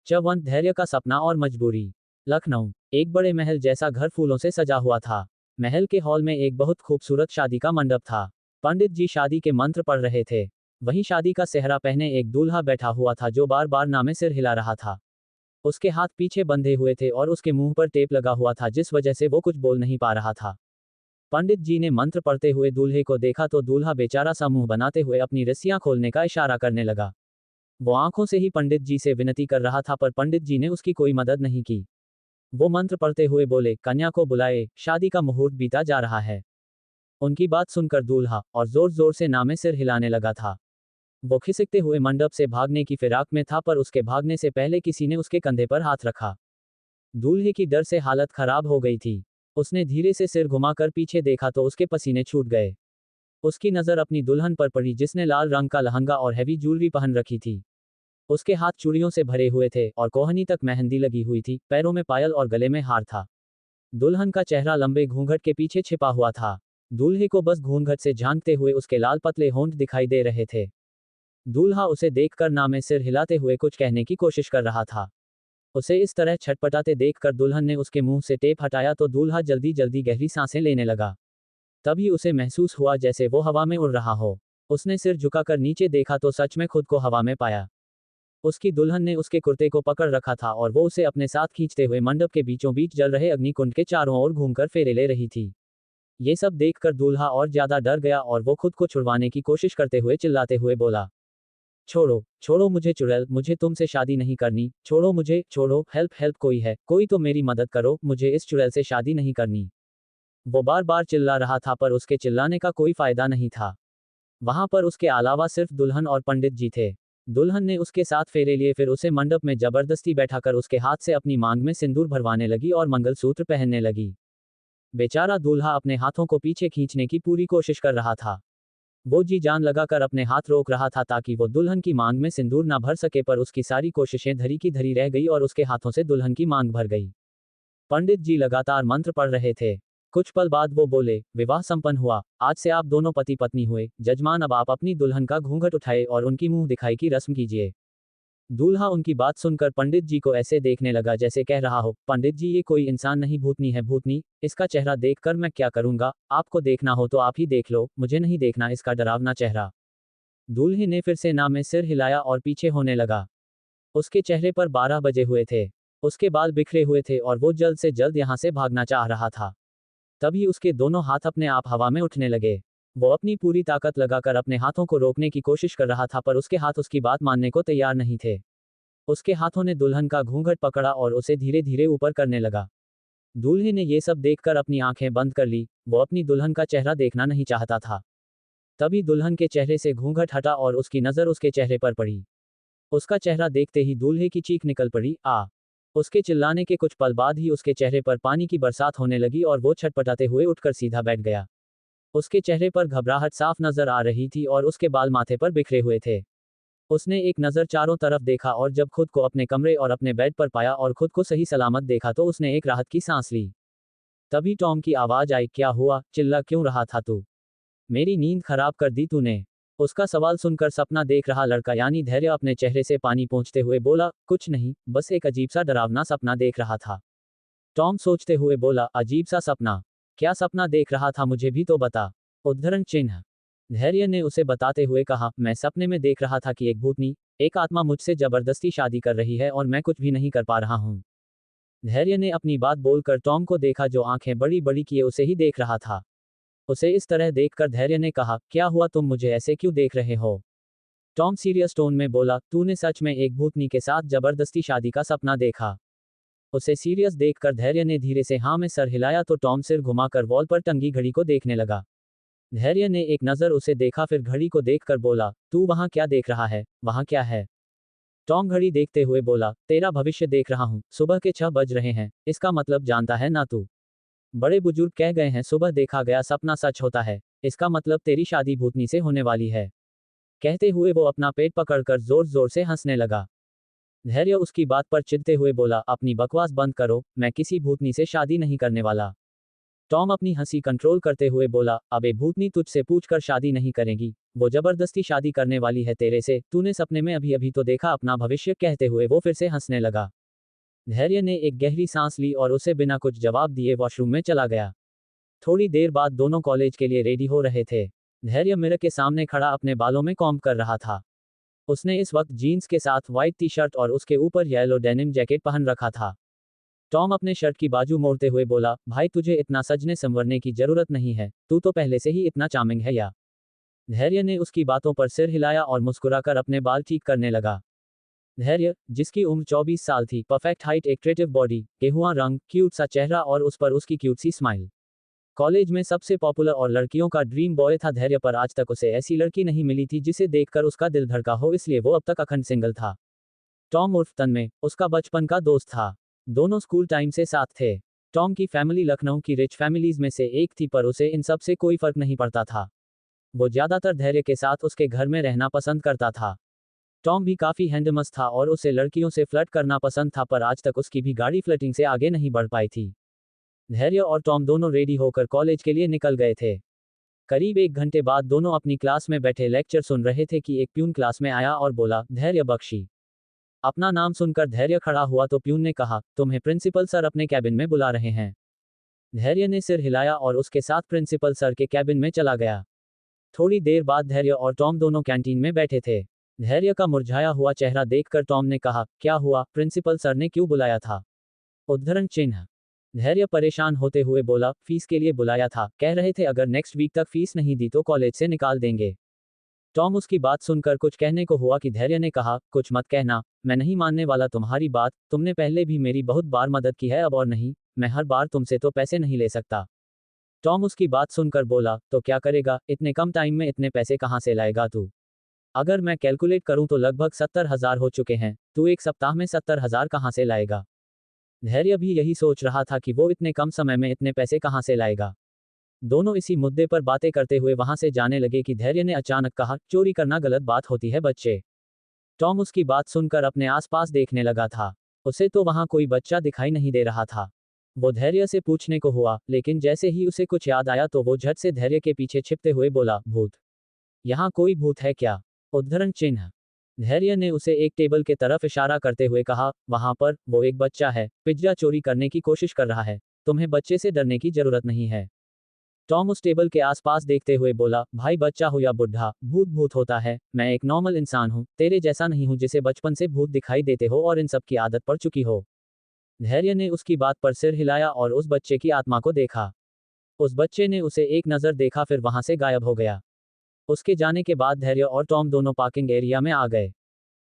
चौवन धैर्य का सपना और मजबूरी। लखनऊ। एक बड़े महल जैसा घर फूलों से सजा हुआ था। महल के हॉल में एक बहुत खूबसूरत शादी का मंडप था। पंडित जी शादी के मंत्र पढ़ रहे थे। वहीं शादी का सेहरा पहने एक दूल्हा बैठा हुआ था जो बार बार नामे सिर हिला रहा था। उसके हाथ पीछे बंधे हुए थे और उसके मुंह पर टेप लगा हुआ था जिस वजह से वो कुछ बोल नहीं पा रहा था। पंडित जी ने मंत्र पढ़ते हुए दूल्हे को देखा तो दूल्हा बेचारा सा मुंह बनाते हुए अपनी रस्सियां खोलने का इशारा करने लगा। वो आंखों से ही पंडित जी से विनती कर रहा था पर पंडित जी ने उसकी कोई मदद नहीं की। वो मंत्र पढ़ते हुए बोले, कन्या को बुलाए, शादी का मुहूर्त बीता जा रहा है। उनकी बात सुनकर दूल्हा और जोर जोर से नामे सिर हिलाने लगा था। वो खिसकते हुए मंडप से भागने की फिराक में था पर उसके भागने से पहले किसी ने उसके कंधे पर हाथ रखा। दूल्हे की डर से हालत खराब हो गई थी। उसने धीरे से सिर घुमाकर पीछे देखा तो उसके पसीने छूट गए। उसकी नज़र अपनी दुल्हन पर पड़ी जिसने लाल रंग का लहंगा और हैवी ज्वेलरी पहन रखी थी। उसके हाथ चूड़ियों से भरे हुए थे और कोहनी तक मेहंदी लगी हुई थी, पैरों में पायल और गले में हार था। दुल्हन का चेहरा लंबे घूंघट के पीछे छिपा हुआ था। दूल्हे को बस घूंघट से झांकते हुए उसके लाल पतले होंठ दिखाई दे रहे थे। दूल्हा उसे देखकर नामे सिर हिलाते हुए कुछ कहने की कोशिश कर रहा था। उसे इस तरह छटपटाते देखकर दुल्हन ने उसके मुंह से टेप हटाया तो दूल्हा जल्दी जल्दी गहरी सांसें लेने लगा। तभी उसे महसूस हुआ जैसे वो हवा में उड़ रहा हो। उसने सिर झुकाकर नीचे देखा तो सच में खुद को हवा में पाया। उसकी दुल्हन ने उसके कुर्ते को पकड़ रखा था और वो उसे अपने साथ खींचते हुए मंडप के बीचों बीच जल रहे अग्निकुंड के चारों ओर घूमकर फेरे ले रही थी। ये सब देखकर दूल्हा और ज्यादा डर गया और वो खुद को छुड़वाने की कोशिश करते हुए चिल्लाते हुए बोला, छोड़ो छोड़ो मुझे चुड़ैल, मुझे तुमसे शादी नहीं करनी, छोड़ो मुझे, छोड़ो, हेल्प हेल्प, कोई है, कोई तो मेरी मदद करो, मुझे इस चुड़ैल से शादी नहीं करनी। वो बार बार चिल्ला रहा था पर उसके चिल्लाने का कोई फायदा नहीं था। वहां पर उसके अलावा सिर्फ दुल्हन और पंडित जी थे। दुल्हन ने उसके साथ फेरे लिए फिर उसे मंडप में जबरदस्ती बैठाकर उसके हाथ से अपनी मांग में सिंदूर भरवाने लगी और मंगलसूत्र पहनने लगी। बेचारा दूल्हा अपने हाथों को पीछे खींचने की पूरी कोशिश कर रहा था। वो जी जान लगाकर अपने हाथ रोक रहा था ताकि वो दुल्हन की मांग में सिंदूर ना भर सके पर उसकी सारी कोशिशें धरी की धरी रह गई और उसके हाथों से दुल्हन की मांग भर गई। पंडित जी लगातार मंत्र पढ़ रहे थे। कुछ पल बाद वो बोले, विवाह संपन्न हुआ, आज से आप दोनों पति पत्नी हुए, जजमान अब आप अपनी दुल्हन का घूंघट उठाए और उनकी मुंह दिखाई की रस्म कीजिए। दूल्हा उनकी बात सुनकर पंडित जी को ऐसे देखने लगा जैसे कह रहा हो, पंडित जी ये कोई इंसान नहीं भूतनी है भूतनी, इसका चेहरा देखकर मैं क्या करूंगा, आपको देखना हो तो आप ही देख लो, मुझे नहीं देखना इसका डरावना चेहरा। दूल्हे ने फिर से नामे सिर हिलाया और पीछे होने लगा। उसके चेहरे पर 12 बजे हुए थे। उसके बाल बिखरे हुए थे और वो जल्द से जल्द यहाँ से भागना चाह रहा था। तभी उसके दोनों हाथ अपने आप हवा में उठने लगे। वो अपनी पूरी ताकत लगाकर अपने हाथों को रोकने की कोशिश कर रहा था पर उसके हाथ उसकी बात मानने को तैयार नहीं थे। उसके हाथों ने दुल्हन का घूंघट पकड़ा और उसे धीरे धीरे ऊपर करने लगा। दूल्हे ने ये सब देखकर अपनी आंखें बंद कर ली। वो अपनी दुल्हन का चेहरा देखना नहीं चाहता था। तभी दुल्हन के चेहरे से घूंघट हटा और उसकी नज़र उसके चेहरे पर पड़ी। उसका चेहरा देखते ही दूल्हे की चीख निकल पड़ी, आ। उसके चिल्लाने के कुछ पल बाद ही उसके चेहरे पर पानी की बरसात होने लगी और वो छटपटाते हुए उठकर सीधा बैठ गया। उसके चेहरे पर घबराहट साफ नजर आ रही थी और उसके बाल माथे पर बिखरे हुए थे। उसने एक नज़र चारों तरफ देखा और जब खुद को अपने कमरे और अपने बेड पर पाया और खुद को सही सलामत देखा तो उसने एक राहत की सांस ली। तभी टॉम की आवाज आई, क्या हुआ, चिल्ला क्यों रहा था तू? मेरी नींद खराब कर दी तूने। उसका सवाल सुनकर सपना देख रहा लड़का यानी धैर्य अपने चेहरे से पानी पोंछते हुए बोला, कुछ नहीं, बस एक अजीब सा डरावना सपना देख रहा था। टॉम सोचते हुए बोला, अजीब सा सपना? क्या सपना देख रहा था, मुझे भी तो बता। उद्धरण चिन्ह। धैर्य ने उसे बताते हुए कहा, मैं सपने में देख रहा था कि एक भूतनी, एक आत्मा मुझसे जबरदस्ती शादी कर रही है और मैं कुछ भी नहीं कर पा रहा हूँ। धैर्य ने अपनी बात बोलकर टॉम को देखा जो आंखें बड़ी बड़ी किए उसे ही देख रहा था। उसे इस तरह देखकर धैर्य ने कहा, क्या हुआ, तुम मुझे ऐसे क्यों देख रहे हो? टॉम सीरियस टोन में बोला, तूने सच में एक भूतनी के साथ जबरदस्ती शादी का सपना देखा? उसे सीरियस देखकर धैर्य ने धीरे से हाँ में सर हिलाया तो टॉम सिर घुमाकर वॉल पर टंगी घड़ी को देखने लगा। धैर्य ने एक नज़र उसे देखा फिर घड़ी को देखकर बोला, तू वहां क्या देख रहा है, वहां क्या है? टॉम घड़ी देखते हुए बोला, तेरा भविष्य देख रहा हूँ, सुबह के 6 बज रहे हैं, इसका मतलब जानता है ना तू? बड़े बुजुर्ग कह गए हैं, सुबह देखा गया सपना सच होता है, इसका मतलब तेरी शादी भूतनी से होने वाली है। कहते हुए वो अपना पेट पकड़कर जोर जोर से हंसने लगा। धैर्य उसकी बात पर चिढ़ते हुए बोला, अपनी बकवास बंद करो, मैं किसी भूतनी से शादी नहीं करने वाला। टॉम अपनी हंसी कंट्रोल करते हुए बोला, अबे भूतनी तुझसे पूछकर शादी नहीं करेगी, वो जबरदस्ती शादी करने वाली है तेरे से, तूने सपने में अभी अभी तो देखा अपना भविष्य। कहते हुए वो फिर से हंसने लगा। धैर्य ने एक गहरी सांस ली और उसे बिना कुछ जवाब दिए वॉशरूम में चला गया। थोड़ी देर बाद दोनों कॉलेज के लिए रेडी हो रहे थे। धैर्य मिरर के सामने खड़ा अपने बालों में कॉम्ब कर रहा था। उसने इस वक्त जीन्स के साथ व्हाइट टी शर्ट और उसके ऊपर येलो डेनिम जैकेट पहन रखा था। टॉम अपने शर्ट की बाजू मोड़ते हुए बोला, भाई तुझे इतना सजने संवरने की जरूरत नहीं है, तू तो पहले से ही इतना चार्मिंग है या। धैर्य ने उसकी बातों पर सिर हिलाया और मुस्कुराकर अपने बाल ठीक करने लगा। धैर्य, जिसकी उम्र 24 साल थी, परफेक्ट हाइट, एक क्रिएटिव बॉडी, गेहुआ रंग, क्यूट सा चेहरा और उस पर उसकी क्यूट सी स्माइल। कॉलेज में सबसे पॉपुलर और लड़कियों का ड्रीम बॉय था धैर्य, पर आज तक उसे ऐसी लड़की नहीं मिली थी जिसे देखकर उसका दिल धड़का हो, इसलिए वो अब तक अखंड सिंगल था। टॉम उर्फ तन्मय उसका बचपन का दोस्त था। दोनों स्कूल टाइम से साथ थे। टॉम की फैमिली लखनऊ की रिच फैमिलीज में से एक थी, पर उसे इन सब से कोई फर्क नहीं पड़ता था। वो ज्यादातर धैर्य के साथ उसके घर में रहना पसंद करता था। टॉम भी काफी हैंडमस था और उसे लड़कियों से फ्लर्ट करना पसंद था, पर आज तक उसकी भी गाड़ी फ्लर्टिंग से आगे नहीं बढ़ पाई थी। धैर्य और टॉम दोनों रेडी होकर कॉलेज के लिए निकल गए थे। करीब 1 घंटे बाद दोनों अपनी क्लास में बैठे लेक्चर सुन रहे थे कि एक प्यून क्लास में आया और बोला, धैर्य बख्शी। अपना नाम सुनकर धैर्य खड़ा हुआ तो प्यून ने कहा, तुम्हें प्रिंसिपल सर अपने कैबिन में बुला रहे हैं। धैर्य ने सिर हिलाया और उसके साथ प्रिंसिपल सर के कैबिन में चला गया। थोड़ी देर बाद धैर्य और टॉम दोनों कैंटीन में बैठे थे। धैर्य का मुरझाया हुआ चेहरा देखकर टॉम ने कहा, क्या हुआ, प्रिंसिपल सर ने क्यों बुलाया था? उद्धरण चिन्ह। धैर्य परेशान होते हुए बोला, फीस के लिए बुलाया था, कह रहे थे अगर नेक्स्ट वीक तक फीस नहीं दी तो कॉलेज से निकाल देंगे। टॉम उसकी बात सुनकर कुछ कहने को हुआ कि धैर्य ने कहा, कुछ मत कहना, मैं नहीं मानने वाला तुम्हारी बात, तुमने पहले भी मेरी बहुत बार मदद की है, अब और नहीं, मैं हर बार तुमसे तो पैसे नहीं ले सकता। टॉम उसकी बात सुनकर बोला, तो क्या करेगा, इतने कम टाइम में इतने पैसे कहाँ से लाएगा तू? अगर मैं कैलकुलेट करूं तो लगभग 70,000 हो चुके हैं, तू एक सप्ताह में 70,000 कहाँ से लाएगा? धैर्य भी यही सोच रहा था कि वो इतने कम समय में इतने पैसे कहाँ से लाएगा। दोनों इसी मुद्दे पर बातें करते हुए वहां से जाने लगे कि धैर्य ने अचानक कहा, चोरी करना गलत बात होती है बच्चे। टॉम उसकी बात सुनकर अपने आसपास देखने लगा था। उसे तो वहां कोई बच्चा दिखाई नहीं दे रहा था। वो धैर्य से पूछने को हुआ, लेकिन जैसे ही उसे कुछ याद आया तो वो झट से धैर्य के पीछे छिपते हुए बोला, भूत। यहाँ कोई भूत है क्या? उद्धरण चिन्ह। धैर्य ने उसे एक टेबल के तरफ इशारा करते हुए कहा, वहां पर वो एक बच्चा है, पिज्जा चोरी करने की कोशिश कर रहा है, तुम्हें बच्चे से डरने की जरूरत नहीं है। टॉम उस टेबल के आसपास देखते हुए बोला, भाई बच्चा हो या बुढ़ा, भूत भूत होता है, मैं एक नॉर्मल इंसान हूँ, तेरे जैसा नहीं हूँ जिसे बचपन से भूत दिखाई देते हो और इन सब की आदत पड़ चुकी हो। धैर्य ने उसकी बात पर सिर हिलाया और उस बच्चे की आत्मा को देखा। उस बच्चे ने उसे एक नज़र देखा फिर वहां से गायब हो गया। उसके जाने के बाद धैर्य और टॉम दोनों पार्किंग एरिया में आ गए।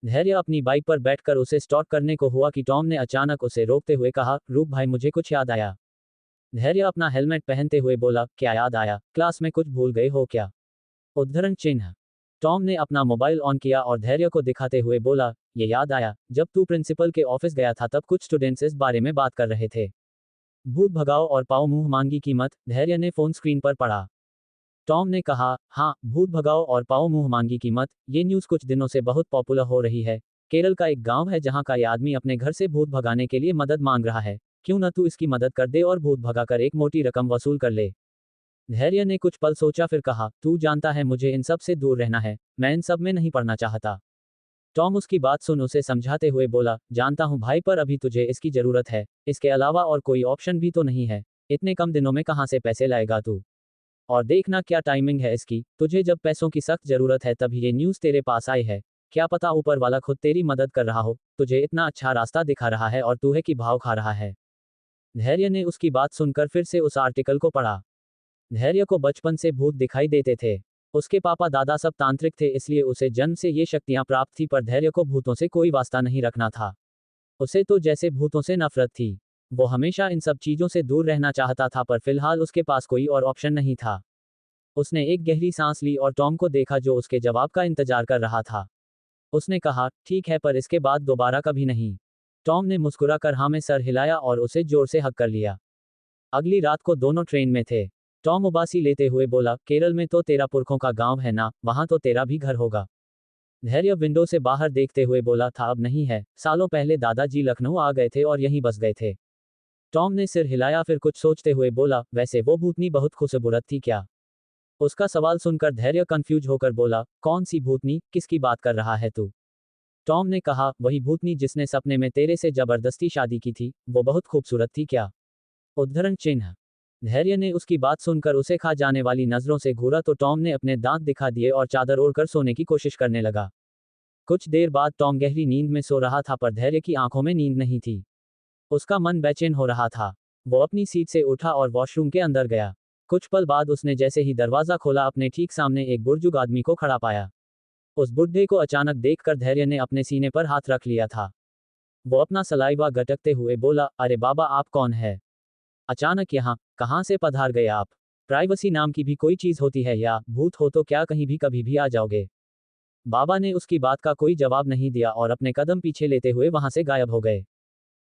धैर्य अपनी बाइक पर बैठकर उसे स्टॉप करने को हुआ कि टॉम ने अचानक उसे रोकते हुए कहा, रुक भाई, मुझे कुछ याद आया। धैर्य अपना हेलमेट पहनते हुए बोला, क्या याद आया, क्लास में कुछ भूल गए हो क्या? उद्धरण चिन्ह। टॉम ने अपना मोबाइल ऑन किया और धैर्य को दिखाते हुए बोला, ये याद आया, जब तू प्रिंसिपल के ऑफिस गया था तब कुछ स्टूडेंट्स इस बारे में बात कर रहे थे। भूत भगाओ और पाओ मुंह मांगी कीमत, धैर्य ने फोन स्क्रीन पर पढ़ा। टॉम ने कहा, हाँ, भूत भगाओ और पाओ मुंह मांगी कीमत, ये न्यूज़ कुछ दिनों से बहुत पॉपुलर हो रही है। केरल का एक गांव है जहां का ये आदमी अपने घर से भूत भगाने के लिए मदद मांग रहा है, क्यों न तू इसकी मदद कर दे और भूत भगाकर एक मोटी रकम वसूल कर ले। धैर्य ने कुछ पल सोचा फिर कहा, तू जानता है मुझे इन सब से दूर रहना है, मैं इन सब में नहीं पड़ना चाहता। टॉम उसकी बात सुन उसे समझाते हुए बोला, जानता हूँ भाई, पर अभी तुझे इसकी जरूरत है, इसके अलावा और कोई ऑप्शन भी तो नहीं है, इतने कम दिनों में कहाँ से पैसे लाएगा तू? और देखना क्या टाइमिंग है इसकी, तुझे जब पैसों की सख्त जरूरत है तभी ये न्यूज़ तेरे पास आई है, क्या पता ऊपर वाला खुद तेरी मदद कर रहा हो, तुझे इतना अच्छा रास्ता दिखा रहा है और तू है कि भाव खा रहा है। धैर्य ने उसकी बात सुनकर फिर से उस आर्टिकल को पढ़ा। धैर्य को बचपन से भूत दिखाई देते थे। उसके पापा दादा सब तांत्रिक थे, इसलिए उसे जन्म से ये शक्तियां प्राप्त थी, पर धैर्य को भूतों से कोई वास्ता नहीं रखना था। उसे तो जैसे भूतों से नफरत थी। वो हमेशा इन सब चीजों से दूर रहना चाहता था, पर फिलहाल उसके पास कोई और ऑप्शन नहीं था। उसने एक गहरी सांस ली और टॉम को देखा जो उसके जवाब का इंतजार कर रहा था। उसने कहा, ठीक है, पर इसके बाद दोबारा कभी नहीं। टॉम ने मुस्कुराकर हाँ में सर हिलाया और उसे जोर से हग कर लिया। अगली रात को दोनों ट्रेन में थे। टॉम उबासी लेते हुए बोला, केरल में तो तेरा पुरखों का गांव है ना, वहां तो तेरा भी घर होगा। धैर्य विंडो से बाहर देखते हुए बोला था, अब नहीं है, सालों पहले दादाजी लखनऊ आ गए थे और यहीं बस गए थे। टॉम ने सिर हिलाया, फिर कुछ सोचते हुए बोला, वैसे वो भूतनी बहुत खूबसूरत थी क्या? उसका सवाल सुनकर धैर्य कंफ्यूज होकर बोला, कौन सी भूतनी, किसकी बात कर रहा है तू? टॉम ने कहा, वही भूतनी जिसने सपने में तेरे से जबरदस्ती शादी की थी, वो बहुत खूबसूरत थी क्या? उद्धरण चिन्ह। धैर्य ने उसकी बात सुनकर उसे खा जाने वाली नजरों से घूरा तो टॉम ने अपने दांत दिखा दिए और चादर ओढ़कर सोने की कोशिश करने लगा। कुछ देर बाद टॉम गहरी नींद में सो रहा था, पर धैर्य की आंखों में नींद नहीं थी। उसका मन बेचैन हो रहा था। वो अपनी सीट से उठा और वॉशरूम के अंदर गया। कुछ पल बाद उसने जैसे ही दरवाजा खोला, अपने ठीक सामने एक बुजुर्ग आदमी को खड़ा पाया। उस बुढ़े को अचानक देखकर धैर्य ने अपने सीने पर हाथ रख लिया था। वो अपना सलाइवा गटकते हुए बोला, अरे बाबा, आप कौन है? अचानक यहाँ कहाँ से पधार गए आप? प्राइवेसी नाम की भी कोई चीज होती है या भूत हो तो क्या कहीं भी कभी भी आ जाओगे? बाबा ने उसकी बात का कोई जवाब नहीं दिया और अपने कदम पीछे लेते हुए वहां से गायब हो गए।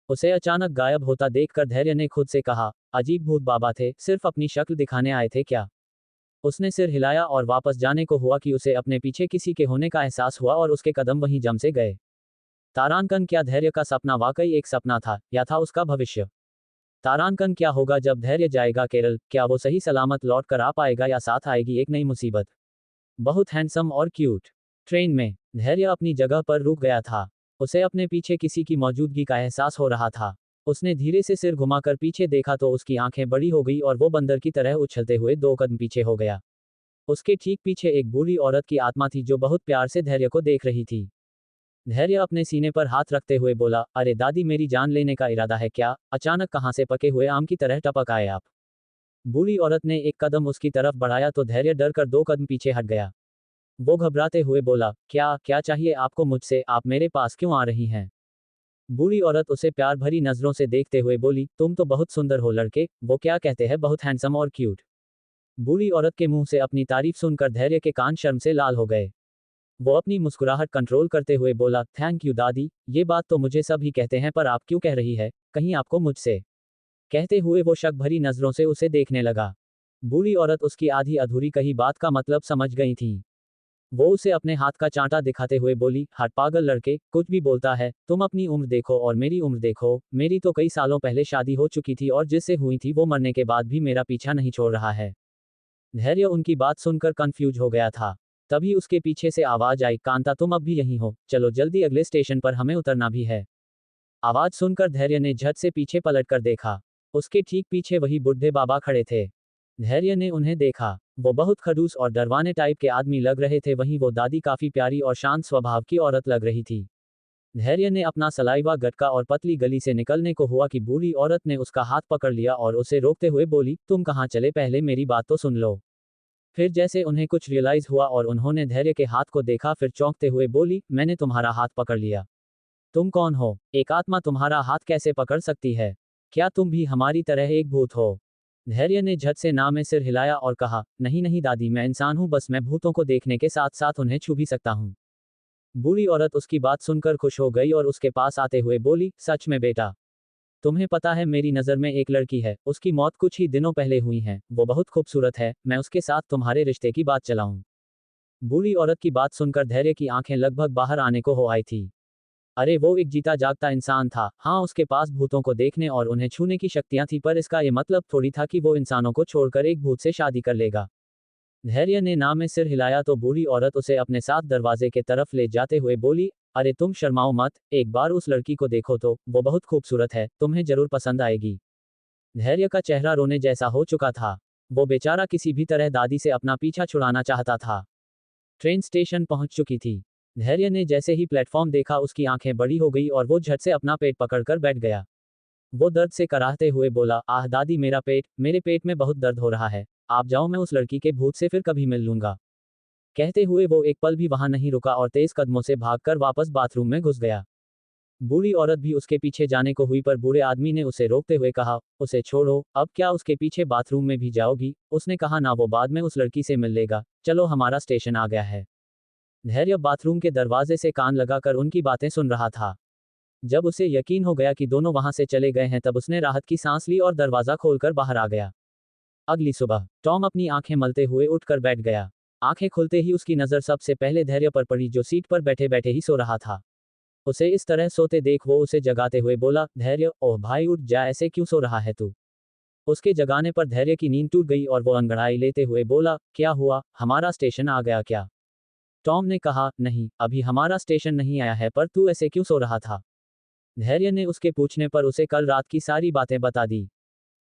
उसे अचानक गायब होता देखकर धैर्य ने खुद से कहा, अजीब भूत बाबा थे, सिर्फ अपनी शक्ल दिखाने आए थे क्या? उसने सिर हिलाया और वापस जाने को हुआ कि उसे अपने पीछे किसी के होने का एहसास हुआ और उसके कदम वहीं जम से गए। तारांकन, क्या धैर्य का सपना वाकई एक सपना था या था उसका भविष्य? तारांकन, क्या होगा जब धैर्य जाएगा केरल? क्या वो सही सलामत लौट कर आ पाएगा या साथ आएगी एक नई मुसीबत? बहुत हैंडसम और क्यूट। ट्रेन में धैर्य अपनी जगह पर रुक गया था। उसे अपने पीछे किसी की मौजूदगी का एहसास हो रहा था। उसने धीरे से सिर घुमाकर पीछे देखा तो उसकी आंखें बड़ी हो गई और वो बंदर की तरह उछलते हुए 2 कदम पीछे हो गया। उसके ठीक पीछे एक बूढ़ी औरत की आत्मा थी जो बहुत प्यार से धैर्य को देख रही थी। धैर्य अपने सीने पर हाथ रखते हुए बोला, अरे दादी, मेरी जान लेने का इरादा है क्या? अचानक कहां से पके हुए आम की तरह टपक आए आप? बूढ़ी औरत ने एक कदम उसकी तरफ बढ़ाया तो धैर्य डर कर 2 कदम पीछे हट गया। वो घबराते हुए बोला, क्या क्या चाहिए आपको मुझसे? आप मेरे पास क्यों आ रही हैं? बूढ़ी औरत उसे प्यार भरी नजरों से देखते हुए बोली, तुम तो बहुत सुंदर हो लड़के, वो क्या कहते हैं, बहुत हैंडसम और क्यूट। बूढ़ी औरत के मुंह से अपनी तारीफ सुनकर धैर्य के कान शर्म से लाल हो गए। वो अपनी मुस्कुराहट कंट्रोल करते हुए बोला, थैंक यू दादी, ये बात तो मुझे सब ही कहते हैं, पर आप क्यों कह रही है, कहीं आपको मुझसे? कहते हुए वो शक भरी नजरों से उसे देखने लगा। बूढ़ी औरत उसकी आधी अधूरी कही बात का मतलब समझ गई थी। वो उसे अपने हाथ का चांटा दिखाते हुए बोली, हट पागल लड़के, कुछ भी बोलता है, तुम अपनी उम्र देखो और मेरी उम्र देखो, मेरी तो कई सालों पहले शादी हो चुकी थी और जिससे हुई थी वो मरने के बाद भी मेरा पीछा नहीं छोड़ रहा है। धैर्य उनकी बात सुनकर कंफ्यूज हो गया था। तभी उसके पीछे से आवाज आई, कांता, तुम अब भी यहीं हो? चलो जल्दी, अगले स्टेशन पर हमें उतरना भी है। आवाज सुनकर धैर्य ने झट से पीछे पलटकर देखा। उसके ठीक पीछे वही बुढ़े बाबा खड़े थे। धैर्य ने उन्हें देखा। वो बहुत खड़ूस और डरवाने टाइप के आदमी लग रहे थे, वहीं वो दादी काफी प्यारी और शांत स्वभाव की औरत लग रही थी। धैर्य ने अपना सलाइवा गटका और पतली गली से निकलने को हुआ कि बूढ़ी औरत ने उसका हाथ पकड़ लिया और उसे रोकते हुए बोली, तुम कहाँ चले, पहले मेरी बात तो सुन लो। फिर जैसे उन्हें कुछ रियलाइज हुआ और उन्होंने धैर्य के हाथ को देखा, फिर चौंकते हुए बोली, मैंने तुम्हारा हाथ पकड़ लिया? तुम कौन हो? एक आत्मा तुम्हारा हाथ कैसे पकड़ सकती है? क्या तुम भी हमारी तरह एक भूत हो? धैर्य ने झट से ना में सिर हिलाया और कहा, नहीं नहीं दादी, मैं इंसान हूं, बस मैं भूतों को देखने के साथ साथ उन्हें छू भी सकता हूं। बूढ़ी औरत उसकी बात सुनकर खुश हो गई और उसके पास आते हुए बोली, सच में बेटा? तुम्हें पता है मेरी नज़र में एक लड़की है, उसकी मौत कुछ ही दिनों पहले हुई है, वो बहुत खूबसूरत है, मैं उसके साथ तुम्हारे रिश्ते की बात चलाऊं? बूढ़ी औरत की बात सुनकर धैर्य की आंखें लगभग बाहर आने को हो आई थी। अरे वो एक जीता जागता इंसान था। हाँ, उसके पास भूतों को देखने और उन्हें छूने की शक्तियां थी, पर इसका ये मतलब थोड़ी था कि वो इंसानों को छोड़कर एक भूत से शादी कर लेगा। धैर्य ने ना में सिर हिलाया तो बूढ़ी औरत उसे अपने साथ दरवाजे के तरफ ले जाते हुए बोली, अरे तुम शर्माओ मत, एक बार उस लड़की को देखो तो, वो बहुत खूबसूरत है, तुम्हें जरूर पसंद आएगी। धैर्य का चेहरा रोने जैसा हो चुका था। वो बेचारा किसी भी तरह दादी से अपना पीछा छुड़ाना चाहता था। ट्रेन स्टेशन पहुंच चुकी थी। धैर्य ने जैसे ही प्लेटफॉर्म देखा, उसकी आंखें बड़ी हो गई और वो झट से अपना पेट पकड़कर बैठ गया। वो दर्द से कराहते हुए बोला, आह दादी, मेरा पेट, मेरे पेट में बहुत दर्द हो रहा है। आप जाओ, मैं उस लड़की के भूत से फिर कभी मिल लूंगा। कहते हुए वो एक पल भी वहां नहीं रुका और तेज कदमों से भागकर वापस बाथरूम में घुस गया। बूढ़ी औरत भी उसके पीछे जाने को हुई, पर बूढ़े आदमी ने उसे रोकते हुए कहा, उसे छोड़ो, अब क्या उसके पीछे बाथरूम में भी जाओगी? उसने कहा, ना, वो बाद में उस लड़की से मिल लेगा, चलो हमारा स्टेशन आ गया है। धैर्य बाथरूम के दरवाजे से कान लगाकर उनकी बातें सुन रहा था। जब उसे यकीन हो गया कि दोनों वहां से चले गए हैं, तब उसने राहत की सांस ली और दरवाजा खोलकर बाहर आ गया। अगली सुबह टॉम अपनी आंखें मलते हुए उठकर बैठ गया। आंखें खुलते ही उसकी नजर सबसे पहले धैर्य पर पड़ी, जो सीट पर बैठे बैठे ही सो रहा था। उसे इस तरह सोते देख वो उसे जगाते हुए बोला, धैर्य, ओह भाई उठ जा, ऐसे क्यों सो रहा है तू? उसके जगाने पर धैर्य की नींद टूट गई और वो अंगड़ाई लेते हुए बोला, क्या हुआ, हमारा स्टेशन आ गया क्या? टॉम ने कहा, नहीं, अभी हमारा स्टेशन नहीं आया है, पर तू ऐसे क्यों सो रहा था? धैर्य ने उसके पूछने पर उसे कल रात की सारी बातें बता दी।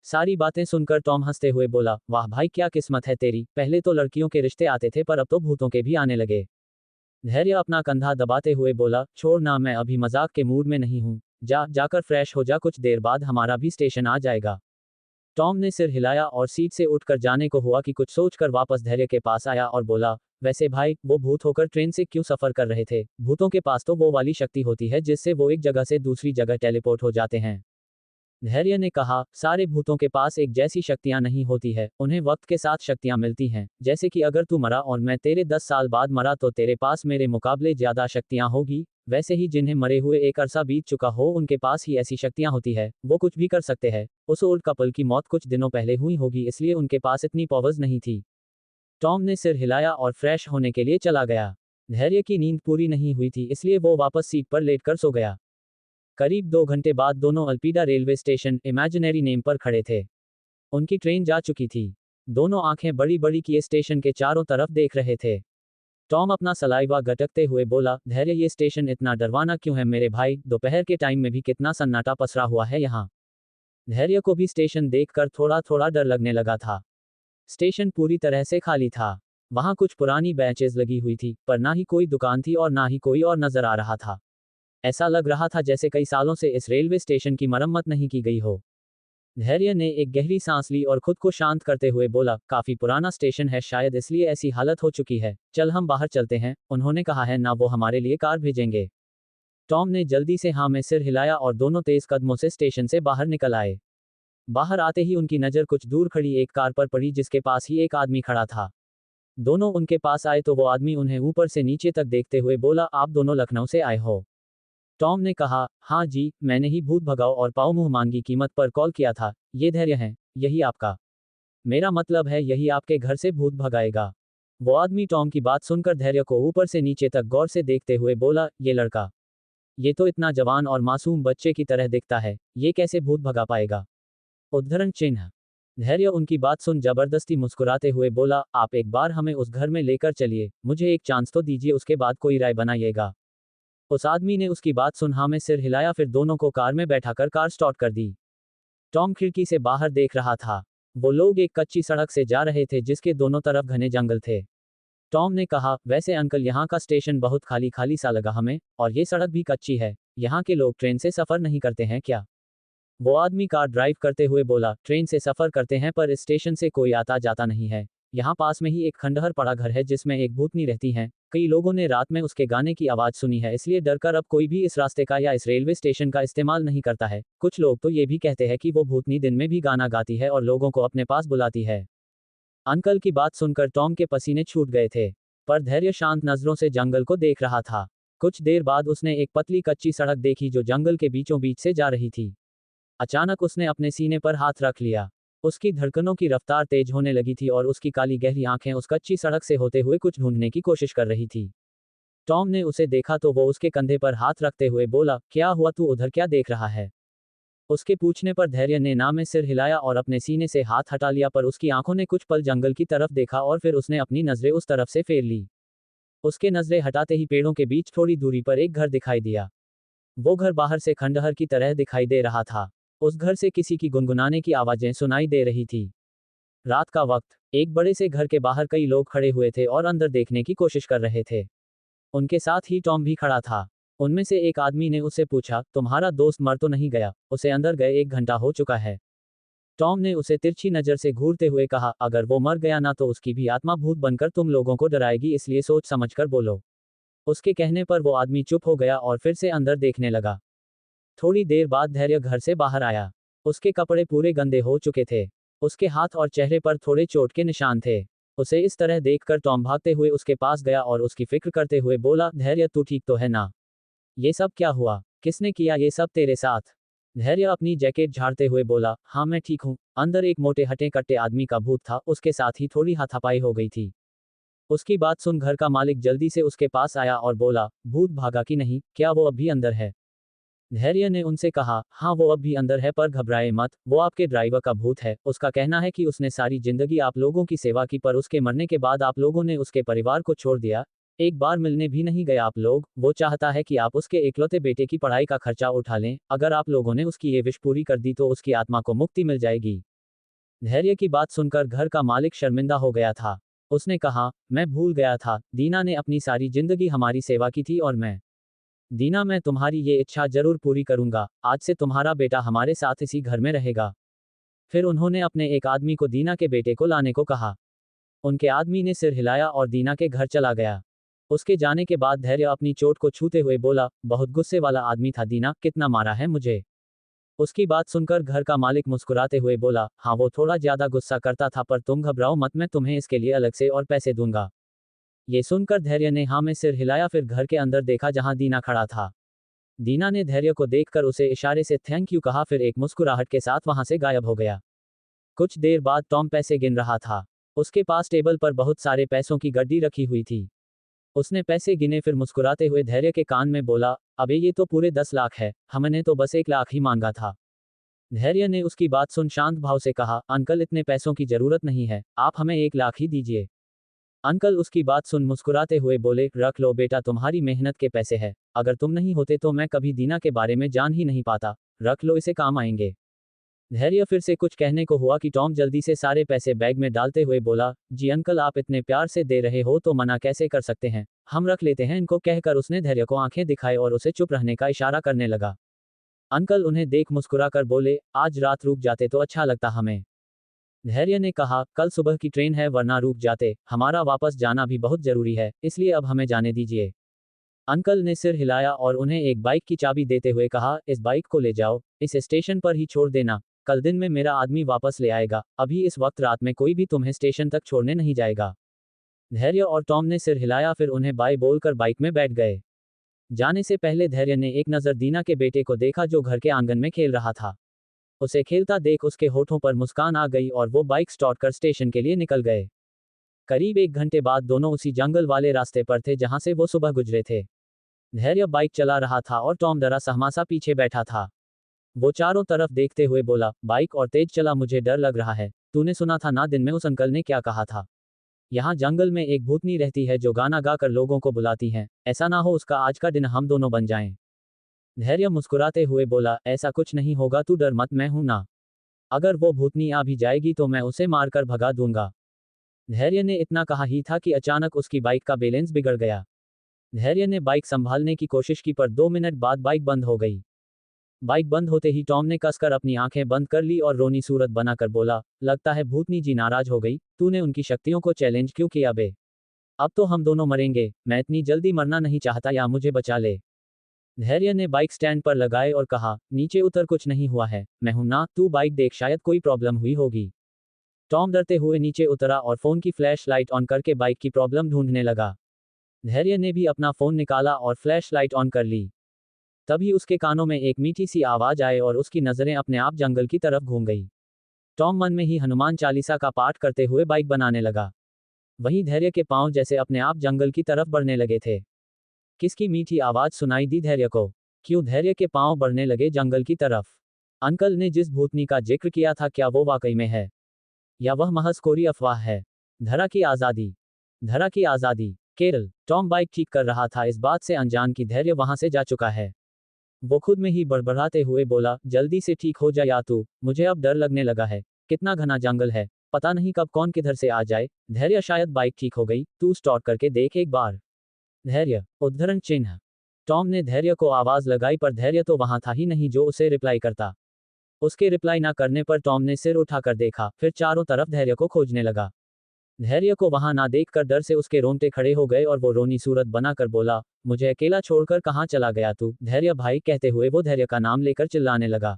सारी बातें सुनकर टॉम हंसते हुए बोला, वाह भाई क्या किस्मत है तेरी, पहले तो लड़कियों के रिश्ते आते थे पर अब तो भूतों के भी आने लगे। धैर्य अपना कंधा दबाते हुए बोला, छोड़ ना, मैं अभी मजाक के मूड में नहीं हूँ। जाकर फ्रेश हो जा, कुछ देर बाद हमारा भी स्टेशन आ जाएगा। टॉम ने सिर हिलाया और सीट से उठकर जाने को हुआ कि कुछ सोचकर वापस धैर्य के पास आया और बोला, वैसे भाई, वो भूत होकर ट्रेन से क्यों सफर कर रहे थे? भूतों के पास तो वो वाली शक्ति होती है जिससे वो एक जगह से दूसरी जगह टेलीपोर्ट हो जाते हैं। धैर्य ने कहा, सारे भूतों के पास एक जैसी शक्तियां नहीं होती है, उन्हें वक्त के साथ शक्तियां मिलती हैं। जैसे कि अगर तू मरा और मैं तेरे 10 साल बाद मरा तो तेरे पास मेरे मुकाबले ज्यादा शक्तियां होगी। वैसे ही जिन्हें मरे हुए एक अरसा बीत चुका हो उनके पास ही ऐसी शक्तियां होती है, वो कुछ भी कर सकते हैं। उस ओल्ड कपल की मौत कुछ दिनों पहले हुई होगी, इसलिए उनके पास इतनी पावर्स नहीं थी। टॉम ने सिर हिलाया और फ्रेश होने के लिए चला गया। धैर्य की नींद पूरी नहीं हुई थी, इसलिए वो वापस सीट पर लेटकर सो गया। करीब 2 घंटे बाद दोनों अल्पीडा रेलवे स्टेशन इमेजिनरी नेम पर खड़े थे। उनकी ट्रेन जा चुकी थी। दोनों आंखें बड़ी बड़ी किए स्टेशन के चारों तरफ देख रहे थे। टॉम अपना सलाइवा गटकते हुए बोला, धैर्य, ये स्टेशन इतना डरवाना क्यों है मेरे भाई? दोपहर के टाइम में भी कितना सन्नाटा पसरा हुआ है यहाँ। धैर्य को भी स्टेशन देखकर थोड़ा थोड़ा डर लगने लगा था। स्टेशन पूरी तरह से खाली था। वहां कुछ पुरानी बेंचेस लगी हुई थी, पर ना ही कोई दुकान थी और ना ही कोई और नजर आ रहा था। ऐसा लग रहा था जैसे कई सालों से इस रेलवे स्टेशन की मरम्मत नहीं की गई हो। धैर्य ने एक गहरी सांस ली और खुद को शांत करते हुए बोला, काफी पुराना स्टेशन है, शायद इसलिए ऐसी हालत हो चुकी है। चल हम बाहर चलते हैं, उन्होंने कहा है ना वो हमारे लिए कार भेजेंगे। टॉम ने जल्दी से हाँ में सिर हिलाया और दोनों तेज कदमों से स्टेशन से बाहर निकल आए। बाहर आते ही उनकी नजर कुछ दूर खड़ी एक कार पर पड़ी जिसके पास ही एक आदमी खड़ा था। दोनों उनके पास आए तो वो आदमी उन्हें ऊपर से नीचे तक देखते हुए बोला, आप दोनों लखनऊ से आए हो? टॉम ने कहा, हाँ जी, मैंने ही भूत भगाओ और पाओ मुंह मांगी कीमत पर कॉल किया था। ये धैर्य है, यही आपका? मेरा मतलब है यही आपके घर से भूत भगाएगा। वो आदमी टॉम की बात सुनकर धैर्य को ऊपर से नीचे तक गौर से देखते हुए बोला, ये लड़का, ये तो इतना जवान और मासूम बच्चे की तरह दिखता है, ये कैसे भूत भगा पाएगा? उद्धरण चिन्ह। धैर्य उनकी बात सुन जबरदस्ती मुस्कुराते हुए बोला, आप एक बार हमें उस घर में लेकर चलिए, मुझे एक चांस तो दीजिए, उसके बाद कोई राय बनाइएगा। उस आदमी ने उसकी बात सुन हाँ में सिर हिलाया, फिर दोनों को कार में बैठाकर कार स्टार्ट कर दी। टॉम खिड़की से बाहर देख रहा था। वो लोग एक कच्ची सड़क से जा रहे थे जिसके दोनों तरफ घने जंगल थे। टॉम ने कहा, वैसे अंकल यहाँ का स्टेशन बहुत खाली खाली सा लगा हमें, और ये सड़क भी कच्ची है। यहाँ के लोग ट्रेन से सफर नहीं करते हैं क्या? वो आदमी कार ड्राइव करते हुए बोला, ट्रेन से सफर करते हैं पर इस स्टेशन से कोई आता जाता नहीं है। यहाँ पास में ही एक खंडहर पड़ा घर है जिसमें एक भूतनी रहती हैं। कई लोगों ने रात में उसके गाने की आवाज सुनी है, इसलिए डरकर अब कोई भी इस रास्ते का या इस रेलवे स्टेशन का इस्तेमाल नहीं करता है। कुछ लोग तो ये भी कहते हैं कि वो भूतनी दिन में भी गाना गाती है और लोगों को अपने पास बुलाती है। अंकल की बात सुनकर टॉम के पसीने छूट गए थे, पर धैर्य शांत नजरों से जंगल को देख रहा था। कुछ देर बाद उसने एक पतली कच्ची सड़क देखी जो जंगल के बीचों बीच से जा रही थी। अचानक उसने अपने सीने पर हाथ रख लिया। उसकी धड़कनों की रफ्तार तेज होने लगी थी और उसकी काली गहरी आंखें उस कच्ची सड़क से होते हुए कुछ ढूंढने की कोशिश कर रही थी। टॉम ने उसे देखा तो वो उसके कंधे पर हाथ रखते हुए बोला, क्या हुआ, तू उधर क्या देख रहा है? उसके पूछने पर धैर्य ने ना में सिर हिलाया और अपने सीने से हाथ हटा लिया, पर उसकी आंखों ने कुछ पल जंगल की तरफ देखा और फिर उसने अपनी नजरें उस तरफ से फेर ली। उसके नजरें हटाते ही पेड़ों के बीच थोड़ी दूरी पर एक घर दिखाई दिया। वो घर बाहर से खंडहर की तरह दिखाई दे रहा था। उस घर से किसी की गुनगुनाने की आवाजें सुनाई दे रही थी। रात का वक्त, एक बड़े से घर के बाहर कई लोग खड़े हुए थे और अंदर देखने की कोशिश कर रहे थे। उनके साथ ही टॉम भी खड़ा था। उनमें से एक आदमी ने उससे पूछा, तुम्हारा दोस्त मर तो नहीं गया? उसे अंदर गए 1 घंटा हो चुका है। टॉम ने उसे तिरछी नजर से घूरते हुए कहा, अगर वो मर गया ना तो उसकी भी आत्मा भूत बनकर तुम लोगों को डराएगी, इसलिए सोच समझकर बोलो। उसके कहने पर वो आदमी चुप हो गया और फिर से अंदर देखने लगा। थोड़ी देर बाद धैर्य घर से बाहर आया। उसके कपड़े पूरे गंदे हो चुके थे। उसके हाथ और चेहरे पर थोड़े चोट के निशान थे। उसे इस तरह देखकर टॉम भागते हुए उसके पास गया और उसकी फिक्र करते हुए बोला, धैर्य, तू ठीक तो है ना? ये सब क्या हुआ? किसने किया ये सब तेरे साथ? धैर्य अपनी जैकेट झाड़ते हुए बोला, हाँ मैं ठीक हूँ। अंदर एक मोटे हटे कट्टे आदमी का भूत था, उसके साथ ही थोड़ी हाथापाई हो गई थी। उसकी बात सुन घर का मालिक जल्दी से उसके पास आया और बोला, भूत भागा कि नहीं, क्या वो अब भी अंदर है? धैर्य ने उनसे कहा, हाँ वो अब भी अंदर है, पर घबराए मत, वो आपके ड्राइवर का भूत है। उसका कहना है कि उसने सारी जिंदगी आप लोगों की सेवा की, पर उसके मरने के बाद आप लोगों ने उसके परिवार को छोड़ दिया। एक बार मिलने भी नहीं गए आप लोग। वो चाहता है कि आप उसके एकलौते बेटे की पढ़ाई का खर्चा उठा लें। अगर आप लोगों ने उसकी ये विश पूरी कर दी तो उसकी आत्मा को मुक्ति मिल जाएगी। धैर्य की बात सुनकर घर का मालिक शर्मिंदा हो गया था। उसने कहा, मैं भूल गया था, दीना ने अपनी सारी जिंदगी हमारी सेवा की थी और दीना मैं तुम्हारी ये इच्छा जरूर पूरी करूंगा। आज से तुम्हारा बेटा हमारे साथ इसी घर में रहेगा। फिर उन्होंने अपने एक आदमी को दीना के बेटे को लाने को कहा। उनके आदमी ने सिर हिलाया और दीना के घर चला गया। उसके जाने के बाद धैर्य अपनी चोट को छूते हुए बोला, बहुत गुस्से वाला आदमी था दीना, कितना मारा है मुझे। उसकी बात सुनकर घर का मालिक मुस्कुराते हुए बोला, हाँ वो थोड़ा ज्यादा गुस्सा करता था, पर तुम घबराओ मत, मैं तुम्हें इसके लिए अलग से और पैसे दूंगा। ये सुनकर धैर्य ने हाँ में सिर हिलाया। फिर घर के अंदर देखा जहां दीना खड़ा था। दीना ने धैर्य को देखकर उसे इशारे से थैंक यू कहा, फिर एक मुस्कुराहट के साथ वहां से गायब हो गया। कुछ देर बाद टॉम पैसे गिन रहा था। उसके पास टेबल पर बहुत सारे पैसों की गड्डी रखी हुई थी। उसने पैसे गिने, फिर मुस्कुराते हुए धैर्य के कान में बोला, अबे ये तो पूरे 10 लाख है, हमने तो बस 1 लाख ही मांगा था। धैर्य ने उसकी बात सुन शांत भाव से कहा, अंकल इतने पैसों की जरूरत नहीं है, आप हमें 1 लाख ही दीजिए। अंकल उसकी बात सुन मुस्कुराते हुए बोले, रख लो बेटा, तुम्हारी मेहनत के पैसे हैं। अगर तुम नहीं होते तो मैं कभी दीना के बारे में जान ही नहीं पाता। रख लो, इसे काम आएंगे। धैर्य फिर से कुछ कहने को हुआ कि टॉम जल्दी से सारे पैसे बैग में डालते हुए बोला, जी अंकल आप इतने प्यार से दे रहे हो तो मना कैसे कर सकते हैं, हम रख लेते हैं इनको, कहकर उसने धैर्य को आंखें दिखाई और उसे चुप रहने का इशारा करने लगा। अंकल उन्हें देख मुस्कुराकर बोले, आज रात रुक जाते तो अच्छा लगता हमें। धैर्य ने कहा, कल सुबह की ट्रेन है, वरना रुक जाते, हमारा वापस जाना भी बहुत जरूरी है, इसलिए अब हमें जाने दीजिए। अंकल ने सिर हिलाया और उन्हें एक बाइक की चाबी देते हुए कहा, इस बाइक को ले जाओ, इस स्टेशन पर ही छोड़ देना, कल दिन में मेरा आदमी वापस ले आएगा, अभी इस वक्त रात में कोई भी तुम्हें स्टेशन तक छोड़ने नहीं जाएगा। धैर्य और टॉम ने सिर हिलाया, फिर उन्हें बाय बोलकर बाइक में बैठ गए। जाने से पहले धैर्य ने एक नज़र दीना के बेटे को देखा जो घर के आंगन में खेल रहा था। उसे खेलता देख उसके होठों पर मुस्कान आ गई और वो बाइक स्टार्ट कर स्टेशन के लिए निकल गए। करीब 1 घंटे बाद दोनों उसी जंगल वाले रास्ते पर थे जहां से वो सुबह गुजरे थे। धैर्य बाइक चला रहा था और टॉम डरा सहमासा पीछे बैठा था। वो चारों तरफ देखते हुए बोला, बाइक और तेज चला, मुझे डर लग रहा है। तूने सुना था ना दिन में उस अंकल ने क्या कहा था? यहाँ जंगल में एक भूतनी रहती है जो गाना गाकर लोगों को बुलाती है, ऐसा ना हो उसका आज का दिन हम दोनों बन जाएं। धैर्य मुस्कुराते हुए बोला, ऐसा कुछ नहीं होगा, तू डर मत, मैं हूं ना। अगर वो भूतनी आ भी जाएगी तो मैं उसे मारकर भगा दूंगा। धैर्य ने इतना कहा ही था कि अचानक उसकी बाइक का बैलेंस बिगड़ गया। धैर्य ने बाइक संभालने की कोशिश की, पर 2 मिनट बाद बाइक बंद हो गई। बाइक बंद होते ही टॉम ने कसकर अपनी आंखें बंद कर ली और रोनी सूरत बनाकर बोला, लगता है भूतनी जी नाराज हो गई, तूने उनकी शक्तियों को चैलेंज क्यों किया बे? अब तो हम दोनों मरेंगे, मैं इतनी जल्दी मरना नहीं चाहता, या मुझे बचा ले। धैर्य ने बाइक स्टैंड पर लगाए और कहा, नीचे उतर, कुछ नहीं हुआ है, मैं हूं ना, तू बाइक देख, शायद कोई प्रॉब्लम हुई होगी। टॉम डरते हुए नीचे उतरा और फोन की फ्लैश लाइट ऑन करके बाइक की प्रॉब्लम ढूंढने लगा। धैर्य ने भी अपना फोन निकाला और फ्लैश लाइट ऑन कर ली। तभी उसके कानों में एक मीठी सी आवाज आए और उसकी नजरें अपने आप जंगल की तरफ घूम गई। टॉम मन में ही हनुमान चालीसा का पाठ करते हुए बाइक बनाने लगा। वहीं धैर्य के पांव जैसे अपने आप जंगल की तरफ बढ़ने लगे थे। किसकी मीठी आवाज सुनाई दी धैर्य को? क्यों धैर्य के पांव बढ़ने लगे जंगल की तरफ? अंकल ने जिस भूतनी का जिक्र किया था, क्या वो वाकई में है, या वह महज कोरी अफवाह है? धरा की आजादी, धरा की आजादी। केरल। टॉम बाइक ठीक कर रहा था, इस बात से अनजान कि धैर्य वहां से जा चुका है। वो खुद में ही बड़बड़ाते हुए बोला, जल्दी से ठीक हो जा या तू, मुझे अब डर लगने लगा है, कितना घना जंगल है, पता नहीं कब कौन किधर से आ जाए। धैर्य शायद बाइक ठीक हो गई, तू स्टार्ट करके देख एक बार। धैर्य उद्धरण चिन्ह। टॉम ने धैर्य को आवाज लगाई, पर धैर्य तो वहां था ही नहीं जो उसे रिप्लाई करता। उसके रिप्लाई ना करने पर टॉम ने सिर उठाकर देखा, फिर चारों तरफ धैर्य को खोजने लगा। धैर्य को वहां ना देखकर डर से उसके रोंगटे खड़े हो गए और वो रोनी सूरत बनाकर बोला, मुझे अकेला छोड़कर कहाँ चला गया तू, धैर्य भाई, कहते हुए वो धैर्य का नाम लेकर चिल्लाने लगा।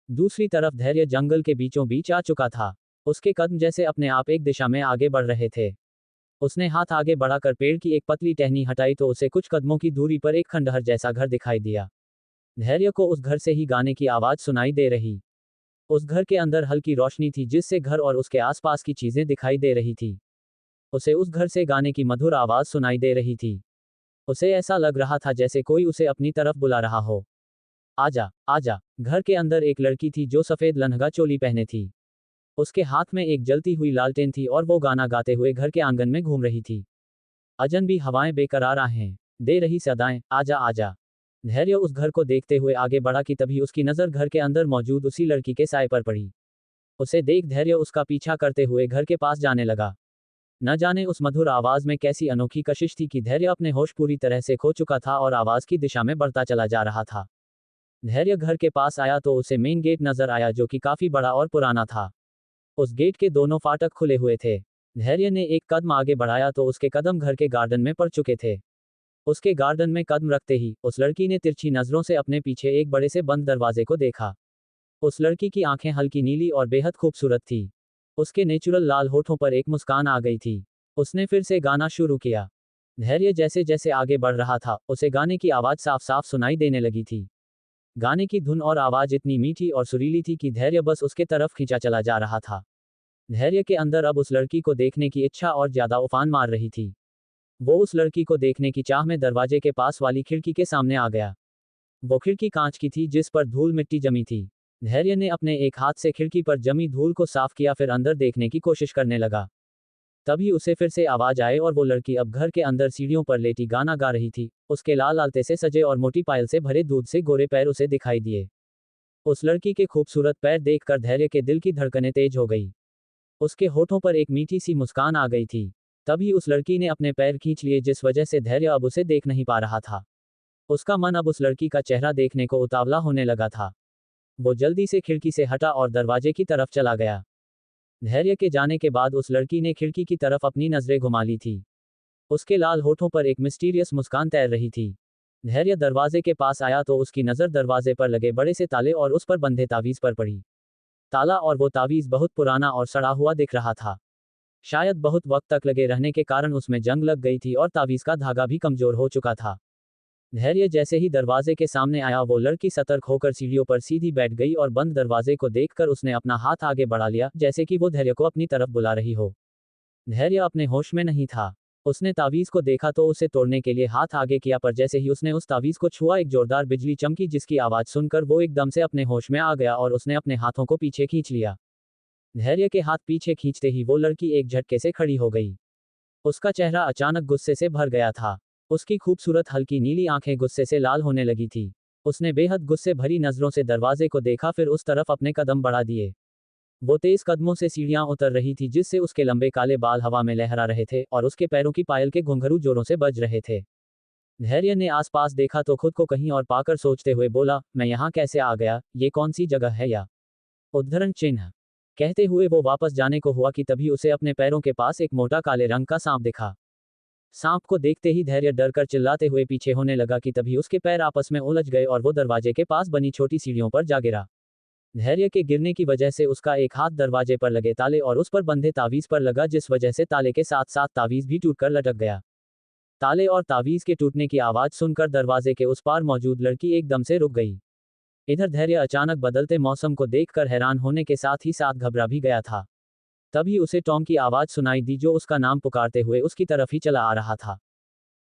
दूसरी तरफ धैर्य जंगल के बीचों बीच आ चुका था। उसके कदम जैसे अपने आप एक दिशा में आगे बढ़ रहे थे। उसने हाथ आगे बढ़ाकर पेड़ की एक पतली टहनी हटाई तो उसे कुछ कदमों की दूरी पर एक खंडहर जैसा घर दिखाई दिया। धैर्य को उस घर से ही गाने की आवाज सुनाई दे रही। उस घर के अंदर हल्की रोशनी थी जिससे घर और उसके आसपास की चीजें दिखाई दे रही थी। उसे उस घर से गाने की मधुर आवाज सुनाई दे रही थी। उसे ऐसा लग रहा था जैसे कोई उसे अपनी तरफ बुला रहा हो। आजा, आजा। घर के अंदर एक लड़की थी जो सफेद लहंगा चोली पहने थी। उसके हाथ में एक जलती हुई लालटेन थी और वो गाना गाते हुए घर के आंगन में घूम रही थी। अजनबी हवाएं बेकरार आहें दे रही सदाएं, आजा आजा। धैर्य उस घर को देखते हुए आगे बढ़ा कि तभी उसकी नजर घर के अंदर मौजूद उसी लड़की के साए पर पड़ी। उसे देख धैर्य उसका पीछा करते हुए घर के पास जाने लगा। न जाने उस मधुर आवाज में कैसी अनोखी कशिश थी कि धैर्य अपने होश पूरी तरह से खो चुका था और आवाज की दिशा में बढ़ता चला जा रहा था। धैर्य घर के पास आया तो उसे मेन गेट नजर आया जो कि काफी बड़ा और पुराना था। उस गेट के दोनों फाटक खुले हुए थे। धैर्य ने एक कदम आगे बढ़ाया तो उसके कदम घर के गार्डन में पड़ चुके थे। उसके गार्डन में कदम रखते ही उस लड़की ने तिरछी नजरों से अपने पीछे एक बड़े से बंद दरवाजे को देखा। उस लड़की की आंखें हल्की नीली और बेहद खूबसूरत थी। उसके नेचुरल लाल होठों पर एक मुस्कान आ गई थी। उसने फिर से गाना शुरू किया। धैर्य जैसे जैसे आगे बढ़ रहा था उसे गाने की आवाज साफ साफ सुनाई देने लगी थी। गाने की धुन और आवाज इतनी मीठी और सुरीली थी कि धैर्य बस उसके तरफ खींचा चला जा रहा था। धैर्य के अंदर अब उस लड़की को देखने की इच्छा और ज्यादा उफान मार रही थी। वो उस लड़की को देखने की चाह में दरवाजे के पास वाली खिड़की के सामने आ गया। वो खिड़की कांच की थी जिस पर धूल मिट्टी जमी थी। धैर्य ने अपने एक हाथ से खिड़की पर जमी धूल को साफ किया फिर अंदर देखने की कोशिश करने लगा। तभी उसे फिर से आवाज आए और वो लड़की अब घर के अंदर सीढ़ियों पर लेटी गाना गा रही थी। उसके लाल आलते से सजे और मोटी पायल से भरे दूध से गोरे पैर उसे दिखाई दिए। उस लड़की के खूबसूरत पैर देखकर धैर्य के दिल की धड़कनें तेज हो गई। उसके होठों पर एक मीठी सी मुस्कान आ गई थी। तभी उस लड़की ने अपने पैर खींच लिए जिस वजह से धैर्य अब उसे देख नहीं पा रहा था। उसका मन अब उस लड़की का चेहरा देखने को उतावला होने लगा था। वो जल्दी से खिड़की से हटा और दरवाजे की तरफ चला गया। धैर्य के जाने के बाद उस लड़की ने खिड़की की तरफ अपनी नजरें घुमा ली थी। उसके लाल होठों पर एक मिस्टीरियस मुस्कान तैर रही थी। धैर्य दरवाजे के पास आया तो उसकी नजर दरवाजे पर लगे बड़े से ताले और उस पर बंधे तावीज पर पड़ी। ताला और वो तावीज बहुत पुराना और सड़ा हुआ दिख रहा था। शायद बहुत वक्त तक लगे रहने के कारण उसमें जंग लग गई थी और तावीज का धागा भी कमजोर हो चुका था। धैर्य जैसे ही दरवाजे के सामने आया वो लड़की सतर्क होकर सीढ़ियों पर सीधी बैठ गई और बंद दरवाजे को देखकर उसने अपना हाथ आगे बढ़ा लिया जैसे कि वो धैर्य को अपनी तरफ बुला रही हो। धैर्य अपने होश में नहीं था। उसने तावीज को देखा तो उसे तोड़ने के लिए हाथ आगे किया पर जैसे ही उसने उस तावीज को छुआ एक जोरदार बिजली चमकी जिसकी आवाज सुनकर वो एकदम से अपने होश में आ गया और उसने अपने हाथों को पीछे खींच लिया। धैर्य के हाथ पीछे खींचते ही वो लड़की एक झटके से खड़ी हो गई। उसका चेहरा अचानक गुस्से से भर गया था। उसकी खूबसूरत हल्की नीली आंखें गुस्से से लाल होने लगी थी। उसने बेहद गुस्से भरी नजरों से दरवाजे को देखा फिर उस तरफ अपने कदम बढ़ा दिए। वो तेज कदमों से सीढ़ियां उतर रही थी जिससे उसके लंबे काले बाल हवा में लहरा रहे थे और उसके पैरों की पायल के घुंघरू जोरों से बज रहे थे। धैर्य ने आसपास देखा तो खुद को कहीं और पाकर सोचते हुए बोला, मैं यहाँ कैसे आ गया, ये कौन सी जगह है या उद्धरण चिन्ह। कहते हुए वो वापस जाने को हुआ कि तभी उसे अपने पैरों के पास एक मोटा काले रंग का सांप दिखा। सांप को देखते ही धैर्य डर कर चिल्लाते हुए पीछे होने लगा कि तभी उसके पैर आपस में उलझ गए और वो दरवाजे के पास बनी छोटी सीढ़ियों पर जा गिरा। धैर्य के गिरने की वजह से उसका एक हाथ दरवाजे पर लगे ताले और उस पर बंधे तावीज पर लगा जिस वजह से ताले के साथ साथ तावीज भी टूटकर लटक गया। ताले और तावीज के टूटने की आवाज सुनकर दरवाजे के उस पार मौजूद लड़की एकदम से रुक गई। इधर धैर्य अचानक बदलते मौसम को देखकर हैरान होने के साथ ही साथ घबरा भी गया था। तभी उसे टॉम की आवाज सुनाई दी जो उसका नाम पुकारते हुए उसकी तरफ ही चला आ रहा था।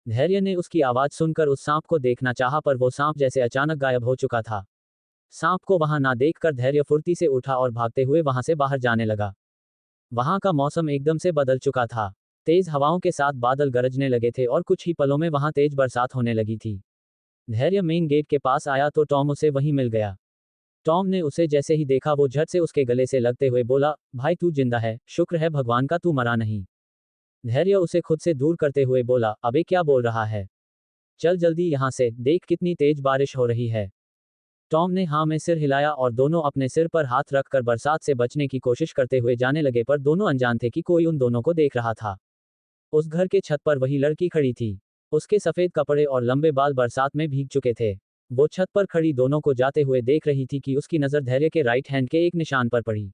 धैर्य ने उसकी आवाज सुनकर उस सांप को देखना चाहा पर वो सांप जैसे अचानक गायब हो चुका था। सांप को वहां ना देखकर धैर्य फुर्ती से उठा और भागते हुए वहां से बाहर जाने लगा। वहां का मौसम एकदम से बदल चुका था। तेज हवाओं के साथ बादल गरजने लगे थे और कुछ ही पलों में वहां तेज बरसात होने लगी थी। धैर्य मेन गेट के पास आया तो टॉम उसे वहीं मिल गया। टॉम ने उसे जैसे ही देखा वो झट से उसके गले से लगते हुए बोला, भाई तू जिंदा है, शुक्र है भगवान का तू मरा नहीं। धैर्य उसे खुद से दूर करते हुए बोला, अबे क्या बोल रहा है, चल जल्दी यहाँ से, देख कितनी तेज बारिश हो रही है। टॉम ने हाँ में सिर हिलाया और दोनों अपने सिर पर हाथ रखकर बरसात से बचने की कोशिश करते हुए जाने लगे पर दोनों अनजान थे कि कोई उन दोनों को देख रहा था। उस घर के छत पर वही लड़की खड़ी थी। उसके सफेद कपड़े और लंबे बाल बरसात में भीग चुके थे। वो छत पर खड़ी दोनों को जाते हुए देख रही थी कि उसकी नज़र धैर्य के राइट हैंड के एक निशान पर पड़ी।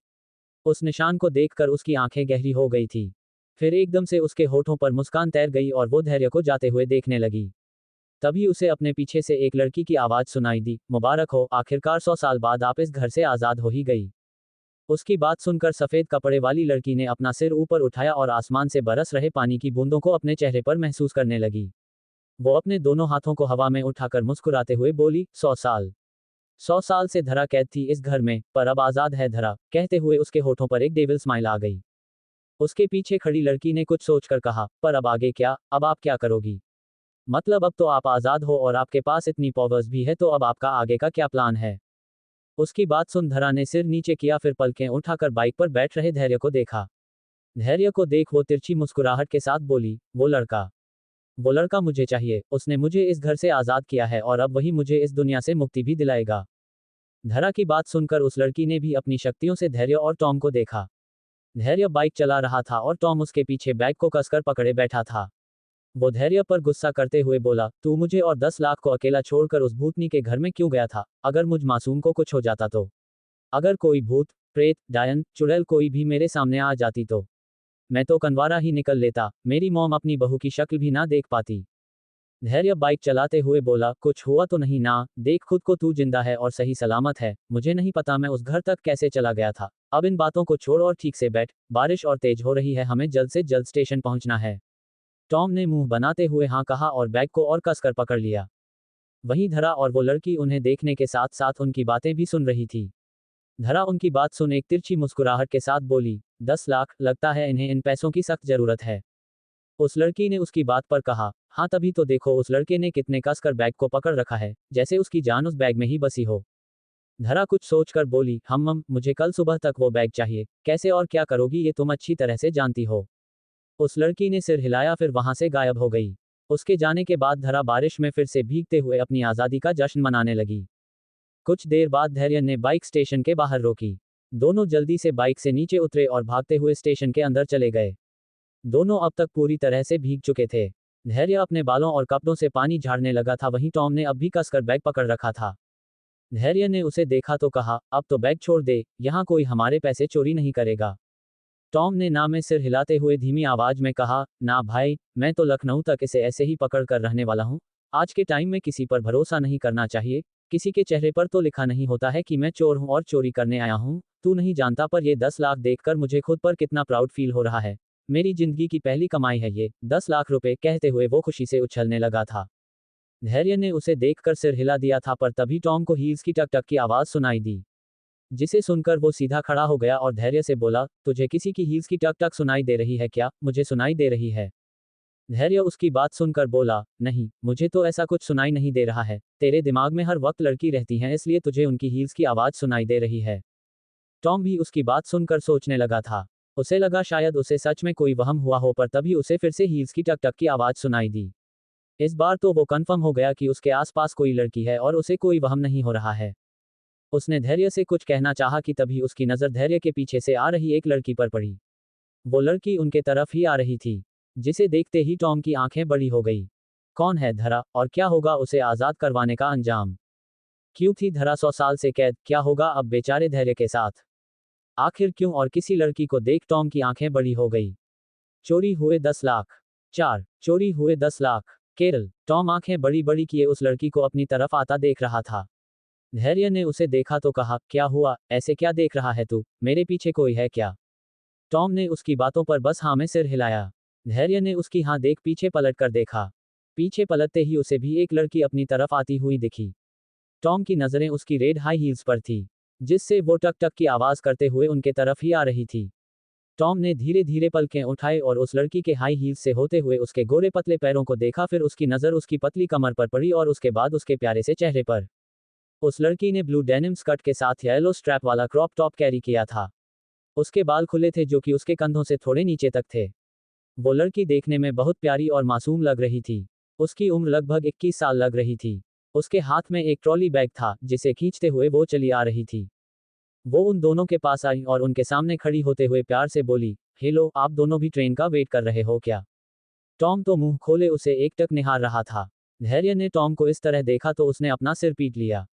उस निशान को देखकर उसकी आंखें गहरी हो गई थी। फिर एकदम से उसके होठों पर मुस्कान तैर गई और वो धैर्य को जाते हुए देखने लगी। तभी उसे अपने पीछे से एक लड़की की आवाज सुनाई दी, मुबारक हो, आखिरकार 100 साल बाद आप इस घर से आज़ाद हो ही गई। उसकी बात सुनकर सफेद कपड़े वाली लड़की ने अपना सिर ऊपर उठाया और आसमान से बरस रहे पानी की बूंदों को अपने चेहरे पर महसूस करने लगी। वो अपने दोनों हाथों को हवा में उठाकर मुस्कुराते हुए बोली, 100 साल। 100 साल से धरा कैद थी इस घर में, पर अब आजाद है धरा। कहते हुए उसके होठों पर एक डेविल स्माइल आ गई। उसके पीछे खड़ी लड़की ने कुछ सोचकर कहा, पर अब आगे क्या, अब आप क्या करोगी? मतलब अब तो आप आजाद हो और आपके पास इतनी पावर्स भी है, तो अब आपका आगे का क्या प्लान है? उसकी बात सुन धरा ने सिर नीचे किया, फिर पलकें उठाकर बाइक पर बैठ रहे धैर्य को देखा। धैर्य को देख वो तिरछी मुस्कुराहट के साथ बोली, वो लड़का मुझे चाहिए। उसने मुझे इस घर से आजाद किया है और अब वही मुझे इस दुनिया से मुक्ति भी दिलाएगा। धरा की बात सुनकर उस लड़की ने भी अपनी शक्तियों से धैर्य और टॉम को देखा। धैर्य बाइक चला रहा था और टॉम उसके पीछे बैग को कसकर पकड़े बैठा था। वो धैर्य पर गुस्सा करते हुए बोला, तू मुझे और 10 लाख को अकेला छोड़कर उस भूतनी के घर में क्यों गया था? अगर मुझ मासूम को कुछ हो जाता तो? अगर कोई भूत, प्रेत, डायन, चुड़ैल कोई भी मेरे सामने आ जाती तो? मैं तो कनवारा ही निकल लेता, मेरी मॉम अपनी बहू की शक्ल भी ना देख पाती। धैर्य बाइक चलाते हुए बोला, कुछ हुआ तो नहीं ना? देख खुद को, तू जिंदा है और सही सलामत है। मुझे नहीं पता मैं उस घर तक कैसे चला गया था। अब इन बातों को छोड़ और ठीक से बैठ, बारिश और तेज हो रही है, हमें जल्द से जल्द स्टेशन पहुंचना है। टॉम ने मुंह बनाते हुए हाँ कहा और बैग को और कसकर पकड़ लिया। वहीं धरा और वो लड़की उन्हें देखने के साथ साथ उनकी बातें भी सुन रही थी। धरा उनकी बात सुन एक तिरछी मुस्कुराहट के साथ बोली, 10 लाख, लगता है इन्हें इन पैसों की सख्त जरूरत है। उस लड़की ने उसकी बात पर कहा, हाँ तभी तो देखो उस लड़के ने कितने कसकर बैग को पकड़ रखा है, जैसे उसकी जान उस बैग में ही बसी हो। धरा कुछ सोचकर बोली, मुझे कल सुबह तक वो बैग चाहिए। कैसे और क्या करोगी ये तुम अच्छी तरह से जानती हो। उस लड़की ने सिर हिलाया, फिर वहां से गायब हो गई। उसके जाने के बाद धरा बारिश में फिर से भीगते हुए अपनी आज़ादी का जश्न मनाने लगी। कुछ देर बाद धैर्य ने बाइक स्टेशन के बाहर रोकी। दोनों जल्दी से बाइक से नीचे उतरे और भागते हुए स्टेशन के अंदर चले गए। दोनों अब तक पूरी तरह से भीग चुके थे। धैर्य अपने बालों और कपड़ों से पानी झाड़ने लगा था, वहीं टॉम ने अब भी कसकर बैग पकड़ रखा था। धैर्य ने उसे देखा तो कहा, अब तो बैग छोड़ दे, यहाँ कोई हमारे पैसे चोरी नहीं करेगा। टॉम ने ना में सिर हिलाते हुए धीमी आवाज में कहा, ना भाई, मैं तो लखनऊ तक इसे ऐसे ही पकड़ कर रहने वाला हूँ। आज के टाइम में किसी पर भरोसा नहीं करना चाहिए। किसी के चेहरे पर तो लिखा नहीं होता है कि मैं चोर हूँ और चोरी करने आया हूँ। तू नहीं जानता, पर ये 10 लाख देखकर मुझे खुद पर कितना प्राउड फील हो रहा है। मेरी जिंदगी की पहली कमाई है ये 10 लाख रुपए। कहते हुए वो खुशी से उछलने लगा था। धैर्य ने उसे देखकर सिर हिला दिया था, पर तभी टॉम को हील्स की टक टक की आवाज सुनाई दी, जिसे सुनकर वो सीधा खड़ा हो गया और धैर्य से बोला, तुझे किसी की हील्स की टक टक सुनाई दे रही है क्या? मुझे सुनाई दे रही है। धैर्य उसकी बात सुनकर बोला, नहीं, मुझे तो ऐसा कुछ सुनाई नहीं दे रहा है। तेरे दिमाग में हर वक्त लड़की रहती हैं, इसलिए तुझे उनकी हील्स की आवाज सुनाई दे रही है। टॉम भी उसकी बात सुनकर सोचने लगा था। उसे लगा शायद उसे सच में कोई वहम हुआ हो, पर तभी उसे फिर से हील्स की टक टक की आवाज सुनाई दी। इस बार तो वो कंफर्म हो गया कि उसके आसपास कोई लड़की है और उसे कोई वहम नहीं हो रहा है। उसने धैर्य से कुछ कहना चाहा कि तभी उसकी नजर धैर्य के पीछे से आ रही एक लड़की पर पड़ी। वो लड़की उनके तरफ ही आ रही थी, जिसे देखते ही टॉम की आंखें बड़ी हो गई। कौन है धरा, और क्या होगा उसे आजाद करवाने का अंजाम? क्यों थी धरा 100 साल से कैद? क्या होगा अब बेचारे धैर्य के साथ? आखिर क्यों और किसी लड़की को देख टॉम की आंखें बड़ी हो गई। चोरी हुए 10 लाख। 4 चोरी हुए 10 लाख। केरल। टॉम आंखें बड़ी बड़ी किए उस लड़की को अपनी तरफ आता देख रहा था। धैर्य ने उसे देखा तो कहा, क्या हुआ, ऐसे क्या देख रहा है तू? मेरे पीछे कोई है क्या? टॉम ने उसकी बातों पर बस हाँ में सिर हिलाया। धैर्य ने उसकी हाँ देख पीछे पलट कर देखा। पीछे पलटते ही उसे भी एक लड़की अपनी तरफ आती हुई दिखी। टॉम की नजरें उसकी रेड हाई हील्स पर थी, जिससे वो टक टक की आवाज करते हुए उनके तरफ ही आ रही थी। टॉम ने धीरे धीरे पलकें उठाए और उस लड़की के हाई हील्स से होते हुए उसके गोरे पतले पैरों को देखा, फिर उसकी नजर उसकी पतली कमर पर पड़ी और उसके बाद उसके प्यारे से चेहरे पर। उस लड़की ने ब्लू डेनिम स्कर्ट के साथ येलो स्ट्रैप वाला क्रॉप टॉप कैरी किया था। उसके बाल खुले थे, जो कि उसके कंधों से थोड़े नीचे तक थे। वो लड़की देखने में बहुत प्यारी और मासूम लग रही थी। उसकी उम्र लगभग 21 साल लग रही थी। उसके हाथ में एक ट्रॉली बैग था, जिसे खींचते हुए वो चली आ रही थी। वो उन दोनों के पास आई और उनके सामने खड़ी होते हुए प्यार से बोली, हेलो, आप दोनों भी ट्रेन का वेट कर रहे हो क्या? टॉम तो मुंह खोले उसे एकटक निहार रहा था। धैर्य ने टॉम को इस तरह देखा तो उसने अपना सिर पीट लिया।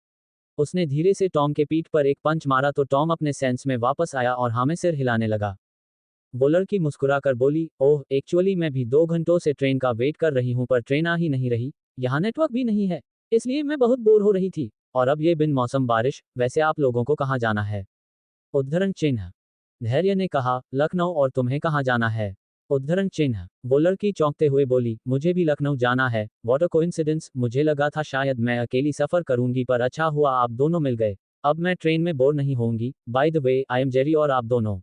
उसने धीरे से टॉम के पीठ पर एक पंच मारा तो टॉम अपने सेंस में वापस आया और हाँ में सिर हिलाने लगा। वो लड़की मुस्कुराकर बोली, ओह, एक्चुअली मैं भी 2 घंटों से ट्रेन का वेट कर रही हूँ, पर ट्रेन आ ही नहीं रही। यहाँ नेटवर्क भी नहीं है, इसलिए मैं बहुत बोर हो रही थी। और अब ये बिन मौसम बारिश। वैसे आप लोगों को कहाँ जाना है? उद्धरण चिन्ह। धैर्य ने कहा, लखनऊ, और तुम्हें कहाँ जाना है? उद्धरण चिन्ह। वो लड़की चौंकते हुए बोली, मुझे भी लखनऊ जाना है। व्हाट अ कोइंसिडेंस, मुझे लगा था शायद मैं अकेली सफर करूंगी, पर अच्छा हुआ आप दोनों मिल गए। अब मैं ट्रेन में बोर नहीं होंगी। By the way, I am Jerry, और आप दोनों।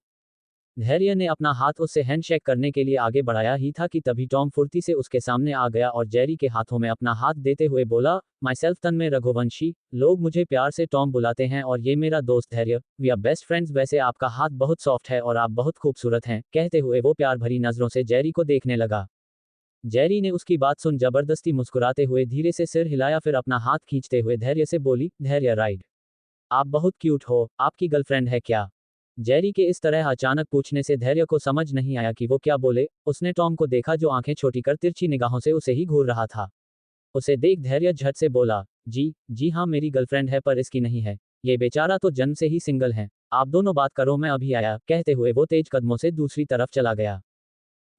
धैर्य ने अपना हाथ उससे हैंडशेक करने के लिए आगे बढ़ाया ही था कि तभी टॉम फुर्ती से उसके सामने आ गया और जेरी के हाथों में अपना हाथ देते हुए बोला, माई सेल्फ तन्मय रघुवंशी, लोग मुझे प्यार से टॉम बुलाते हैं, और ये मेरा दोस्त धैर्य, वी आर बेस्ट फ्रेंड्स। वैसे आपका हाथ बहुत सॉफ्ट है और आप बहुत खूबसूरत हैं। कहते हुए वो प्यार भरी नजरों से जेरी को देखने लगा। जेरी ने उसकी बात सुन जबरदस्ती मुस्कुराते हुए धीरे से सिर हिलाया, फिर अपना हाथ खींचते हुए धैर्य से बोली, धैर्य राइड, आप बहुत क्यूट हो, आपकी गर्लफ्रेंड है क्या? जेरी के इस तरह अचानक पूछने से धैर्य को समझ नहीं आया कि वो क्या बोले। उसने टॉम को देखा जो आंखें छोटी कर तिरछी निगाहों से उसे ही घूर रहा था। उसे देख धैर्य झट से बोला, जी हाँ, मेरी गर्लफ्रेंड है, पर इसकी नहीं है। ये बेचारा तो जन्म से ही सिंगल है। आप दोनों बात करो, मैं अभी आया। कहते हुए वो तेज कदमों से दूसरी तरफ चला गया।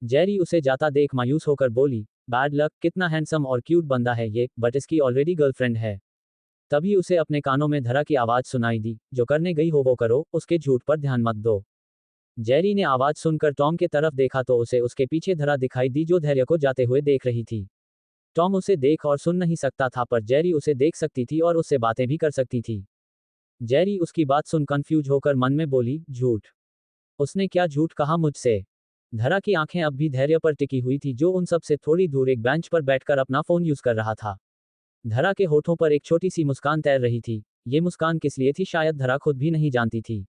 जेरी उसे जाता देख मायूस होकर बोली, बैड लक, कितना हैंडसम और क्यूट बंदा है ये, बट इसकी ऑलरेडी गर्लफ्रेंड है। तभी उसे अपने कानों में धरा की आवाज सुनाई दी, जो करने गई हो वो करो, उसके झूठ पर ध्यान मत दो। जेरी ने आवाज सुनकर टॉम के तरफ देखा तो उसे उसके पीछे धरा दिखाई दी, जो धैर्य को जाते हुए देख रही थी। टॉम उसे देख और सुन नहीं सकता था, पर जेरी उसे देख सकती थी और उससे बातें भी कर सकती थी। जेरी उसकी बात सुन कंफ्यूज होकर मन में बोली, झूठ? उसने क्या झूठ कहा मुझसे? धरा की आंखें अब भी धैर्य पर टिकी हुई थी, जो उन सब से थोड़ी दूर एक बेंच पर बैठकर अपना फोन यूज कर रहा था। धरा के होठों पर एक छोटी सी मुस्कान तैर रही थी। ये मुस्कान किस लिए थी शायद धरा खुद भी नहीं जानती थी।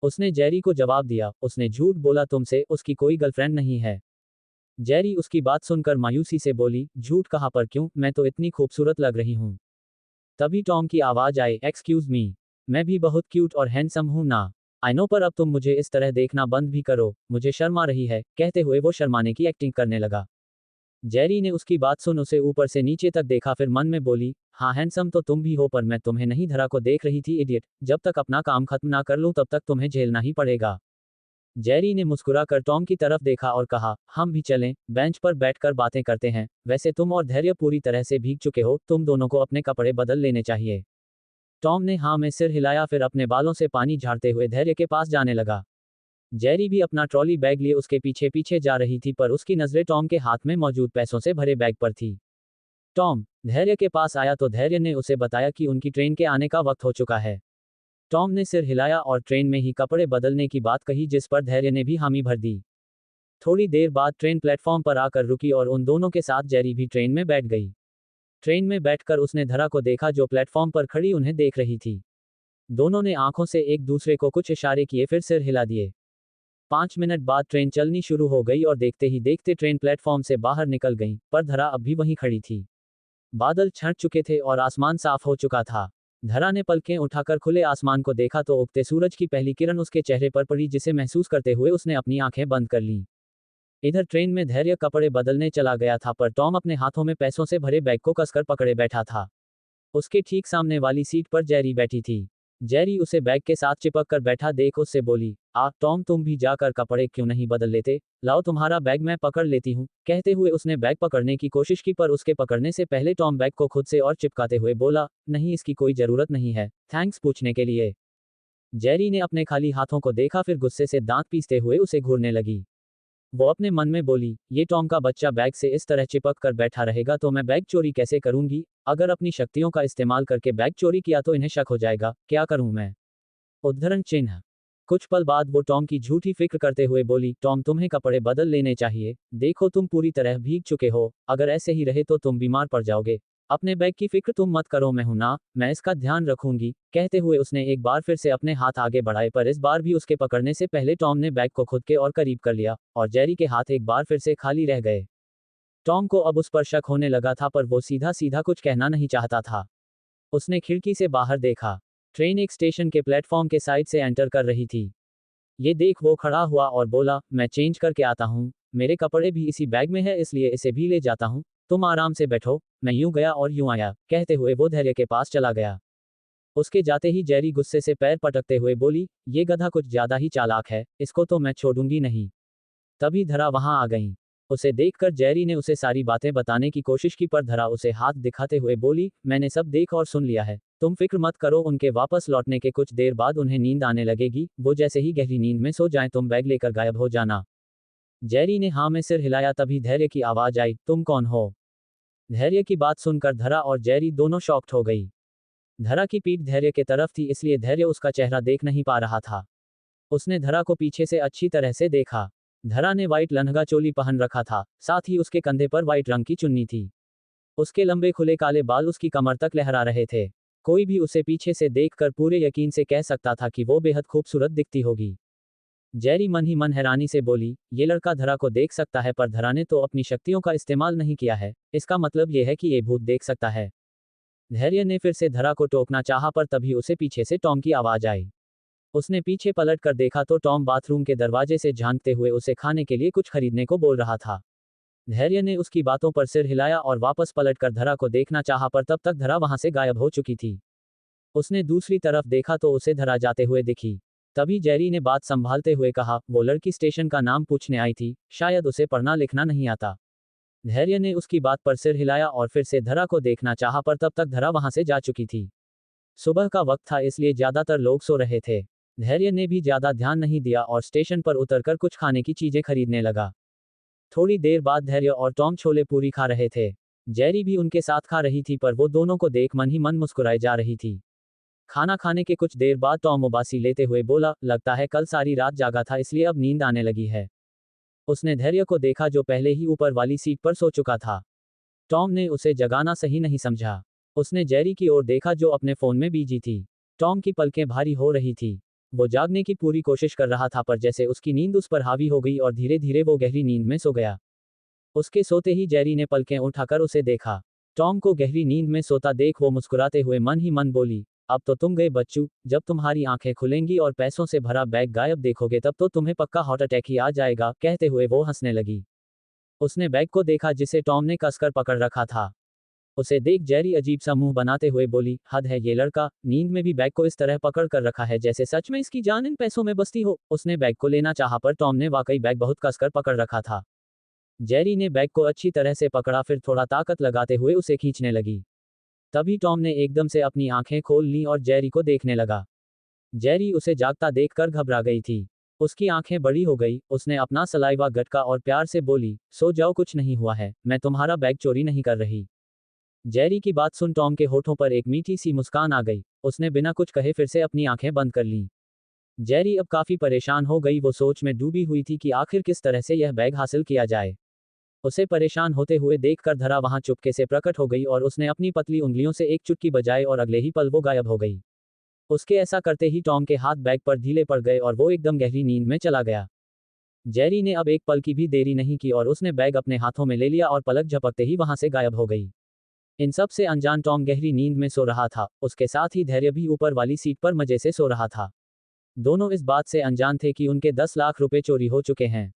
उसने जेरी को जवाब दिया, उसने झूठ बोला तुमसे, उसकी कोई गर्लफ्रेंड नहीं है। जेरी उसकी बात सुनकर मायूसी से बोली, झूठ कहा, पर क्यों? मैं तो इतनी खूबसूरत लग रही हूँ। तभी टॉम की आवाज आई, एक्सक्यूज मी, मैं भी बहुत क्यूट और हैंडसम हूँ ना? आई नो, पर अब तुम मुझे इस तरह देखना बंद भी करो, मुझे शर्म आ रही है। कहते हुए वो शर्माने की एक्टिंग करने लगा। जेरी ने उसकी बात सुन उसे ऊपर से नीचे तक देखा, फिर मन में बोली, हाँ हैंडसम तो तुम भी हो, पर मैं तुम्हें नहीं, धरा को देख रही थी। इडियट, जब तक अपना काम खत्म ना कर लूं तब तक तुम्हें झेलना ही पड़ेगा। जेरी ने मुस्कुराकर टॉम की तरफ देखा और कहा, हम भी चलें, बेंच पर बैठकर बातें करते हैं। वैसे तुम और धैर्य पूरी तरह से भीग चुके हो, तुम दोनों को अपने कपड़े बदल लेने चाहिए। टॉम ने हाँ में सिर हिलाया, फिर अपने बालों से पानी झाड़ते हुए धैर्य के पास जाने लगा। जेरी भी अपना ट्रॉली बैग लिए उसके पीछे पीछे जा रही थी, पर उसकी नजरें टॉम के हाथ में मौजूद पैसों से भरे बैग पर थी। टॉम धैर्य के पास आया तो धैर्य ने उसे बताया कि उनकी ट्रेन के आने का वक्त हो चुका है। टॉम ने सिर हिलाया और ट्रेन में ही कपड़े बदलने की बात कही, जिस पर धैर्य ने भी हामी भर दी। थोड़ी देर बाद ट्रेन प्लेटफॉर्म पर आकर रुकी और उन दोनों के साथ जेरी भी ट्रेन में बैठ गई। ट्रेन में बैठकर उसने धरा को देखा, जो प्लेटफॉर्म पर खड़ी उन्हें देख रही थी। दोनों ने आंखों से एक दूसरे को कुछ इशारे किए, फिर सिर हिला दिए। 5 मिनट बाद ट्रेन चलनी शुरू हो गई और देखते ही देखते ट्रेन प्लेटफॉर्म से बाहर निकल गई, पर धरा अब भी वहीं खड़ी थी। बादल छंट चुके थे और आसमान साफ हो चुका था। धरा ने पलकें उठाकर खुले आसमान को देखा तो उगते सूरज की पहली किरण उसके चेहरे पर पड़ी, जिसे महसूस करते हुए उसने अपनी आंखें बंद कर लीं। इधर ट्रेन में धैर्य कपड़े बदलने चला गया था, पर टॉम अपने हाथों में पैसों से भरे बैग को कसकर पकड़े बैठा था। उसके ठीक सामने वाली सीट पर जेरी बैठी थी। जेरी उसे बैग के साथ चिपक कर बैठा देख उससे बोली, टॉम, तुम भी जाकर कपड़े क्यों नहीं बदल लेते? लाओ तुम्हारा बैग मैं पकड़ लेती हूँ। कहते हुए उसने बैग पकड़ने की कोशिश की, पर उसके पकड़ने से पहले टॉम बैग को खुद से और चिपकाते हुए बोला, नहीं, इसकी कोई जरूरत नहीं है, थैंक्स पूछने के लिए। जेरी ने अपने खाली हाथों को देखा, फिर गुस्से से दांत पीसते हुए उसे घूरने लगी। वो अपने मन में बोली, ये टॉम का बच्चा बैग से इस तरह चिपक कर बैठा रहेगा तो मैं बैग चोरी कैसे करूंगी? अगर अपनी शक्तियों का इस्तेमाल करके बैग चोरी किया तो इन्हें शक हो जाएगा, क्या करूं मैं? उद्धरण चिन्ह। कुछ पल बाद वो टॉम की झूठी फिक्र करते हुए बोली, टॉम, तुम्हें कपड़े बदल लेने चाहिए। देखो तुम पूरी तरह भीग चुके हो, अगर ऐसे ही रहे तो तुम बीमार पड़ जाओगे। अपने बैग की फिक्र तुम मत करो, मैं हूं ना, मैं इसका ध्यान रखूंगी। कहते हुए उसने एक बार फिर से अपने हाथ आगे बढ़ाए, पर इस बार भी उसके पकड़ने से पहले टॉम ने बैग को खुद के और करीब कर लिया, और जेरी के हाथ एक बार फिर से खाली रह गए। टॉम को अब उस पर शक होने लगा था, पर वो सीधा सीधा कुछ कहना नहीं चाहता था। उसने खिड़की से बाहर देखा। ट्रेन एक स्टेशन के प्लेटफॉर्म के साइड से एंटर कर रही थी। ये देख वो खड़ा हुआ और बोला, मैं चेंज करके आता हूँ, मेरे कपड़े भी इसी बैग में है, इसलिए इसे भी ले जाता हूँ। तुम आराम से बैठो, मैं यूं गया और यूं आया। कहते हुए वो धैर्य के पास चला गया। उसके जाते ही जेरी गुस्से से पैर पटकते हुए बोली, ये गधा कुछ ज्यादा ही चालाक है, इसको तो मैं छोड़ूंगी नहीं। तभी धरा वहां आ गई। उसे देखकर जेरी ने उसे सारी बातें बताने की कोशिश की, पर धरा उसे हाथ दिखाते हुए बोली, मैंने सब देख और सुन लिया है, तुम फिक्र मत करो। उनके वापस लौटने के कुछ देर बाद उन्हें नींद आने लगेगी, वो जैसे ही गहरी नींद में सो जाएं तुम बैग लेकर गायब हो जाना। जेरी ने हाँ में सिर हिलाया, तभी धैर्य की आवाज आई, तुम कौन हो? धैर्य की बात सुनकर धरा और जेरी दोनों शॉक्ड हो गई। धरा की पीठ धैर्य के तरफ थी, इसलिए धैर्य उसका चेहरा देख नहीं पा रहा था। उसने धरा को पीछे से अच्छी तरह से देखा। धरा ने वाइट लहंगा चोली पहन रखा था, साथ ही उसके कंधे पर वाइट रंग की चुन्नी थी। उसके लंबे खुले काले बाल उसकी कमर तक लहरा रहे थे। कोई भी उसे पीछे से देखकर पूरे यकीन से कह सकता था कि वो बेहद खूबसूरत दिखती होगी। जेरी मन ही मन हैरानी से बोली, ये लड़का धरा को देख सकता है, पर धरा ने तो अपनी शक्तियों का इस्तेमाल नहीं किया है, इसका मतलब ये है कि ये भूत देख सकता है। धैर्य ने फिर से धरा को टोकना चाहा, पर तभी उसे पीछे से टॉम की आवाज आई। उसने पीछे पलट कर देखा तो टॉम बाथरूम के दरवाजे से झांकते हुए उसे खाने के लिए कुछ खरीदने को बोल रहा था। धैर्य ने उसकी बातों पर सिर हिलाया और वापस पलटकर धरा को देखना चाहा, पर तब तक धरा वहां से गायब हो चुकी थी। उसने दूसरी तरफ देखा तो उसे धरा जाते हुए दिखी। तभी जेरी ने बात संभालते हुए कहा, वो लड़की स्टेशन का नाम पूछने आई थी, शायद उसे पढ़ना लिखना नहीं आता। धैर्य ने उसकी बात पर सिर हिलाया और फिर से धरा को देखना चाहा, पर तब तक धरा वहां से जा चुकी थी। सुबह का वक्त था, इसलिए ज्यादातर लोग सो रहे थे। धैर्य ने भी ज्यादा ध्यान नहीं दिया और स्टेशन पर उतरकर कुछ खाने की चीजें खरीदने लगा। थोड़ी देर बाद धैर्य और टॉम छोले पूरी खा रहे थे। जेरी भी उनके साथ खा रही थी, पर वो दोनों को देख मन ही मन मुस्कुराए जा रही थी। खाना खाने के कुछ देर बाद टॉम उबासी लेते हुए बोला, लगता है कल सारी रात जागा था, इसलिए अब नींद आने लगी है। उसने धैर्य को देखा जो पहले ही ऊपर वाली सीट पर सो चुका था। टॉम ने उसे जगाना सही नहीं समझा। उसने जेरी की ओर देखा जो अपने फोन में बिजी थी। टॉम की पलकें भारी हो रही थी। वो जागने की पूरी कोशिश कर रहा था, पर जैसे उसकी नींद उस पर हावी हो गई और धीरे धीरे वो गहरी नींद में सो गया। उसके सोते ही जेरी ने पलकें उठाकर उसे देखा। टॉम को गहरी नींद में सोता देख वो मुस्कुराते हुए मन ही मन बोली, अब तो तुम गए बच्चू, जब तुम्हारी आंखें खुलेंगी और पैसों से भरा बैग गायब देखोगे तब तो तुम्हें पक्का हार्ट अटैक ही आ जाएगा। कहते हुए वो हंसने लगी। उसने बैग को देखा जिसे टॉम ने कसकर पकड़ रखा था। उसे देख जेरी अजीब सा मुंह बनाते हुए बोली, हद है, ये लड़का नींद में भी बैग को इस तरह पकड़ कर रखा है जैसे सच में इसकी जान इन पैसों में बसती हो। उसने बैग को लेना चाहा, पर टॉम ने वाकई बैग बहुत कसकर पकड़ रखा था। जेरी ने बैग को अच्छी तरह से पकड़ा, फिर थोड़ा ताकत लगाते हुए उसे खींचने लगी। तभी टॉम ने एकदम से अपनी आंखें खोल लीं और जेरी को देखने लगा। जेरी उसे जागता देखकर घबरा गई थी। उसकी आंखें बड़ी हो गई। उसने अपना सलाइवा गटका और प्यार से बोली, सो जाओ, कुछ नहीं हुआ है, मैं तुम्हारा बैग चोरी नहीं कर रही। जेरी की बात सुन टॉम के होठों पर एक मीठी सी मुस्कान आ गई। उसने बिना कुछ कहे फिर से अपनी आंखें बंद कर लीं। जेरी अब काफी परेशान हो गई। वो सोच में डूबी हुई थी कि आखिर किस तरह से यह बैग हासिल किया जाए। उसे परेशान होते हुए देखकर धरा वहां चुपके से प्रकट हो गई और उसने अपनी पतली उंगलियों से एक चुटकी बजाई और अगले ही पल वो गायब हो गई। उसके ऐसा करते ही टॉम के हाथ बैग पर ढीले पड़ गए और वो एकदम गहरी नींद में चला गया। जेरी ने अब एक पल की भी देरी नहीं की और उसने बैग अपने हाथों में ले लिया और पलक झपकते ही वहां से गायब हो गई। इन सब से अनजान टॉम गहरी नींद में सो रहा था। उसके साथ ही धैर्य भी ऊपर वाली सीट पर मजे से सो रहा था। दोनों इस बात से अनजान थे कि उनके 10 लाख रुपए चोरी हो चुके हैं।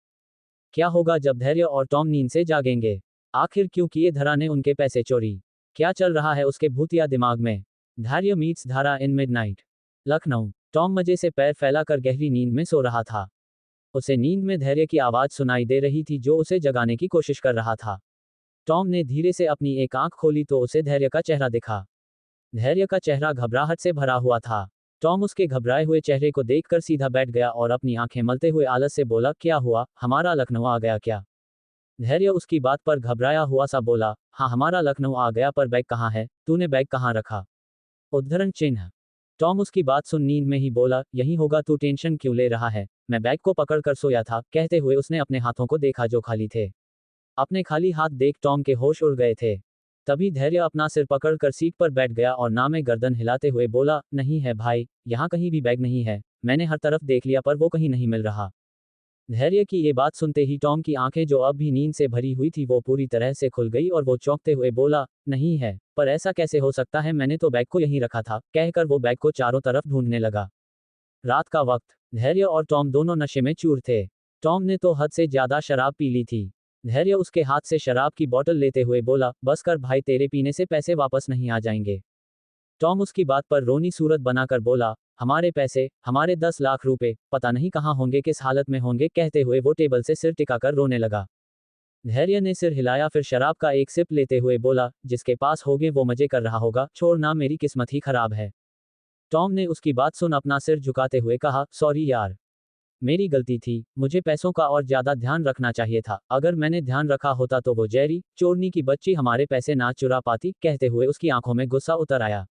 क्या होगा जब धैर्य और टॉम नींद से जागेंगे? आखिर क्यों किए धरा ने उनके पैसे चोरी? क्या चल रहा है उसके भूतिया दिमाग में? धैर्य मीट्स धारा इन मिडनाइट। लखनऊ। टॉम मजे से पैर फैलाकर गहरी नींद में सो रहा था। उसे नींद में धैर्य की आवाज सुनाई दे रही थी जो उसे जगाने की कोशिश कर रहा था। टॉम ने धीरे से अपनी एक आंख खोली तो उसे धैर्य का चेहरा दिखा। धैर्य का चेहरा घबराहट से भरा हुआ था। टॉम उसके घबराए हुए चेहरे को देखकर सीधा बैठ गया और अपनी आंखें मलते हुए आलस से बोला, क्या हुआ, हमारा लखनऊ आ गया क्या? धैर्य उसकी बात पर घबराया हुआ सा बोला, हाँ हमारा लखनऊ आ गया, पर बैग कहाँ है, तूने बैग कहाँ रखा? उद्धरण चिन्ह। टॉम उसकी बात सुन नींद में ही बोला, यहीं होगा, तू टेंशन क्यों ले रहा है, मैं बैग को पकड़ कर सोया था। कहते हुए उसने अपने हाथों को देखा जो खाली थे। अपने खाली हाथ देख टॉम के होश उड़ गए थे। तभी धैर्य अपना सिर पकड़कर सीट पर बैठ गया और नामे गर्दन हिलाते हुए बोला, नहीं है भाई, यहाँ कहीं भी बैग नहीं है, मैंने हर तरफ देख लिया पर वो कहीं नहीं मिल रहा। धैर्य की ये बात सुनते ही टॉम की आंखें जो अब भी नींद से भरी हुई थी वो पूरी तरह से खुल गई और वो चौंकते हुए बोला, नहीं है, पर ऐसा कैसे हो सकता है, मैंने तो बैग को यहीं रखा था। कहकर वो बैग को चारों तरफ ढूंढने लगा। रात का वक्त। धैर्य और टॉम दोनों नशे में चूर थे। टॉम ने तो हद से ज्यादा शराब पी ली थी। धैर्य उसके हाथ से शराब की बोतल लेते हुए बोला, बस कर भाई, तेरे पीने से पैसे वापस नहीं आ जाएंगे। टॉम उसकी बात पर रोनी सूरत बनाकर बोला, हमारे पैसे, हमारे 10 लाख रुपए, पता नहीं कहाँ होंगे, किस हालत में होंगे। कहते हुए वो टेबल से सिर टिकाकर रोने लगा। धैर्य ने सिर हिलाया, फिर शराब का एक सिप लेते हुए बोला, जिसके पास होगे वो मजे कर रहा होगा, छोड़ ना, मेरी किस्मत ही खराब है। टॉम ने उसकी बात सुन अपना सिर झुकाते हुए कहा, सॉरी यार, मेरी गलती थी, मुझे पैसों का और ज्यादा ध्यान रखना चाहिए था, अगर मैंने ध्यान रखा होता तो वो जेरी, चोरनी की बच्ची हमारे पैसे ना चुरा पाती। कहते हुए उसकी आंखों में गुस्सा उतर आया।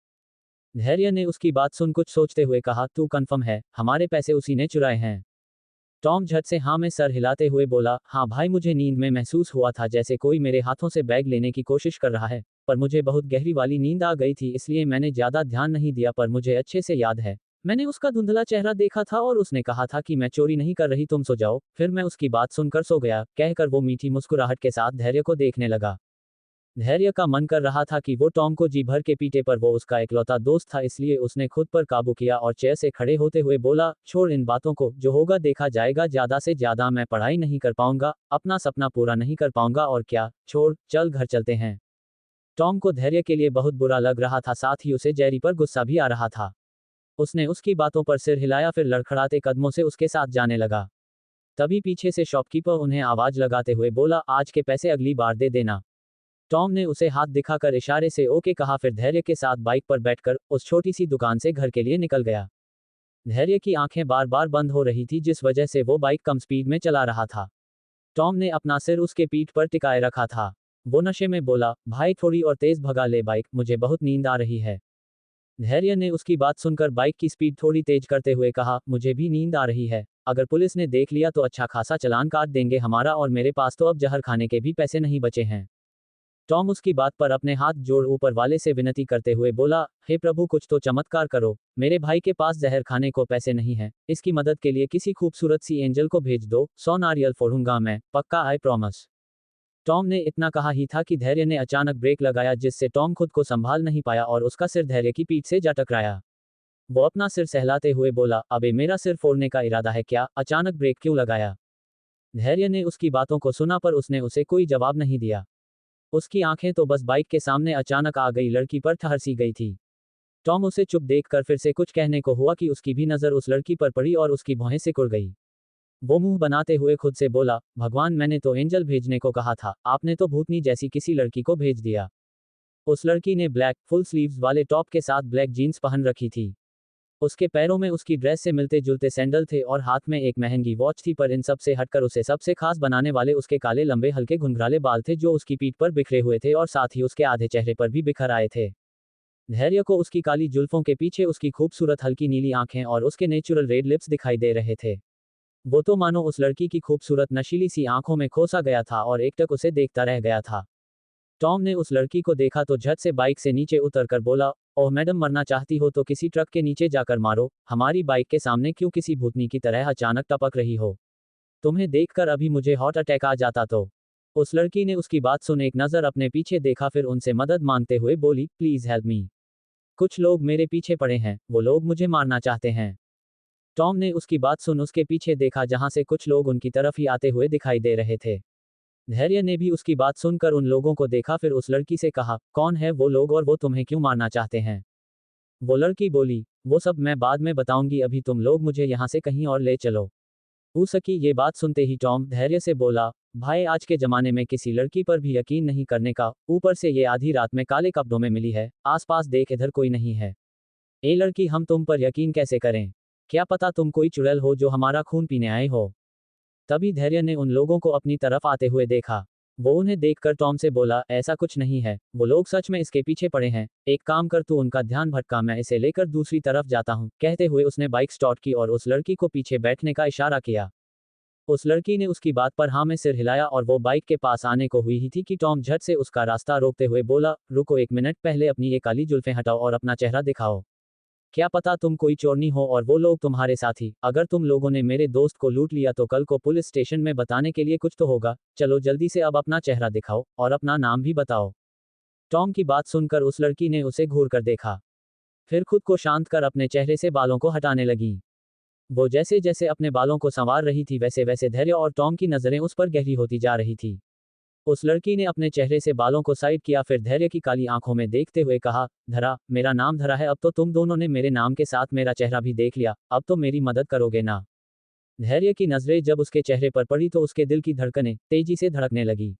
धैर्य ने उसकी बात सुन कुछ सोचते हुए कहा, तू कंफर्म है, हमारे पैसे उसी ने चुराए हैं? टॉम झट से हाँ में सर हिलाते हुए बोला, हाँ भाई, मुझे नींद में महसूस हुआ था जैसे कोई मेरे हाथों से बैग लेने की कोशिश कर रहा है, पर मुझे बहुत गहरी वाली नींद आ गई थी, इसलिए मैंने ज्यादा ध्यान नहीं दिया, पर मुझे अच्छे से याद है, मैंने उसका धुंधला चेहरा देखा था और उसने कहा था कि मैं चोरी नहीं कर रही, तुम सो जाओ, फिर मैं उसकी बात सुनकर सो गया। कहकर वो मीठी मुस्कुराहट के साथ धैर्य को देखने लगा। धैर्य का मन कर रहा था कि वो टॉम को जी भर के पीटे, पर वो उसका इकलौता दोस्त था, इसलिए उसने खुद पर काबू किया और चेयर से खड़े होते हुए बोला, छोड़ इन बातों को, जो होगा देखा जाएगा, ज्यादा से ज्यादा मैं पढ़ाई नहीं कर पाऊंगा, अपना सपना पूरा नहीं कर पाऊंगा, और क्या, छोड़, चल घर चलते हैं। टॉम को धैर्य के लिए बहुत बुरा लग रहा था, साथ ही उसे जेरी पर गुस्सा भी आ रहा था। उसने उसकी बातों पर सिर हिलाया, फिर लड़खड़ाते कदमों से उसके साथ जाने लगा। तभी पीछे से शॉपकीपर उन्हें आवाज लगाते हुए बोला, आज के पैसे अगली बार दे देना। टॉम ने उसे हाथ दिखाकर इशारे से ओके कहा, फिर धैर्य के साथ बाइक पर बैठकर उस छोटी सी दुकान से घर के लिए निकल गया। धैर्य की आंखें बार बार बंद हो रही थी, जिस वजह से वो बाइक कम स्पीड में चला रहा था। टॉम ने अपना सिर उसके पीठ पर टिकाए रखा था। वो नशे में बोला, भाई थोड़ी और तेज भगा ले बाइक, मुझे बहुत नींद आ रही है। धैर्य ने उसकी बात सुनकर बाइक की स्पीड थोड़ी तेज करते हुए कहा, मुझे भी नींद आ रही है, अगर पुलिस ने देख लिया तो अच्छा खासा चालान काट देंगे हमारा, और मेरे पास तो अब जहर खाने के भी पैसे नहीं बचे हैं। टॉम उसकी बात पर अपने हाथ जोड़ ऊपर वाले से विनती करते हुए बोला, हे प्रभु, कुछ तो चमत्कार करो, मेरे भाई के पास जहर खाने को पैसे नहीं हैं, इसकी मदद के लिए किसी खूबसूरत सी एंजल को भेज दो, 100 नारियल फोड़ूंगा मैं, पक्का, आई प्रॉमिस। टॉम ने इतना कहा ही था कि धैर्य ने अचानक ब्रेक लगाया, जिससे टॉम खुद को संभाल नहीं पाया और उसका सिर धैर्य की पीठ से जा टकराया। वो अपना सिर सहलाते हुए बोला, अबे मेरा सिर फोड़ने का इरादा है क्या, अचानक ब्रेक क्यों लगाया? धैर्य ने उसकी बातों को सुना, पर उसने उसे कोई जवाब नहीं दिया। उसकी आंखें तो बस बाइक के सामने अचानक आ गई लड़की पर ठहर सी गई थी। टॉम उसे चुप देखकर फिर से कुछ कहने को हुआ कि उसकी भी नजर उस लड़की पर पड़ी और उसकी भौहें सिकुड़ गई। वो मुंह बनाते हुए खुद से बोला, भगवान, मैंने तो एंजल भेजने को कहा था, आपने तो भूतनी जैसी किसी लड़की को भेज दिया। उस लड़की ने ब्लैक फुल स्लीव्स वाले टॉप के साथ ब्लैक जीन्स पहन रखी थी। उसके पैरों में उसकी ड्रेस से मिलते जुलते सैंडल थे और हाथ में एक महंगी वॉच थी, पर इन सब से हटकर उसे सबसे खास बनाने वाले उसके काले लंबे हल्के घुंघराले बाल थे, जो उसकी पीठ पर बिखरे हुए थे और साथ ही उसके आधे चेहरे पर भी बिखर आए थे। धैर्य को उसकी काली जुल्फों के पीछे उसकी खूबसूरत हल्की नीली आंखें और उसके नेचुरल रेड लिप्स दिखाई दे रहे थे। वो तो मानो उस लड़की की खूबसूरत नशीली सी आंखों में खोसा गया था और एकटक उसे देखता रह गया था। टॉम ने उस लड़की को देखा तो झट से बाइक से नीचे उतरकर बोला, ओह मैडम, मरना चाहती हो तो किसी ट्रक के नीचे जाकर मारो, हमारी बाइक के सामने क्यों किसी भूतनी की तरह अचानक टपक रही हो? तुम्हें देखकर अभी मुझे हार्ट अटैक आ जाता तो। उस लड़की ने उसकी बात सुन एक नजर अपने पीछे देखा, फिर उनसे मदद मांगते हुए बोली, प्लीज हेल्प मी, कुछ लोग मेरे पीछे पड़े हैं, वो लोग मुझे मारना चाहते हैं। टॉम ने उसकी बात सुन उसके पीछे देखा, जहां से कुछ लोग उनकी तरफ ही आते हुए दिखाई दे रहे थे। धैर्य ने भी उसकी बात सुनकर उन लोगों को देखा, फिर उस लड़की से कहा, कौन है वो लोग और वो तुम्हें क्यों मारना चाहते हैं? वो लड़की बोली, वो सब मैं बाद में बताऊंगी, अभी तुम लोग मुझे यहाँ से कहीं और ले चलो। उसकी ये बात सुनते ही टॉम धैर्य से बोला, भाई, आज के जमाने में किसी लड़की पर भी यकीन नहीं करने का, ऊपर से ये आधी रात में काले कपड़ों में मिली है, आसपास देख, इधर कोई नहीं है। ए लड़की, हम तुम पर यकीन कैसे करें? क्या पता तुम कोई चुड़ैल हो जो हमारा खून पीने आए हो। तभी धैर्य ने उन लोगों को अपनी तरफ आते हुए देखा। वो उन्हें देखकर टॉम से बोला, ऐसा कुछ नहीं है, वो लोग सच में इसके पीछे पड़े हैं, एक काम कर, तू उनका ध्यान भटका, मैं इसे लेकर दूसरी तरफ जाता हूँ। कहते हुए उसने बाइक स्टार्ट की और उस लड़की को पीछे बैठने का इशारा किया। उस लड़की ने उसकी बात पर हाँ में सिर हिलाया और वो बाइक के पास आने को हुई ही थी कि टॉम झट से उसका रास्ता रोकते हुए बोला, रुको एक मिनट, पहले अपनी ये काली जुल्फें हटाओ और अपना चेहरा दिखाओ। क्या पता तुम कोई चोरनी हो और वो लोग तुम्हारे साथी, अगर तुम लोगों ने मेरे दोस्त को लूट लिया तो कल को पुलिस स्टेशन में बताने के लिए कुछ तो होगा, चलो जल्दी से अब अपना चेहरा दिखाओ और अपना नाम भी बताओ। टॉम की बात सुनकर उस लड़की ने उसे घूर कर देखा, फिर खुद को शांत कर अपने चेहरे से बालों को हटाने लगी। वो जैसे जैसे अपने बालों को संवार रही थी, वैसे वैसे धैर्य और टॉम की नजरें उस पर गहरी होती जा रही थी। उस लड़की ने अपने चेहरे से बालों को साइड किया, फिर धैर्य की काली आंखों में देखते हुए कहा, धरा, मेरा नाम धरा है, अब तो तुम दोनों ने मेरे नाम के साथ मेरा चेहरा भी देख लिया, अब तो मेरी मदद करोगे ना? धैर्य की नजरें जब उसके चेहरे पर पड़ी तो उसके दिल की धड़कनें तेजी से धड़कने लगी।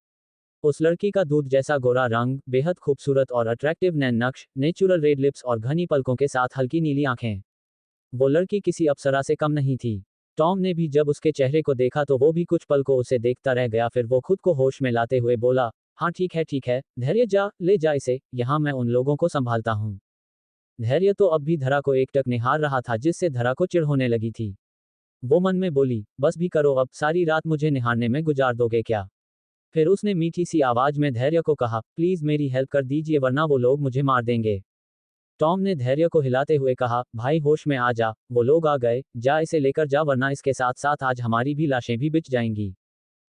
उस लड़की का दूध जैसा गोरा रंग, बेहद खूबसूरत और अट्रैक्टिव नैन नक्श, नेचुरल रेड लिप्स और घनी पलकों के साथ हल्की नीली आंखें। वो लड़की किसी अप्सरा से कम नहीं थी। टॉम ने भी जब उसके चेहरे को देखा तो वो भी कुछ पल को उसे देखता रह गया, फिर वो खुद को होश में लाते हुए बोला, हाँ ठीक है, धैर्य जा, ले जा इसे, यहाँ मैं उन लोगों को संभालता हूँ। धैर्य तो अब भी धरा को एकटक निहार रहा था, जिससे धरा को चिढ़ होने लगी थी। वो मन में बोली, बस भी करो अब, सारी रात मुझे निहारने में गुजार दोगे क्या? फिर उसने मीठी सी आवाज में धैर्य को कहा, प्लीज मेरी हेल्प कर दीजिए वरना वो लोग मुझे मार देंगे। टॉम ने धैर्य को हिलाते हुए कहा, भाई होश में आ जा, वो लोग आ गए, जा इसे लेकर जा वरना इसके साथ साथ आज हमारी भी लाशें भी बिछ जाएंगी।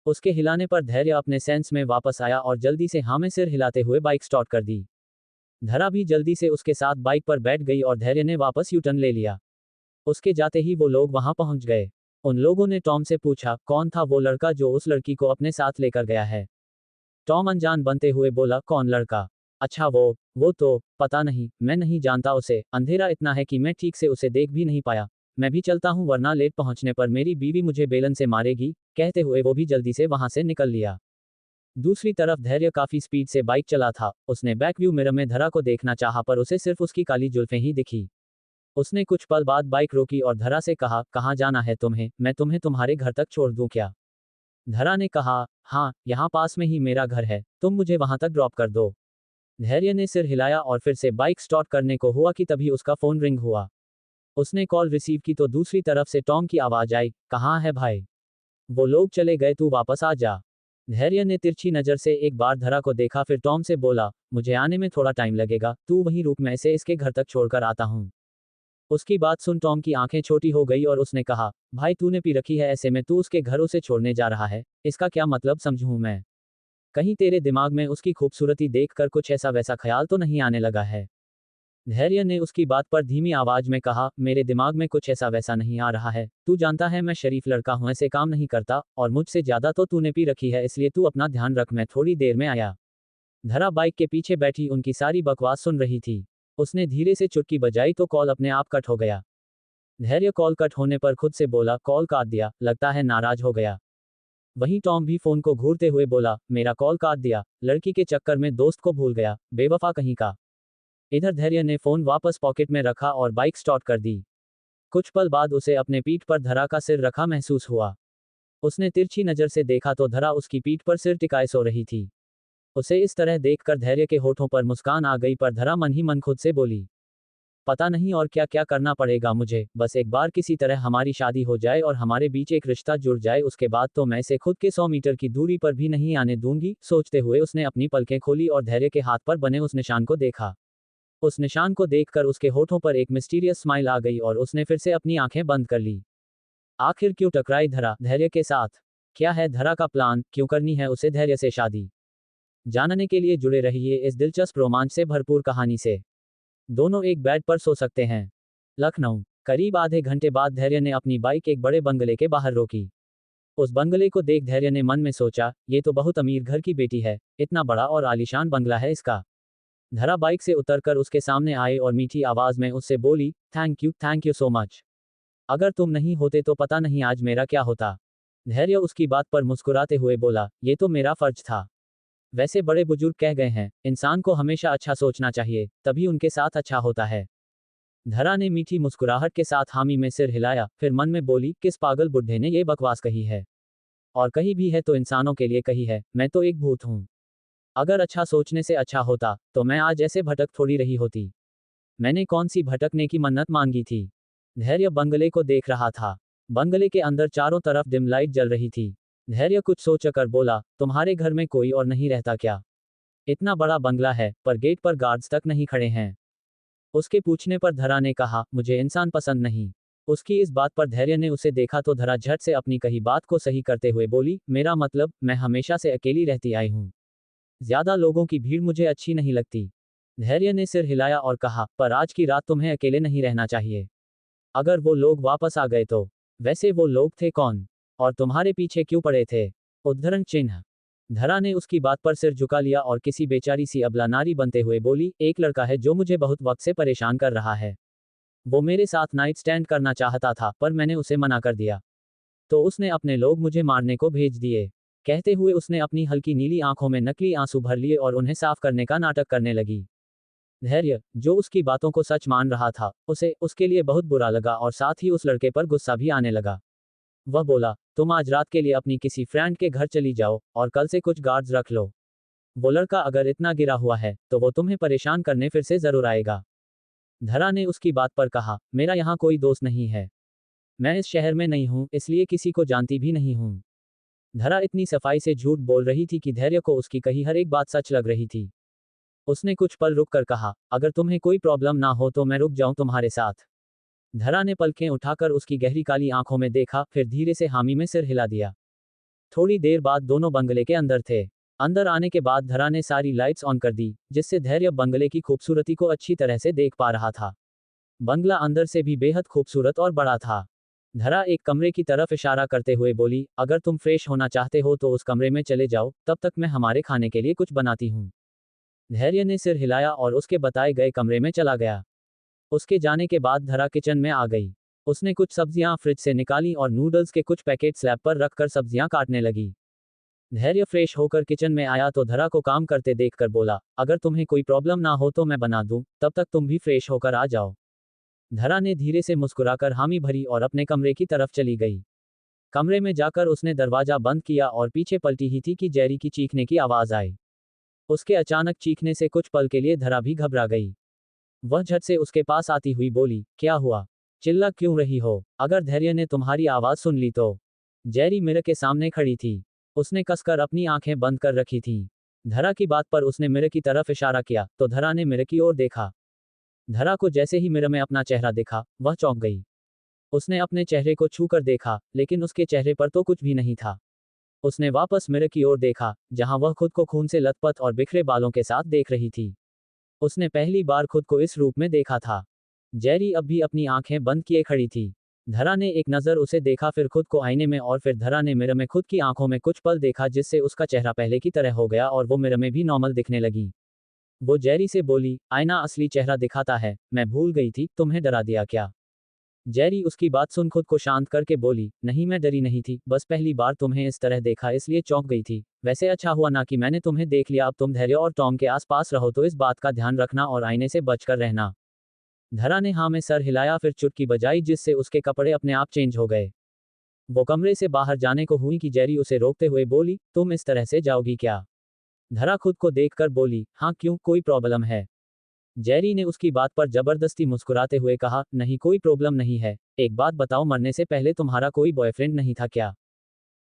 उसके हिलाने पर धैर्य अपने सेंस में वापस आया और जल्दी से हाँ में सिर हिलाते हुए बाइक स्टार्ट कर दी। धरा भी जल्दी से उसके साथ बाइक पर बैठ गई और धैर्य ने वापस यूटर्न ले लिया। उसके जाते ही वो लोग वहां पहुंच गए। उन लोगों ने टॉम से पूछा, कौन था वो लड़का जो उस लड़की को अपने साथ लेकर गया है? टॉम अनजान बनते हुए बोला, कौन लड़का? अच्छा वो तो पता नहीं, मैं नहीं जानता उसे, अंधेरा इतना है कि मैं ठीक से उसे देख भी नहीं पाया। मैं भी चलता हूँ वरना लेट पहुंचने पर मेरी बीवी मुझे बेलन से मारेगी, कहते हुए वो भी जल्दी से वहां से निकल लिया। दूसरी तरफ धैर्य काफी स्पीड से बाइक चला था। उसने बैक व्यू मिरर में धरा को देखना चाहा पर उसे सिर्फ उसकी काली जुल्फें ही दिखी। उसने कुछ पल बाद बाइक रोकी और धरा से कहा, कहाँ जाना है तुम्हें, मैं तुम्हें तुम्हारे घर तक छोड़ दूं क्या? धरा ने कहा, हाँ यहाँ पास में ही मेरा घर है, तुम मुझे वहां तक ड्रॉप कर दो। धैर्य ने सिर हिलाया और फिर से बाइक स्टार्ट करने को हुआ कि तभी उसका फोन रिंग हुआ। उसने कॉल रिसीव की तो दूसरी तरफ से टॉम की आवाज आई, कहाँ है भाई? वो लोग चले गए, तू वापस आ जा। धैर्य ने तिरछी नजर से एक बार धरा को देखा, फिर टॉम से बोला, मुझे आने में थोड़ा टाइम लगेगा, तू वहीं रुक, मैं इसे इसके घर तक छोड़कर आता हूँ। उसकी बात सुन टॉम की आंखें छोटी हो गई और उसने कहा, भाई तूने पी रखी है, ऐसे में तू उसके घर उसे छोड़ने जा रहा है, इसका क्या मतलब समझूं मैं? कहीं तेरे दिमाग में उसकी खूबसूरती देखकर कुछ ऐसा वैसा ख्याल तो नहीं आने लगा है? धैर्य ने उसकी बात पर धीमी आवाज में कहा, मेरे दिमाग में कुछ ऐसा वैसा नहीं आ रहा है, तू जानता है मैं शरीफ लड़का हूं, ऐसे काम नहीं करता, और मुझसे ज्यादा तो तूने पी रखी है, इसलिए तू अपना ध्यान रख, मैं थोड़ी देर में आया। धरा बाइक के पीछे बैठी उनकी सारी बकवास सुन रही थी। उसने धीरे से चुटकी बजाई तो कॉल अपने आप कट हो गया। धैर्य कॉल कट होने पर खुद से बोला, कॉल काट दिया, लगता है नाराज हो गया। वहीं टॉम भी फोन को घूरते हुए बोला, मेरा कॉल काट दिया, लड़की के चक्कर में दोस्त को भूल गया, बेवफा कहीं का। इधर धैर्य ने फोन वापस पॉकेट में रखा और बाइक स्टार्ट कर दी। कुछ पल बाद उसे अपने पीठ पर धरा का सिर रखा महसूस हुआ। उसने तिरछी नजर से देखा तो धरा उसकी पीठ पर सिर टिकाए सो रही थी। उसे इस तरह देखकर धैर्य के होठों पर मुस्कान आ गई, पर धरा मन ही मन खुद से बोली, पता नहीं और क्या क्या करना पड़ेगा मुझे, बस एक बार किसी तरह हमारी शादी हो जाए और हमारे बीच एक रिश्ता जुड़ जाए, उसके बाद तो मैं इसे खुद के 100 मीटर की दूरी पर भी नहीं आने दूंगी। सोचते हुए उसने अपनी पलकें खोली और धैर्य के हाथ पर बने उस निशान को देखा। उस निशान को देखकर उसके होठों पर एक मिस्टीरियस स्माइल आ गई और उसने फिर से अपनी आंखें बंद कर ली। आखिर क्यों टकराई धरा धैर्य के साथ? क्या है धरा का प्लान, क्यों करनी है उसे धैर्य से शादी? जानने के लिए जुड़े रहिए इस दिलचस्प रोमांच से भरपूर कहानी से। दोनों एक बेड पर सो सकते हैं। लखनऊ। करीब आधे घंटे बाद धैर्य ने अपनी बाइक एक बड़े बंगले के बाहर रोकी। उस बंगले को देख धैर्य ने मन में सोचा, ये तो बहुत अमीर घर की बेटी है, इतना बड़ा और आलीशान बंगला है इसका। धरा बाइक से उतरकर उसके सामने आए और मीठी आवाज में उससे बोली, थैंक यू सो मच। अगर तुम नहीं होते तो पता नहीं आज मेरा क्या होता। धैर्य उसकी बात पर मुस्कुराते हुए बोला, ये तो मेरा फर्ज था। वैसे बड़े बुजुर्ग कह गए हैं, इंसान को हमेशा अच्छा सोचना चाहिए, तभी उनके साथ अच्छा होता है। धरा ने मीठी मुस्कुराहट के साथ हामी में सिर हिलाया, फिर मन में बोली, किस पागल बुढ़े ने ये बकवास कही है? और कही भी है तो इंसानों के लिए कही है, मैं तो एक भूत हूँ। अगर अच्छा सोचने से अच्छा होता तो मैं आज ऐसे भटक थोड़ी रही होती। मैंने कौन सी भटकने की मन्नत मांगी थी? धैर्य बंगले को देख रहा था। बंगले के अंदर चारों तरफ डिम लाइट जल रही थी। धैर्य कुछ सोचकर बोला, तुम्हारे घर में कोई और नहीं रहता क्या? इतना बड़ा बंगला है पर गेट पर गार्ड्स तक नहीं खड़े हैं। उसके पूछने पर धरा ने कहा, मुझे इंसान पसंद नहीं। उसकी इस बात पर धैर्य ने उसे देखा तो धरा झट से अपनी कही बात को सही करते हुए बोली, मेरा मतलब, मैं हमेशा से अकेली रहती आई हूँ। ज्यादा लोगों की भीड़ मुझे अच्छी नहीं लगती। धैर्य ने सिर हिलाया और कहा, पर आज की रात तुम्हें अकेले नहीं रहना चाहिए। अगर वो लोग वापस आ गए तो? वैसे वो लोग थे कौन? और तुम्हारे पीछे क्यों पड़े थे? उद्धरण चिन्ह। धरा ने उसकी बात पर सिर झुका लिया और किसी बेचारी सी अबला नारी बनते हुए बोली, एक लड़का है जो मुझे बहुत वक्त से परेशान कर रहा है। वो मेरे साथ नाइट स्टैंड करना चाहता था पर मैंने उसे मना कर दिया। तो उसने अपने लोग मुझे मारने को भेज दिए। कहते हुए उसने अपनी हल्की नीली आंखों में नकली आंसू भर लिए और उन्हें साफ करने का नाटक करने लगी। धैर्य, जो उसकी बातों को सच मान रहा था, उसे उसके लिए बहुत बुरा लगा और साथ ही उस लड़के पर गुस्सा भी आने लगा। वह बोला, तुम आज रात के लिए अपनी किसी फ्रेंड के घर चली जाओ और कल से कुछ गार्ड्स रख लो। वो लड़का अगर इतना गिरा हुआ है तो वो तुम्हें परेशान करने फिर से जरूर आएगा। धरा ने उसकी बात पर कहा, मेरा यहाँ कोई दोस्त नहीं है। मैं इस शहर में नहीं हूँ, इसलिए किसी को जानती भी नहीं हूँ। धरा इतनी सफाई से झूठ बोल रही थी कि धैर्य को उसकी कही हर एक बात सच लग रही थी। उसने कुछ पल रुक कर कहा, अगर तुम्हें कोई प्रॉब्लम ना हो तो मैं रुक जाऊं तुम्हारे साथ। धरा ने पलकें उठाकर उसकी गहरी काली आंखों में देखा, फिर धीरे से हामी में सिर हिला दिया। थोड़ी देर बाद दोनों बंगले के अंदर थे। अंदर आने के बाद धरा ने सारी लाइट्स ऑन कर दी, जिससे धैर्य बंगले की खूबसूरती को अच्छी तरह से देख पा रहा था। बंगला अंदर से भी बेहद खूबसूरत और बड़ा था। धरा एक कमरे की तरफ इशारा करते हुए बोली, अगर तुम फ्रेश होना चाहते हो तो उस कमरे में चले जाओ, तब तक मैं हमारे खाने के लिए कुछ बनाती हूँ। धैर्य ने सिर हिलाया और उसके बताए गए कमरे में चला गया। उसके जाने के बाद धरा किचन में आ गई। उसने कुछ सब्जियां फ्रिज से निकाली और नूडल्स के कुछ पैकेट स्लैब पर रखकर सब्जियां काटने लगी। धैर्य फ्रेश होकर किचन में आया तो धरा को काम करते देखकर बोला, अगर तुम्हें कोई प्रॉब्लम ना हो तो मैं बना दूं, तब तक तुम भी फ्रेश होकर आ जाओ। धरा ने धीरे से मुस्कुराकर हामी भरी और अपने कमरे की तरफ चली गई। कमरे में जाकर उसने दरवाजा बंद किया और पीछे पलटी ही थी कि जेरी की चीखने की आवाज आई। उसके अचानक चीखने से कुछ पल के लिए धरा भी घबरा गई। वह झट से उसके पास आती हुई बोली, क्या हुआ? चिल्ला क्यों रही हो? अगर धैर्य ने तुम्हारी आवाज सुन ली तो? जेरी मिरर के सामने खड़ी थी। उसने कसकर अपनी आंखें बंद कर रखी थीं। धरा की बात पर उसने मिरर की तरफ इशारा किया तो धरा ने मिरर की ओर देखा। धरा को जैसे ही मिरर में अपना चेहरा देखा, वह चौंक गई। उसने अपने चेहरे को छू कर देखा, लेकिन उसके चेहरे पर तो कुछ भी नहीं था। उसने वापस मिरर की ओर देखा, जहां वह खुद को खून से लथपथ और बिखरे बालों के साथ देख रही थी। उसने पहली बार खुद को इस रूप में देखा था। जेरी अब भी अपनी आंखें बंद किए खड़ी थी। धरा ने एक नज़र उसे देखा, फिर खुद को आईने में, और फिर धरा ने मिरर में खुद की आंखों में कुछ पल देखा, जिससे उसका चेहरा पहले की तरह हो गया और वो मिरर में भी नॉर्मल दिखने लगी। वो जेरी से बोली, आईना असली चेहरा दिखाता है, मैं भूल गई थी, तुम्हें डरा दिया क्या? जेरी उसकी बात सुन खुद को शांत करके बोली, नहीं मैं डरी नहीं थी, बस पहली बार तुम्हें इस तरह देखा इसलिए चौंक गई थी। वैसे अच्छा हुआ ना कि मैंने तुम्हें देख लिया। अब तुम धैर्य और टॉम के आसपास रहो तो इस बात का ध्यान रखना और आईने से बचकर रहना। धरा ने हाँ में सर हिलाया, फिर चुटकी बजाई, जिससे उसके कपड़े अपने आप चेंज हो गए। वो कमरे से बाहर जाने को हुई कि जेरी उसे रोकते हुए बोली, तुम इस तरह से जाओगी क्या? धरा खुद को देखकर बोली, हाँ क्यों, कोई प्रॉब्लम है? जेरी ने उसकी बात पर जबरदस्ती मुस्कुराते हुए कहा, नहीं कोई प्रॉब्लम नहीं है। एक बात बताओ, मरने से पहले तुम्हारा कोई बॉयफ्रेंड नहीं था क्या?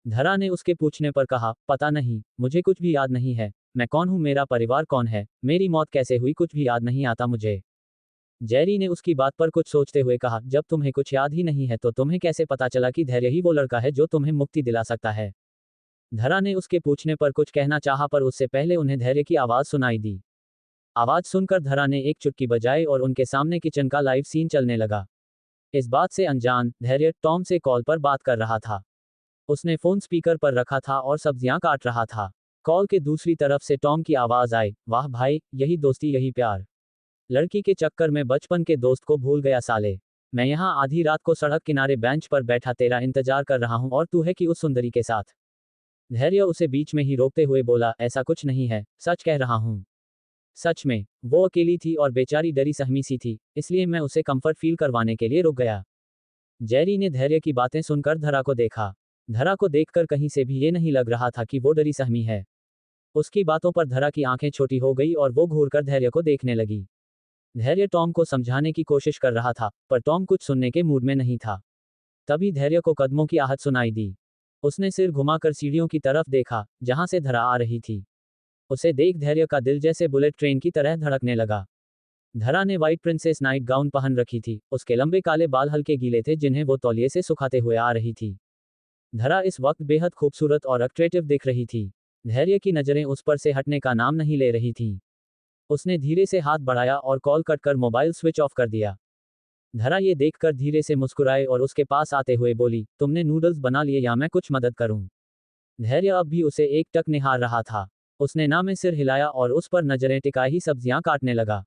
धरा ने उसके पूछने पर कहा, पता नहीं, मुझे कुछ भी याद नहीं है। मैं कौन हूँ, मेरा परिवार कौन है, मेरी मौत कैसे हुई, कुछ भी याद नहीं आता मुझे। जेरी ने उसकी बात पर कुछ सोचते हुए कहा, जब तुम्हें कुछ याद ही नहीं है तो तुम्हें कैसे पता चला कि धैर्य ही वो लड़का है जो तुम्हें मुक्ति दिला सकता है? धरा ने उसके पूछने पर कुछ कहना चाहा, पर उससे पहले उन्हें धैर्य की आवाज सुनाई दी। आवाज सुनकर धरा ने एक चुटकी बजाई और उनके सामने किचन का लाइव सीन चलने लगा। इस बात से अनजान, धैर्य टॉम से कॉल पर बात कर रहा था। उसने फोन स्पीकर पर रखा था और सब्जियां काट रहा था। कॉल के दूसरी तरफ से टॉम की आवाज आई, वाह भाई, यही दोस्ती, यही प्यार। लड़की के चक्कर में बचपन के दोस्त को भूल गया साले। मैं यहाँ आधी रात को सड़क किनारे बेंच पर बैठा तेरा इंतजार कर रहा हूँ और तू है कि उस सुंदरी के साथ? धैर्य उसे बीच में ही रोकते हुए बोला, ऐसा कुछ नहीं है, सच कह रहा हूँ। सच में, वो अकेली थी और बेचारी डरी सहमी सी थी, इसलिए मैं उसे कंफर्ट फील करवाने के लिए रुक गया। जेरी ने धैर्य की बातें सुनकर धरा को देखा। धरा को देखकर कहीं से भी ये नहीं लग रहा था कि वो डरी सहमी है। उसकी बातों पर धरा की आंखें छोटी हो गई और वो घूरकर धैर्य को देखने लगी। धैर्य टॉम को समझाने की कोशिश कर रहा था, पर टॉम कुछ सुनने के मूड में नहीं था। तभी धैर्य को कदमों की आहट सुनाई दी। उसने सिर घुमाकर सीढ़ियों की तरफ देखा, जहां से धरा आ रही थी। उसे देख धैर्य का दिल जैसे बुलेट ट्रेन की तरह धड़कने लगा। धरा ने व्हाइट प्रिंसेस नाइट गाउन पहन रखी थी, उसके लंबे काले बाल हल्के गीले थे जिन्हें वो तौलिए से सुखाते हुए आ रही थी। धरा इस वक्त बेहद खूबसूरत और अट्रैक्टिव दिख रही थी। धैर्य की नजरें उस पर से हटने का नाम नहीं ले रही थीं। उसने धीरे से हाथ बढ़ाया और कॉल कट कर मोबाइल स्विच ऑफ कर दिया। धरा ये देखकर धीरे से मुस्कुराए और उसके पास आते हुए बोली, तुमने नूडल्स बना लिए या मैं कुछ मदद करूं? धैर्य अब भी उसे एक टक निहार रहा था। उसने ना में सिर हिलाया और उस पर नजरें टिकाए ही सब्जियां काटने लगा।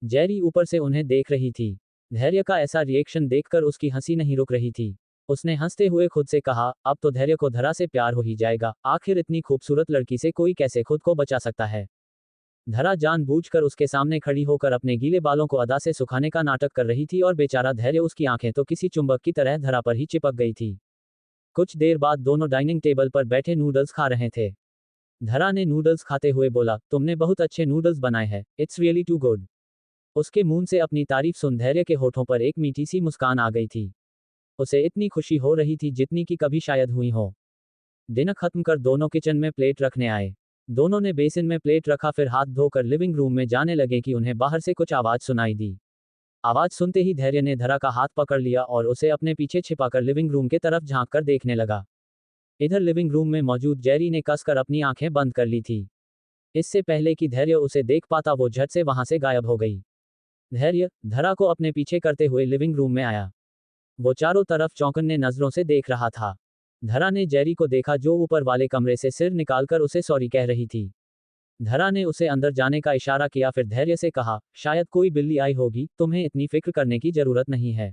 जेरी ऊपर से उन्हें देख रही थी। धैर्य का ऐसा रिएक्शन देखकर उसकी हंसी नहीं रुक रही थी। उसने हंसते हुए खुद से कहा, अब तो धैर्य को धरा से प्यार हो ही जाएगा, आखिर इतनी खूबसूरत लड़की से कोई कैसे खुद को बचा सकता है। धरा जानबूझकर उसके सामने खड़ी होकर अपने गीले बालों को अदा से सुखाने का नाटक कर रही थी और बेचारा धैर्य उसकी आंखें तो किसी चुंबक की तरह धरा पर ही चिपक गई थी। कुछ देर बाद दोनों डाइनिंग टेबल पर बैठे नूडल्स खा रहे थे। धरा ने नूडल्स खाते हुए बोला, तुमने बहुत अच्छे नूडल्स बनाए हैं, इट्स रियली टू गुड। उसके मुंह से अपनी तारीफ सुन धैर्य के होठों पर एक मीठी सी मुस्कान आ गई थी। उसे इतनी खुशी हो रही थी जितनी कि कभी शायद हुई हो। डिनर खत्म कर दोनों किचन में प्लेट रखने आए। दोनों ने बेसिन में प्लेट रखा, फिर हाथ धोकर लिविंग रूम में जाने लगे कि उन्हें बाहर से कुछ आवाज सुनाई दी। आवाज सुनते ही धैर्य ने धरा का हाथ पकड़ लिया और उसे अपने पीछे छिपाकर लिविंग रूम के तरफ झांक कर देखने लगा। इधर लिविंग रूम में मौजूद जेरी ने कसकर अपनी आंखें बंद कर ली थी। इससे पहले कि धैर्य उसे देख पाता वो झट से वहां से गायब हो गई। धैर्य धरा को अपने पीछे करते हुए लिविंग रूम में आया। वो चारों तरफ चौंकन्ने नजरों से देख रहा था। धरा ने जेरी को देखा जो ऊपर वाले कमरे से सिर निकालकर उसे सॉरी कह रही थी। धरा ने उसे अंदर जाने का इशारा किया, फिर धैर्य से कहा, शायद कोई बिल्ली आई होगी, तुम्हें इतनी फिक्र करने की जरूरत नहीं है।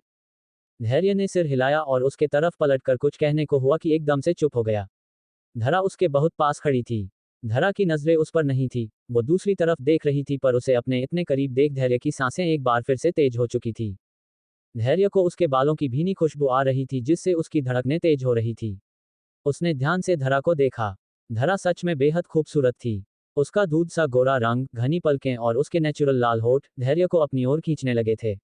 धैर्य ने सिर हिलाया और उसके तरफ पलटकर कुछ कहने को हुआ कि एकदम से चुप हो गया। धरा उसके बहुत पास खड़ी थी। धरा की नजरें उस पर नहीं थी, वो दूसरी तरफ देख रही थी, पर उसे अपने इतने करीब देख धैर्य की सांसें एक बार फिर से तेज हो चुकी थी। धैर्य को उसके बालों की भीनी खुशबू आ रही थी जिससे उसकी धड़कनें तेज हो रही थी। उसने ध्यान से धरा को देखा। धरा सच में बेहद खूबसूरत थी। उसका दूध सा गोरा रंग, घनी पलकें और उसके नेचुरल लाल होठ धैर्य को अपनी ओर खींचने लगे थे।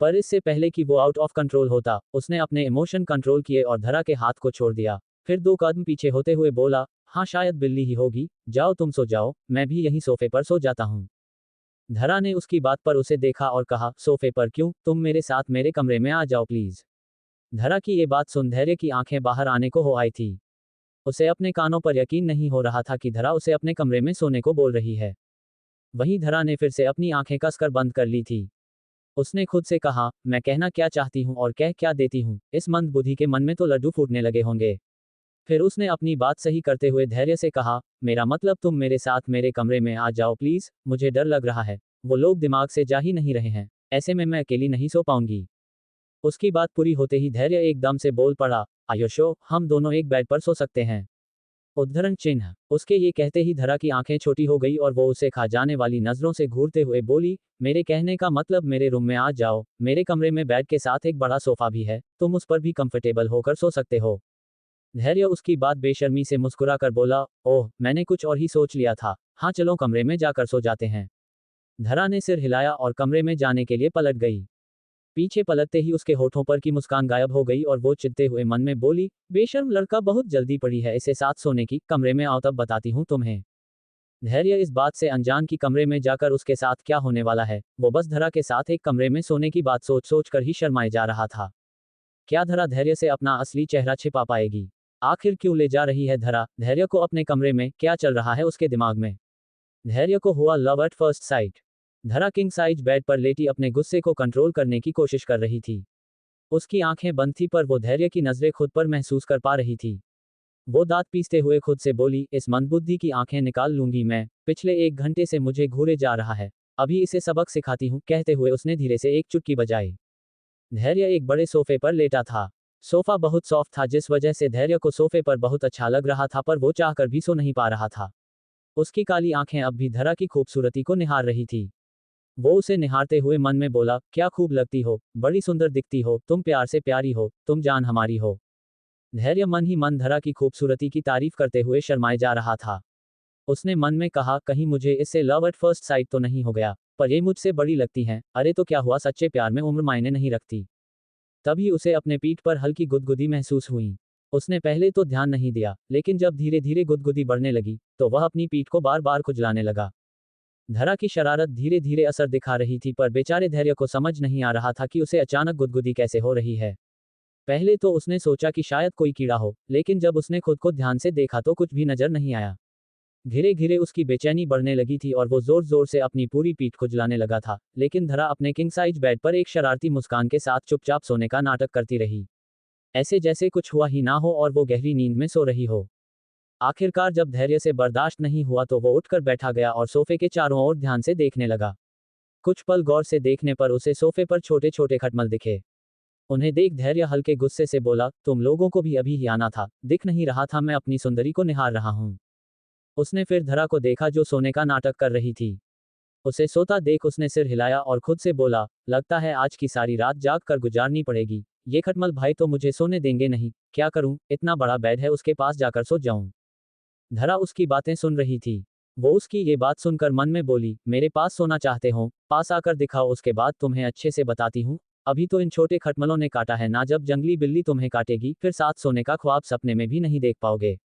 पर इससे पहले कि वो आउट ऑफ कंट्रोल होता, उसने अपने इमोशन कंट्रोल किए और धरा के हाथ को छोड़ दिया। फिर 2 कदम पीछे होते हुए बोला, हाँ शायद बिल्ली ही होगी, जाओ तुम सो जाओ, मैं भी यहीं सोफे पर सो जाता हूँ। धरा ने उसकी बात पर उसे देखा और कहा, सोफे पर क्यों, तुम मेरे साथ मेरे कमरे में आ जाओ प्लीज। धरा की ये बात सुन धैर्य की आंखें बाहर आने को हो आई थी। उसे अपने कानों पर यकीन नहीं हो रहा था कि धरा उसे अपने कमरे में सोने को बोल रही है। वहीं धरा ने फिर से अपनी आंखें कसकर बंद कर ली थी। उसने खुद से कहा, मैं कहना क्या चाहती हूँ और कह क्या देती हूँ, इस मंदबुद्धि के मन में तो लड्डू फूटने लगे होंगे। फिर उसने अपनी बात सही करते हुए धैर्य से कहा, मेरा मतलब तुम मेरे साथ मेरे कमरे में आ जाओ प्लीज, मुझे डर लग रहा है, वो लोग दिमाग से जा ही नहीं रहे हैं, ऐसे में मैं अकेली नहीं सो पाऊंगी। उसकी बात पूरी होते ही धैर्य एकदम से बोल पड़ा, आयुषो, हम दोनों एक बेड पर सो सकते हैं। उद्धरण चिन्ह। उसके ये कहते ही धरा की आंखें छोटी हो गई और वो उसे खा जाने वाली नजरों से घूरते हुए बोली, मेरे कहने का मतलब मेरे रूम में आ जाओ, मेरे कमरे में बेड के साथ एक बड़ा सोफा भी है, तुम उस पर भी कंफर्टेबल होकर सो सकते हो। धैर्य उसकी बात बेशर्मी से मुस्कुराकर बोला, ओह मैंने कुछ और ही सोच लिया था, हाँ चलो कमरे में जाकर सो जाते हैं। धरा ने सिर हिलाया और कमरे में जाने के लिए पलट गई। पीछे पलटते ही उसके होठों पर की मुस्कान गायब हो गई और वो चिढ़ते हुए मन में बोली, बेशर्म लड़का, बहुत जल्दी पड़ी है इसे साथ सोने की, कमरे में आओ तब बताती हूँ तुम्हें। धैर्य इस बात से अनजान की कमरे में जाकर उसके साथ क्या होने वाला है, वो बस धरा के साथ एक कमरे में सोने की बात सोच सोच कर ही शर्माए जा रहा था। क्या धरा धैर्य से अपना असली चेहरा छिपा पाएगी? आखिर क्यों ले जा रही है धरा धैर्य को अपने कमरे में, क्या चल रहा है उसके दिमाग में? धैर्य को हुआ लव एट फर्स्ट साइट। धरा किंग साइज बेड पर लेटी अपने गुस्से को कंट्रोल करने की कोशिश कर रही थी। उसकी आंखें बंद थी पर वो धैर्य की नजरें खुद पर महसूस कर पा रही थी। वो दांत पीसते हुए खुद से बोली, इस मंदबुद्धि की आंखें निकाल लूंगी मैं, पिछले 1 घंटे से मुझे घूरे जा रहा है, अभी इसे सबक सिखाती हूँ, कहते हुए उसने धीरे से एक चुटकी बजाई। धैर्य एक बड़े सोफे पर लेटा था। सोफा बहुत सॉफ्ट था जिस वजह से धैर्य को सोफे पर बहुत अच्छा लग रहा था, पर वो चाहकर भी सो नहीं पा रहा था। उसकी काली आंखें अब भी धरा की खूबसूरती को निहार रही थी। वो उसे निहारते हुए मन में बोला, क्या खूब लगती हो, बड़ी सुंदर दिखती हो, तुम प्यार से प्यारी हो, तुम जान हमारी हो। धैर्य मन ही मन धरा की खूबसूरती की तारीफ करते हुए शर्माए जा रहा था। उसने मन में कहा, कहीं मुझे इससे लव एट फर्स्ट साइट तो नहीं हो गया, पर ये मुझसे बड़ी लगती हैं, अरे तो क्या हुआ, सच्चे प्यार में उम्र मायने नहीं रखती। तभी उसे अपने पीठ पर हल्की गुदगुदी महसूस हुई। उसने पहले तो ध्यान नहीं दिया, लेकिन जब धीरे धीरे गुदगुदी बढ़ने लगी तो वह अपनी पीठ को बार बार खुजलाने लगा। धरा की शरारत धीरे धीरे असर दिखा रही थी, पर बेचारे धैर्य को समझ नहीं आ रहा था कि उसे अचानक गुदगुदी कैसे हो रही है। पहले तो उसने सोचा कि शायद कोई कीड़ा हो, लेकिन जब उसने खुद को ध्यान से देखा तो कुछ भी नजर नहीं आया। धीरे धीरे उसकी बेचैनी बढ़ने लगी थी और वो जोर जोर से अपनी पूरी पीठ खुजलाने लगा था, लेकिन धरा अपने किंग साइज बेड पर एक शरारती मुस्कान के साथ चुपचाप सोने का नाटक करती रही, ऐसे जैसे कुछ हुआ ही ना हो और वो गहरी नींद में सो रही हो। आखिरकार जब धैर्य से बर्दाश्त नहीं हुआ तो वो उठकर बैठा गया और सोफे के चारों ओर ध्यान से देखने लगा। कुछ पल गौर से देखने पर उसे सोफे पर छोटे छोटे खटमल दिखे। उन्हें देख धैर्य हल्के गुस्से से बोला, तुम लोगों को भी अभी ही आना था, दिख नहीं रहा था मैं अपनी सुंदरी को निहार रहा हूँ। उसने फिर धरा को देखा जो सोने का नाटक कर रही थी। उसे सोता देख उसने सिर हिलाया और खुद से बोला, लगता है आज की सारी रात जाग कर गुजारनी पड़ेगी। ये खटमल भाई तो मुझे सोने देंगे नहीं, क्या करूं, इतना बड़ा बेड है, उसके पास जाकर सो जाऊं। धरा उसकी बातें सुन रही थी। वो उसकी ये बात सुनकर मन में बोली, मेरे पास सोना चाहते हो, पास आकर दिखाओ, उसके बाद तुम्हें अच्छे से बताती हूँ। अभी तो इन छोटे खटमलों ने काटा है ना, जब जंगली बिल्ली तुम्हें काटेगी फिर साथ सोने का ख्वाब सपने में भी नहीं देख पाओगे।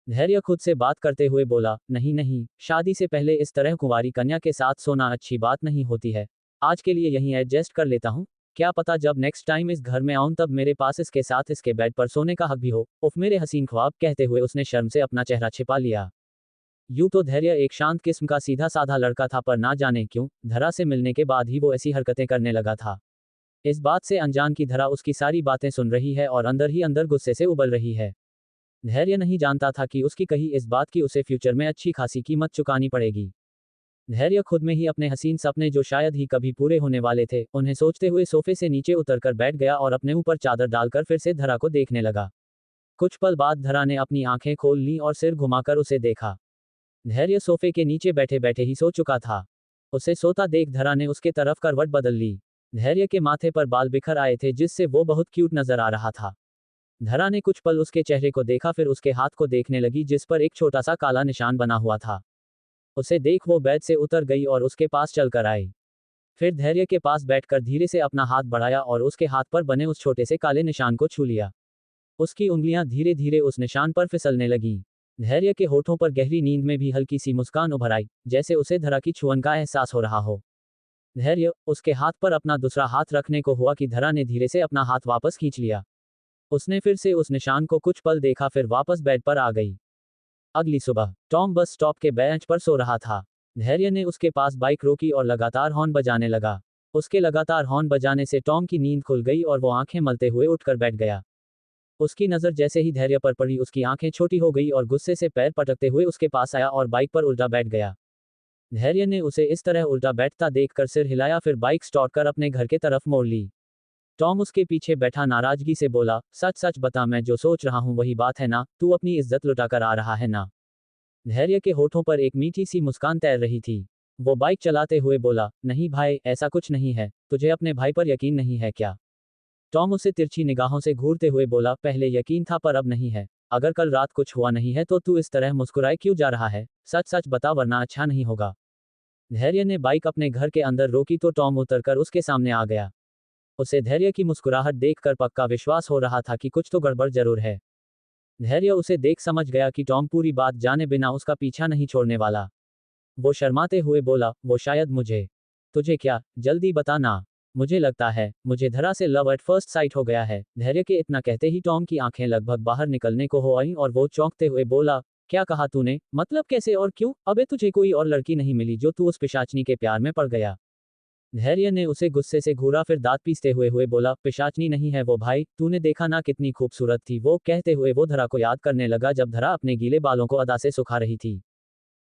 धैर्य खुद से बात करते हुए बोला, नहीं नहीं, शादी से पहले इस तरह कुंवारी कन्या के साथ सोना अच्छी बात नहीं होती है। आज के लिए यहीं एडजस्ट कर लेता हूँ, क्या पता जब नेक्स्ट टाइम इस घर में आऊं तब मेरे पास इसके साथ इसके बेड पर सोने का हक भी हो। उफ मेरे हसीन ख्वाब, कहते हुए उसने शर्म से अपना चेहरा छिपा लिया। यूं तो धैर्य एक शांत किस्म का सीधा साधा लड़का था, पर ना जाने क्यों धरा से मिलने के बाद ही वो ऐसी हरकतें करने लगा था। इस बात से अनजान की धरा उसकी सारी बातें सुन रही है और अंदर ही अंदर गुस्से से उबल रही है। धैर्य नहीं जानता था कि उसकी कही इस बात की उसे फ्यूचर में अच्छी खासी कीमत चुकानी पड़ेगी। धैर्य खुद में ही अपने हसीन सपने जो शायद ही कभी पूरे होने वाले थे, उन्हें सोचते हुए सोफे से नीचे उतरकर बैठ गया और अपने ऊपर चादर डालकर फिर से धरा को देखने लगा। कुछ पल बाद धरा ने अपनी आंखें खोल लीं और सिर घुमाकर उसे देखा। धैर्य सोफे के नीचे बैठे बैठे ही सो चुका था। उसे सोता देख धरा ने उसके तरफ करवट बदल ली। धैर्य के माथे पर बाल बिखर आए थे जिससे वो बहुत क्यूट नजर आ रहा था। धरा ने कुछ पल उसके चेहरे को देखा, फिर उसके हाथ को देखने लगी जिस पर एक छोटा सा काला निशान बना हुआ था। उसे देख वो बेड से उतर गई और उसके पास चलकर आई। फिर धैर्य के पास बैठकर धीरे से अपना हाथ बढ़ाया और उसके हाथ पर बने उस छोटे से काले निशान को छू लिया। उसकी उंगलियां धीरे धीरे उस निशान पर फिसलने लगीं। धैर्य के होठों पर गहरी नींद में भी हल्की सी मुस्कान उभर आई, जैसे उसे धरा की छुअन का एहसास हो रहा हो। धैर्य उसके हाथ पर अपना दूसरा हाथ रखने को हुआ कि धरा ने धीरे से अपना हाथ वापस खींच लिया। उसने फिर से उस निशान को कुछ पल देखा, फिर वापस बेड पर आ गई। अगली सुबह टॉम बस स्टॉप के बेंच पर सो रहा था। धैर्य ने उसके पास बाइक रोकी और लगातार हॉर्न बजाने लगा। उसके लगातार हॉर्न बजाने से टॉम की नींद खुल गई और वो आंखें मलते हुए उठकर बैठ गया। उसकी नज़र जैसे ही धैर्य पर पड़ी उसकी आंखें छोटी हो गई और गुस्से से पैर पटकते हुए उसके पास आया और बाइक पर उल्टा बैठ गया। धैर्य ने उसे इस तरह उल्टा बैठता देखकर सिर हिलाया, फिर बाइक स्टार्ट कर अपने घर के तरफ मोड़ ली। टॉम उसके पीछे बैठा नाराजगी से बोला, सच सच बता, मैं जो सोच रहा हूँ वही बात है ना, तू अपनी इज्जत लुटाकर आ रहा है ना। धैर्य के होठों पर एक मीठी सी मुस्कान तैर रही थी। वो बाइक चलाते हुए बोला, नहीं भाई, ऐसा कुछ नहीं है, तुझे अपने भाई पर यकीन नहीं है क्या। टॉम उसे तिरछी निगाहों से घूरते हुए बोला, पहले यकीन था पर अब नहीं है। अगर कल रात कुछ हुआ नहीं है तो तू इस तरह मुस्कुराए क्यों जा रहा है, सच सच बता वरना अच्छा नहीं होगा। धैर्य ने बाइक अपने घर के अंदर रोकी तो टॉम उतरकर उसके सामने आ गया। उसे धैर्य की मुस्कुराहट देखकर पक्का विश्वास हो रहा था कि कुछ तो गड़बड़ जरूर है। धैर्य उसे देख समझ गया कि टॉम पूरी बात जाने बिना उसका पीछा नहीं छोड़ने वाला। वो शर्माते हुए बोला, वो शायद मुझे। तुझे क्या, जल्दी बता ना। मुझे लगता है मुझे धरा से लव एट फर्स्ट साइट हो गया है। धैर्य के इतना कहते ही टॉम की आंखें लगभग बाहर निकलने को हो आईं और वो चौंकते हुए बोला, क्या कहा तूने, मतलब कैसे और क्यों, अबे तुझे कोई और लड़की नहीं मिली जो तू उस पिशाचनी के प्यार में पड़ गया। धैर्य ने उसे गुस्से से घूरा, फिर दांत पीसते हुए बोला, पिशाचनी नहीं है वो भाई, तूने देखा ना कितनी खूबसूरत थी वो। कहते हुए वो धरा को याद करने लगा जब धरा अपने गीले बालों को अदा से सुखा रही थी।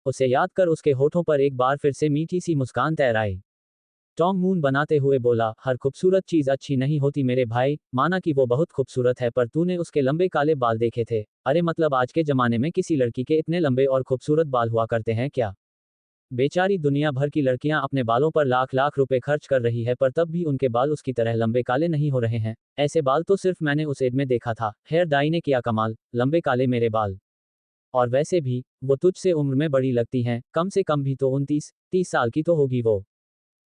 उसे याद कर उसके होठों पर एक बार फिर से मीठी सी मुस्कान तैर आई। टॉम मून बनाते हुए बोला, हर खूबसूरत चीज अच्छी नहीं होती मेरे भाई, माना कि वो बहुत खूबसूरत है, पर तूने उसके लंबे काले बाल देखे थे। अरे मतलब आज के जमाने में किसी लड़की के इतने लंबे और खूबसूरत बाल हुआ करते हैं क्या। बेचारी दुनिया भर की लड़कियां अपने बालों पर लाख लाख रुपए खर्च कर रही है, पर तब भी उनके बाल उसकी तरह लंबे काले नहीं हो रहे हैं। ऐसे बाल तो सिर्फ मैंने उस एड में देखा था, हेयर डाई ने किया कमाल, लंबे काले मेरे बाल। और वैसे भी वो तुझसे उम्र में बड़ी लगती हैं, कम से कम भी तो 29-30 साल की तो होगी वो।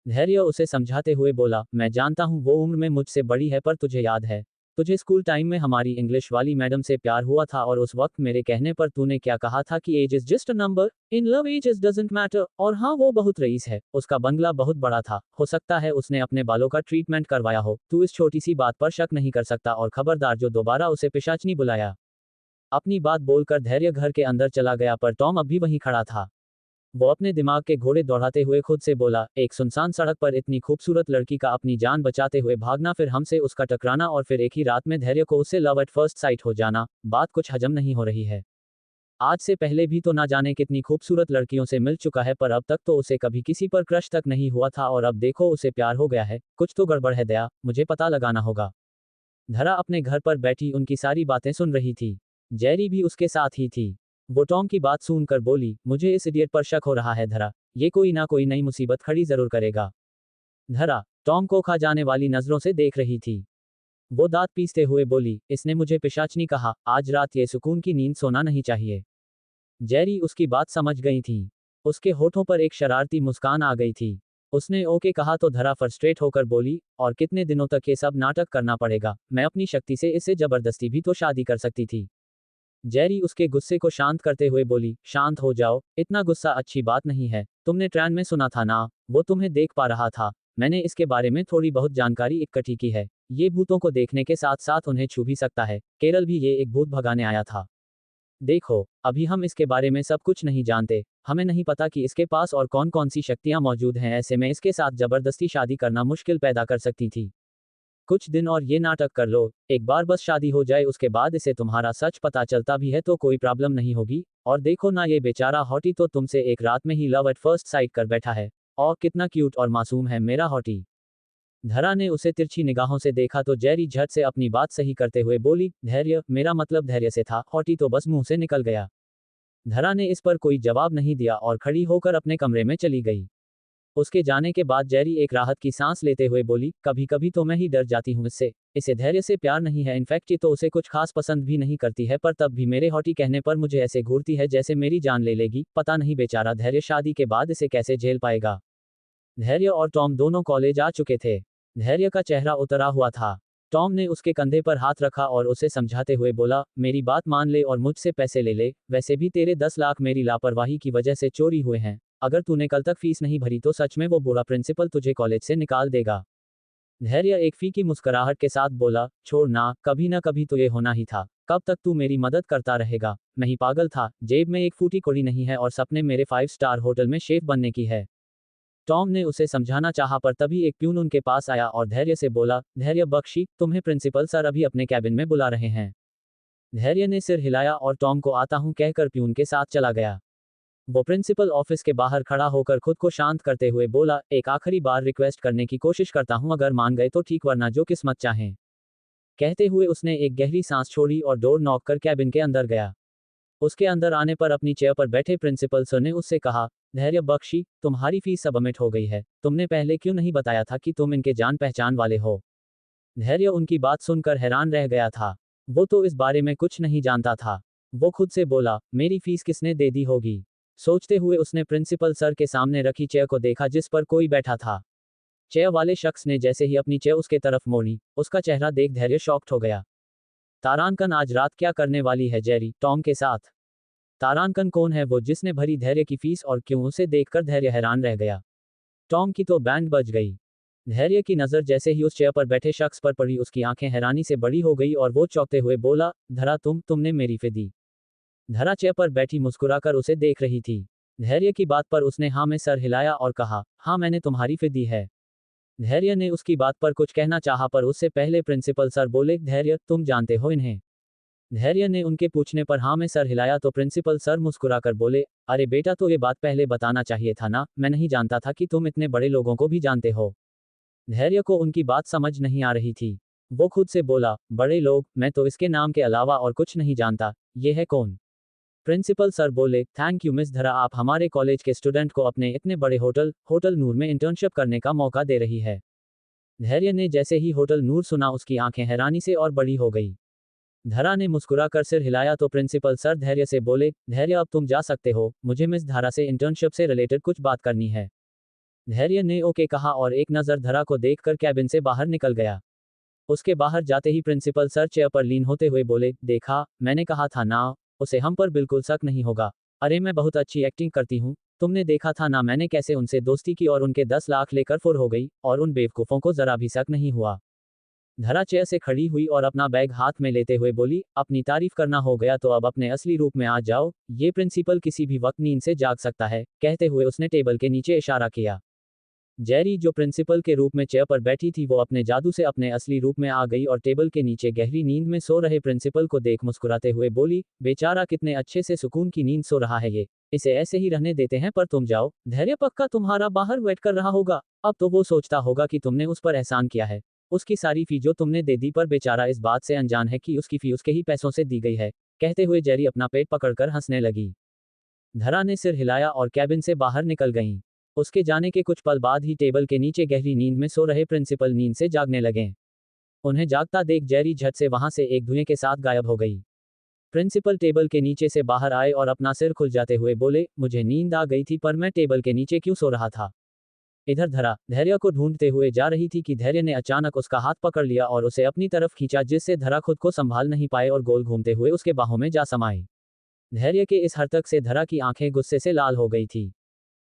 धैर्य उसे समझाते हुए बोला, मैं जानता हूँ वो उम्र में मुझसे बड़ी है, पर तुझे याद है, तुझे स्कूल टाइम में हमारी इंग्लिश वाली मैडम से प्यार हुआ था और उस वक्त मेरे कहने पर तूने क्या कहा था कि age is just a number, in love age is doesn't matter. और हाँ, वो बहुत रईस है, उसका बंगला बहुत बड़ा था, हो सकता है उसने अपने बालों का ट्रीटमेंट करवाया हो। तू इस छोटी सी बात पर शक नहीं कर सकता, और खबरदार जो दोबारा उसे पिशाचनी बुलाया। अपनी बात बोलकर धैर्य घर के अंदर चला गया, पर टॉम अब भी वहीं खड़ा था। वो अपने दिमाग के घोड़े दौड़ाते हुए खुद से बोला, एक सुनसान सड़क पर इतनी खूबसूरत लड़की का अपनी जान बचाते हुए भागना, फिर हमसे उसका टकराना और फिर एक ही रात में धैर्य को उससे लव एट फर्स्ट साइट हो जाना, बात कुछ हजम नहीं हो रही है। आज से पहले भी तो ना जाने कितनी खूबसूरत लड़कियों से मिल चुका है, पर अब तक तो उसे कभी किसी पर क्रश तक नहीं हुआ था, और अब देखो उसे प्यार हो गया है। कुछ तो गड़बड़ है दया, मुझे पता लगाना होगा। धरा अपने घर पर बैठी उनकी सारी बातें सुन रही थी। जेरी भी उसके साथ ही थी। वो टॉम की बात सुनकर बोली, मुझे इस इडियट पर शक हो रहा है धरा, ये कोई ना कोई नई मुसीबत खड़ी जरूर करेगा। धरा टॉम को खा जाने वाली नजरों से देख रही थी। वो दांत पीसते हुए बोली, इसने मुझे पिशाचनी कहा, आज रात ये सुकून की नींद सोना नहीं चाहिए। जेरी उसकी बात समझ गई थी। उसके होठों पर एक शरारती मुस्कान आ गई थी। उसने ओके कहा तो धरा फ्रस्ट्रेट होकर बोली, और कितने दिनों तक ये सब नाटक करना पड़ेगा, मैं अपनी शक्ति से इसे जबरदस्ती भी तो शादी कर सकती थी। जेरी उसके गुस्से को शांत करते हुए बोली, शांत हो जाओ, इतना गुस्सा अच्छी बात नहीं है, तुमने ट्रेन में सुना था ना, वो तुम्हें देख पा रहा था, मैंने इसके बारे में थोड़ी बहुत जानकारी इकट्ठी की है, ये भूतों को देखने के साथ साथ उन्हें छू भी सकता है, केरल भी ये एक भूत भगाने आया था। देखो, अभी हम इसके बारे में सब कुछ नहीं जानते, हमें नहीं पता कि इसके पास और कौन कौन सी शक्तियां मौजूद हैं, ऐसे में इसके साथ जबरदस्ती शादी करना मुश्किल पैदा कर सकती थी। कुछ दिन और ये नाटक कर लो, एक बार बस शादी हो जाए, उसके बाद इसे तुम्हारा सच पता चलता भी है तो कोई प्रॉब्लम नहीं होगी। और देखो ना, ये बेचारा हॉटी तो तुमसे एक रात में ही लव एट फर्स्ट साइट कर बैठा है, और कितना क्यूट और मासूम है मेरा हॉटी। धरा ने उसे तिरछी निगाहों से देखा तो जेरी झट से अपनी बात सही करते हुए बोली, धैर्य, मेरा मतलब धैर्य से था, हॉटी तो बस मुंह से निकल गया। धरा ने इस पर कोई जवाब नहीं दिया और खड़ी होकर अपने कमरे में चली गई। उसके जाने के बाद जेरी एक राहत की सांस लेते हुए बोली, कभी कभी तो मैं ही डर जाती हूँ इससे, इसे धैर्य से प्यार नहीं है, इनफैक्ट ये तो उसे कुछ खास पसंद भी नहीं करती है, पर तब भी मेरे हॉटी कहने पर मुझे ऐसे घूरती है जैसे मेरी जान ले लेगी, पता नहीं बेचारा धैर्य शादी के बाद इसे कैसे झेल पाएगा। धैर्य और टॉम दोनों कॉलेज आ चुके थे। धैर्य का चेहरा उतरा हुआ था। टॉम ने उसके कंधे पर हाथ रखा और उसे समझाते हुए बोला, मेरी बात मान ले और मुझसे पैसे ले ले, वैसे भी तेरे 10 लाख मेरी लापरवाही की वजह से चोरी हुए हैं, अगर तूने कल तक फीस नहीं भरी तो सच में वो बुरा प्रिंसिपल तुझे कॉलेज से निकाल देगा। धैर्य एक फीकी मुस्कुराहट के साथ बोला, छोड़ ना कभी तो ये होना ही था, कब तक तू मेरी मदद करता रहेगा, मैं ही पागल था, जेब में एक फूटी कौड़ी नहीं है और सपने मेरे 5 स्टार होटल में शेफ बनने की है। टॉम ने उसे समझाना चाहा पर तभी एक प्यून उनके पास आया और धैर्य से बोला, धैर्य बख्शी, तुम्हें प्रिंसिपल सर अभी अपने कैबिन में बुला रहे हैं। धैर्य ने सिर हिलाया और टॉम को आता हूं कहकर प्यून के साथ चला गया। वो प्रिंसिपल ऑफिस के बाहर खड़ा होकर खुद को शांत करते हुए बोला, एक आखिरी बार रिक्वेस्ट करने की कोशिश करता हूं, अगर मान गए तो ठीक, वरना जो किस्मत चाहें। कहते हुए उसने एक गहरी सांस छोड़ी और डोर नॉक कर कैबिन के अंदर गया। उसके अंदर आने पर अपनी चेयर पर बैठे प्रिंसिपल सर ने उससे कहा, धैर्य बख्शी, तुम्हारी फीस सबमिट हो गई है, तुमने पहले क्यों नहीं बताया था कि तुम इनके जान पहचान वाले हो। धैर्य उनकी बात सुनकर हैरान रह गया था। वो तो इस बारे में कुछ नहीं जानता था। वो खुद से बोला, मेरी फीस किसने दे दी होगी। सोचते हुए उसने प्रिंसिपल सर के सामने रखी चेयर को देखा जिस पर कोई बैठा था। चेयर वाले शख्स ने जैसे ही अपनी चेयर उसके तरफ मोड़ी, उसका चेहरा देख धैर्य शॉक्ड हो गया। तारांकन आज रात क्या करने वाली है जेरी, टॉम के साथ। तारांकन कौन है वो जिसने भरी धैर्य की फीस, और क्यों, उसे देखकर धैर्य हैरान रह गया। टॉम की तो बैंड बज गई। धैर्य की नजर जैसे ही उस चेयर पर बैठे शख्स पर पड़ी, उसकी आंखें हैरानी से बड़ी हो गई और वो चौंकते हुए बोला, धरा, तुमने मेरी फी दी। धरा चेयर पर बैठी मुस्कुराकर उसे देख रही थी। धैर्य की बात पर उसने हाँ में सर हिलाया और कहा, हाँ मैंने तुम्हारी फी दी है। धैर्य ने उसकी बात पर कुछ कहना चाहा पर उससे पहले प्रिंसिपल सर बोले, धैर्य, तुम जानते हो इन्हें। धैर्य ने उनके पूछने पर हाँ में सर हिलाया तो प्रिंसिपल सर मुस्कुराकर बोले, अरे बेटा, तो ये बात पहले बताना चाहिए था ना, मैं नहीं जानता था कि तुम इतने बड़े लोगों को भी जानते हो। धैर्य को उनकी बात समझ नहीं आ रही थी। वो खुद से बोला, बड़े लोग, मैं तो इसके नाम के अलावा और कुछ नहीं जानता, ये है कौन। प्रिंसिपल सर बोले, थैंक यू मिस धरा, आप हमारे कॉलेज के स्टूडेंट को अपने इतने बड़े होटल नूर में इंटर्नशिप करने का मौका दे रही है। धैर्य ने जैसे ही होटल नूर सुना, उसकी आंखें हैरानी से और बड़ी हो गई। धरा ने मुस्कुराकर सिर हिलाया तो प्रिंसिपल सर धैर्य से बोले, धैर्य, अब तुम जा सकते हो, मुझे मिस धारा से इंटर्नशिप से रिलेटेड कुछ बात करनी है। धैर्य ने ओके कहा और एक नज़र धरा को देखकर कैबिन से बाहर निकल गया। उसके बाहर जाते ही प्रिंसिपल सर चेयर पर लीन होते हुए बोले, देखा, मैंने कहा था ना, उसे हम पर बिल्कुल शक नहीं होगा। अरे मैं बहुत अच्छी एक्टिंग करती हूँ, तुमने देखा था ना मैंने कैसे उनसे दोस्ती की और उनके 10 लाख लेकर फुर हो गई, और उन बेवकूफ़ों को जरा भी शक नहीं हुआ। धरा चेयर से खड़ी हुई और अपना बैग हाथ में लेते हुए बोली, अपनी तारीफ करना हो गया तो अब अपने असली रूप में आ जाओ, ये प्रिंसिपल किसी भी वक्त नींद से जाग सकता है। कहते हुए उसने टेबल के नीचे इशारा किया। जेरी, जो प्रिंसिपल के रूप में चेयर पर बैठी थी, वो अपने जादू से अपने असली रूप में आ गई और टेबल के नीचे गहरी नींद में सो रहे प्रिंसिपल को देख मुस्कुराते हुए बोली, बेचारा कितने अच्छे से सुकून की नींद सो रहा है ये, इसे ऐसे ही रहने देते हैं, पर तुम जाओ, धैर्य पक्का तुम्हारा बाहर वेट कर रहा होगा, अब तो वो सोचता होगा कि तुमने उस पर एहसान किया है, उसकी सारी फी जो तुमने दे दी, पर बेचारा इस बात से अनजान है कि उसकी फी उसके ही पैसों से दी गई है। कहते हुए जेरी अपना पेट पकड़कर हंसने लगी। धरा ने सिर हिलाया और कैबिन से बाहर निकल गईं। उसके जाने के कुछ पल बाद ही टेबल के नीचे गहरी नींद में सो रहे प्रिंसिपल नींद से जागने लगे। उन्हें जागता देख जेरी झट से वहां से एक धुएं के साथ गायब हो गई। प्रिंसिपल टेबल के नीचे से बाहर आए और अपना सिर खुलजाते हुए बोले, मुझे नींद आ गई थी, पर मैं टेबल के नीचे क्यों सो रहा था। इधर धरा धैर्य को ढूंढते हुए जा रही थी कि धैर्य ने अचानक उसका हाथ पकड़ लिया और उसे अपनी तरफ खींचा, जिससे धरा खुद को संभाल नहीं पाए और गोल घूमते हुए उसके बाहों में जा समाई। धैर्य के इस हरकत से धरा की आंखें गुस्से से लाल हो गई थी।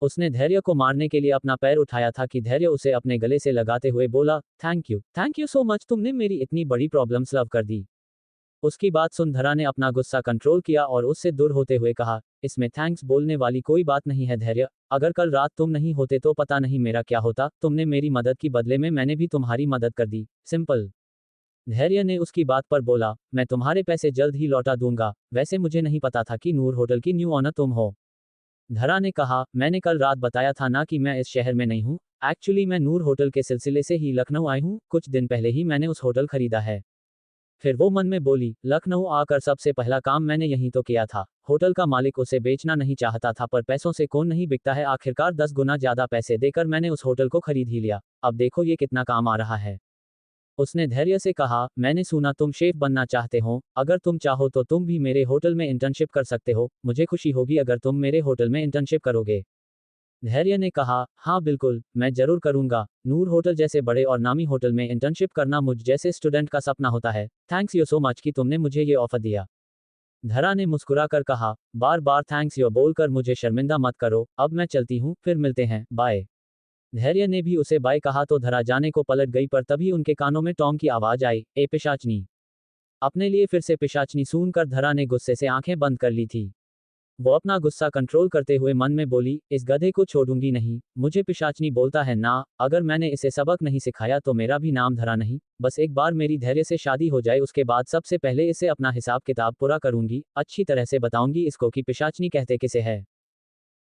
उसने धैर्य को मारने के लिए अपना पैर उठाया था कि धैर्य उसे अपने गले से लगाते हुए बोला, थैंक यू सो मच, तुमने मेरी इतनी बड़ी प्रॉब्लम सॉल्व कर दी। उसकी बात सुन धरा ने अपना गुस्सा कंट्रोल किया और उससे दूर होते हुए कहा, इसमें थैंक्स बोलने वाली कोई बात नहीं है धैर्य, अगर कल रात तुम नहीं होते तो पता नहीं मेरा क्या होता, तुमने मेरी मदद की बदले में मैंने भी तुम्हारी मदद कर दी, सिंपल। धैर्य ने उसकी बात पर बोला, मैं तुम्हारे पैसे जल्द ही लौटा दूंगा, वैसे मुझे नहीं पता था कि नूर होटल की न्यू ऑनर तुम हो। धरा ने कहा, मैंने कल रात बताया था ना कि मैं इस शहर में नहीं हूँ, एक्चुअली मैं नूर होटल के सिलसिले से ही लखनऊ आई हूँ, कुछ दिन पहले ही मैंने उस होटल खरीदा है। फिर वो मन में बोली, लखनऊ आकर सबसे पहला काम मैंने यही तो किया था। होटल का मालिक उसे बेचना नहीं चाहता था, पर पैसों से कौन नहीं बिकता है, आखिरकार 10 गुना ज्यादा पैसे देकर मैंने उस होटल को खरीद ही लिया। अब देखो ये कितना काम आ रहा है। उसने धैर्य से कहा, मैंने सुना तुम शेफ बनना चाहते हो, अगर तुम चाहो तो तुम भी मेरे होटल में इंटर्नशिप कर सकते हो, मुझे खुशी होगी अगर तुम मेरे होटल में इंटर्नशिप करोगे। धैर्य ने कहा, हाँ बिल्कुल, मैं जरूर करूंगा। नूर होटल जैसे बड़े और नामी होटल में इंटर्नशिप करना मुझ जैसे स्टूडेंट का सपना होता है। थैंक्स यू सो मच कि तुमने मुझे ये ऑफर दिया। धरा ने मुस्कुराकर कहा, बार बार थैंक्स यू बोलकर मुझे शर्मिंदा मत करो, अब मैं चलती हूँ, फिर मिलते हैं, बाय। धैर्य ने भी उसे बाय कहा तो धरा जाने को पलट गई, पर तभी उनके कानों में टॉम की आवाज आई, ए पिशाचनी। अपने लिए फिर से पिशाचनी सुनकर धरा ने गुस्से से आंखें बंद कर ली थी। वो अपना गुस्सा कंट्रोल करते हुए मन में बोली, इस गधे को छोड़ूंगी नहीं, मुझे पिशाचनी बोलता है ना, अगर मैंने इसे सबक नहीं सिखाया तो मेरा भी नाम धरा नहीं। बस एक बार मेरी धैर्य से शादी हो जाए, उसके बाद सबसे पहले इसे अपना हिसाब किताब पूरा करूंगी, अच्छी तरह से बताऊंगी इसको कि पिशाचनी कहते किसे है।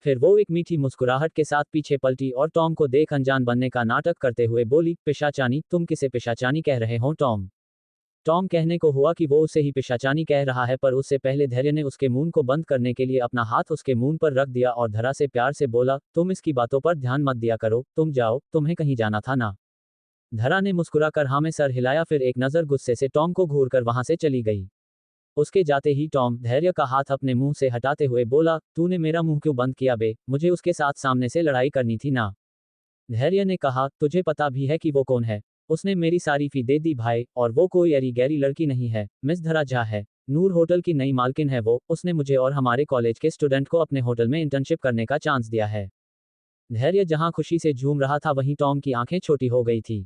फिर वो एक मीठी मुस्कुराहट के साथ पीछे पलटी और टॉम को देख अनजान बनने का नाटक करते हुए बोली, पिशाचानी, तुम किसे पिशाचानी कह रहे हो टॉम। टॉम कहने को हुआ कि वो उसे ही पिशाचानी कह रहा है, पर उससे पहले धैर्य ने उसके मुंह को बंद करने के लिए अपना हाथ उसके मुंह पर रख दिया और धरा से प्यार से बोला, तुम इसकी बातों पर ध्यान मत दिया करो, तुम जाओ, तुम्हें कहीं जाना था ना। धरा ने मुस्कुराकर हाँ में सर हिलाया, फिर एक नजर गुस्से से टॉम को घूर कर वहां से चली गई। उसके जाते ही टॉम धैर्य का हाथ अपने मुंह से हटाते हुए बोला, तूने मेरा मुंह क्यों बंद किया बे, मुझे उसके साथ सामने से लड़ाई करनी थी ना। धैर्य ने कहा, तुझे पता भी है कि वो कौन है। उसने मेरी सारी फी दे दी भाई, और वो कोई अरी गहरी लड़की नहीं है, मिस धरा झा है। नूर होटल की नई मालकिन है वो, उसने मुझे और हमारे कॉलेज के स्टूडेंट को अपने होटल में इंटर्नशिप करने का चांस दिया है। धैर्य जहां खुशी से झूम रहा था वहीं टॉम की आंखें छोटी हो गई थी।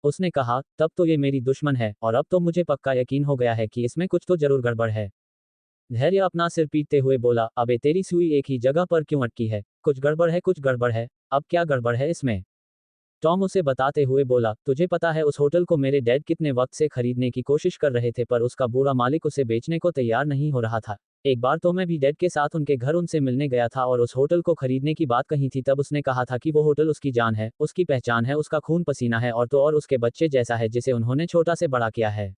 उसने कहा, तब तो ये मेरी दुश्मन है, और अब तो मुझे पक्का यकीन हो गया है कि इसमें कुछ तो जरूर गड़बड़ है। धैर्य अपना सिर पीटते हुए बोला, अबे तेरी सुई एक ही जगह पर क्यों अटकी है, कुछ गड़बड़ है, कुछ गड़बड़ है। अब क्या गड़बड़ है इसमें। टॉम उसे बताते हुए बोला, तुझे पता है उस होटल को मेरे डैड कितने वक्त से खरीदने की कोशिश कर रहे थे, पर उसका बूढ़ा मालिक उसे बेचने को तैयार नहीं हो रहा था। एक बार तो मैं भी डैड के साथ उनके घर उनसे मिलने गया था और उस होटल को खरीदने की बात कही थी, तब उसने कहा था कि वो होटल उसकी जान है, उसकी पहचान है, उसका खून पसीना है, और तो और उसके बच्चे जैसा है जिसे उन्होंने छोटा से बड़ा किया है।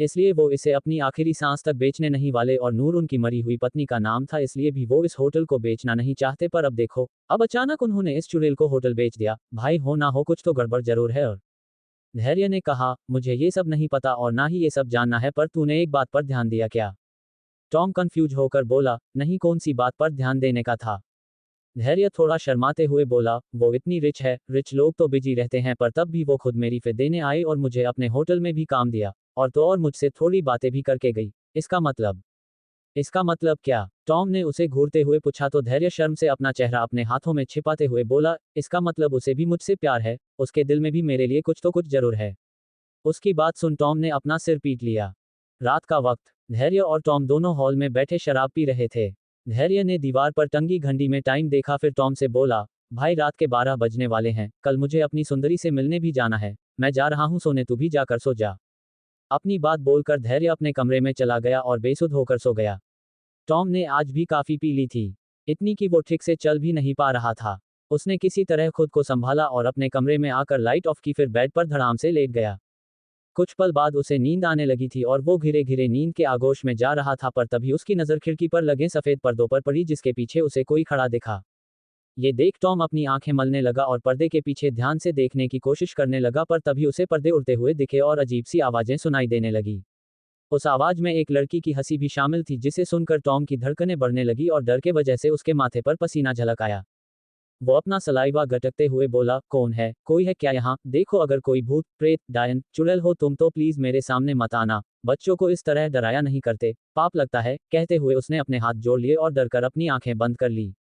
इसलिए वो इसे अपनी आखिरी सांस तक बेचने नहीं वाले, और नूर उनकी मरी हुई पत्नी का नाम था, इसलिए भी वो इस होटल को बेचना नहीं चाहते। पर अब देखो, अब अचानक उन्होंने इस चुड़ैल को होटल बेच दिया। भाई हो ना हो कुछ तो गड़बड़ जरूर है। और धैर्य ने कहा, मुझे ये सब नहीं पता और ना ही ये सब जानना है, पर तूने एक बात पर ध्यान दिया क्या। टॉम कंफ्यूज होकर बोला, नहीं, कौन सी बात पर ध्यान देने का था। धैर्य थोड़ा शर्माते हुए बोला, वो इतनी रिच है, रिच लोग तो बिजी रहते हैं, पर तब भी वो खुद मेरी फी देने आई और मुझे अपने होटल में भी काम दिया, और तो और मुझसे थोड़ी बातें भी करके गई। इसका मतलब क्या। टॉम ने उसे घूरते हुए पूछा तो धैर्य शर्म से अपना चेहरा अपने हाथों में छिपाते हुए बोला, इसका मतलब उसे भी मुझसे प्यार है, उसके दिल में भी मेरे लिए कुछ तो कुछ जरूर है। उसकी बात सुन टॉम ने अपना सिर पीट लिया। रात का वक्त, धैर्य और टॉम दोनों हॉल में बैठे शराब पी रहे थे। धैर्य ने दीवार पर टंगी घंटी में टाइम देखा, फिर टॉम से बोला, भाई रात के 12 बजने वाले हैं, कल मुझे अपनी सुंदरी से मिलने भी जाना है, मैं जा रहा हूं सोने, तू भी जाकर सो जा। अपनी बात बोलकर धैर्य अपने कमरे में चला गया और बेसुध होकर सो गया। टॉम ने आज भी काफी पी ली थी, इतनी कि वो ठीक से चल भी नहीं पा रहा था। उसने किसी तरह खुद को संभाला और अपने कमरे में आकर लाइट ऑफ की, फिर बेड पर धड़ाम से लेट गया। कुछ पल बाद उसे नींद आने लगी थी और वो घिरे घिरे नींद के आगोश में जा रहा था, पर तभी उसकी नज़र खिड़की पर लगे सफ़ेद पर्दों पर पड़ी, जिसके पीछे उसे कोई खड़ा दिखा। ये देख टॉम अपनी आंखें मलने लगा और पर्दे के पीछे ध्यान से देखने की कोशिश करने लगा, पर तभी उसे पर्दे उड़ते हुए दिखे और अजीब सी आवाज़ें सुनाई देने लगी। उस आवाज़ में एक लड़की की हंसी भी शामिल थी, जिसे सुनकर टॉम की धड़कनें बढ़ने लगी और डर के वजह से उसके माथे पर पसीना झलक आया। वो अपना सलाइवा गटकते हुए बोला, कौन है? कोई है क्या यहाँ? देखो, अगर कोई भूत, प्रेत, डायन, चुड़ैल हो तुम तो प्लीज मेरे सामने मत आना। बच्चों को इस तरह डराया नहीं करते, पाप लगता है। कहते हुए उसने अपने हाथ जोड़ लिए और डरकर अपनी आंखें बंद कर ली।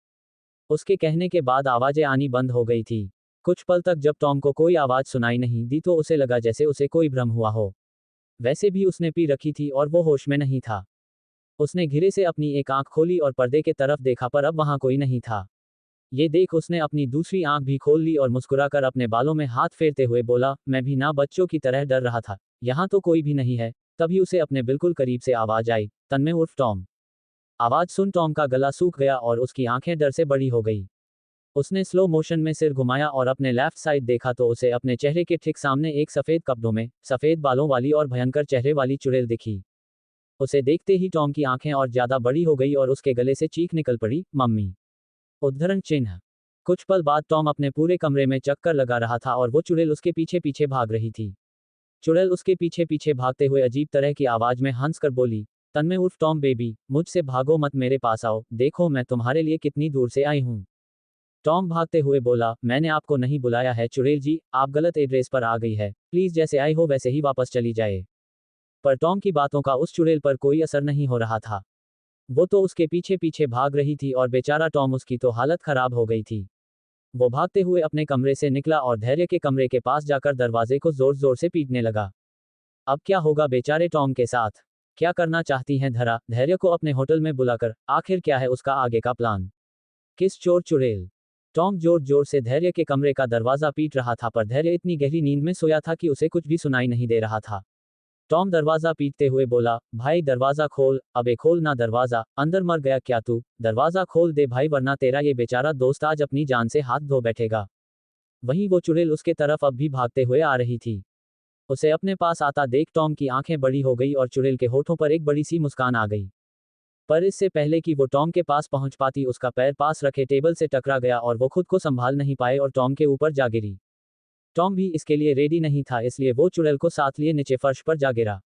उसके कहने के बाद आवाजें आनी बंद हो गई थी। कुछ पल तक जब टॉम को कोई आवाज सुनाई नहीं दी तो उसे लगा जैसे उसे कोई भ्रम हुआ हो। वैसे भी उसने पी रखी थी और वो होश में नहीं था। उसने घिरे से अपनी एक आंख खोली और पर्दे के तरफ देखा, पर अब वहां कोई नहीं था। ये देख उसने अपनी दूसरी आंख भी खोल ली और मुस्कुराकर अपने बालों में हाथ फेरते हुए बोला, मैं भी ना बच्चों की तरह डर रहा था। यहाँ तो कोई भी नहीं है। तभी उसे अपने बिल्कुल करीब से आवाज आई, तन्मय उर्फ टॉम। आवाज सुन टॉम का गला सूख गया और उसकी आंखें डर से बड़ी हो गई। उसने स्लो मोशन में सिर घुमाया और अपने लेफ्ट साइड देखा तो उसे अपने चेहरे के ठीक सामने एक सफेद कपड़ों में, सफेद बालों वाली और भयंकर चेहरे वाली चुड़ैल दिखी। उसे देखते ही टॉम की आंखें और ज्यादा बड़ी हो गई और उसके गले से चीख निकल पड़ी, मम्मी! उद्धरण चिन्ह। कुछ पल बाद टॉम अपने पूरे कमरे में चक्कर लगा रहा था और वो चुड़ैल उसके पीछे पीछे भाग रही थी। चुड़ैल उसके पीछे पीछे भागते हुए अजीब तरह की आवाज में हंसकर बोली, तन्मय उर्फ टॉम बेबी, मुझसे भागो मत, मेरे पास आओ, देखो मैं तुम्हारे लिए कितनी दूर से आई हूँ। टॉम भागते हुए बोला, मैंने आपको नहीं बुलाया है चुड़ैल जी, आप गलत एड्रेस पर आ गई है, प्लीज जैसे आई हो वैसे ही वापस चली जाए। पर टॉम की बातों का उस चुड़ैल पर कोई असर नहीं हो रहा था। वो तो उसके पीछे पीछे भाग रही थी और बेचारा टॉम, उसकी तो हालत खराब हो गई थी। वो भागते हुए अपने कमरे से निकला और धैर्य के कमरे के पास जाकर दरवाजे को जोर जोर से पीटने लगा। अब क्या होगा बेचारे टॉम के साथ? क्या करना चाहती हैं धरा, धैर्य को अपने होटल में बुलाकर? आखिर क्या है उसका आगे का प्लान? किस चोर चुड़ैल? टॉम जोर जोर से धैर्य के कमरे का दरवाजा पीट रहा था, पर धैर्य इतनी गहरी नींद में सोया था कि उसे कुछ भी सुनाई नहीं दे रहा था। टॉम दरवाजा पीटते हुए बोला, भाई दरवाजा खोल, अबे खोल ना दरवाजा, अंदर मर गया क्या तू? दरवाजा खोल दे भाई, वरना तेरा ये बेचारा दोस्त आज अपनी जान से हाथ धो बैठेगा। वहीं वो चुड़ैल उसके तरफ अब भी भागते हुए आ रही थी। उसे अपने पास आता देख टॉम की आंखें बड़ी हो गई और चुड़ैल के होठों पर एक बड़ी सी मुस्कान आ गई। पर इससे पहले कि वो टॉम के पास पहुंच पाती, उसका पैर पास रखे टेबल से टकरा गया और वो खुद को संभाल नहीं पाए और टॉम के ऊपर जा गिरी। टॉम भी इसके लिए रेडी नहीं था, इसलिए वो चुड़ैल को साथ लिए नीचे फर्श पर जा गिरा।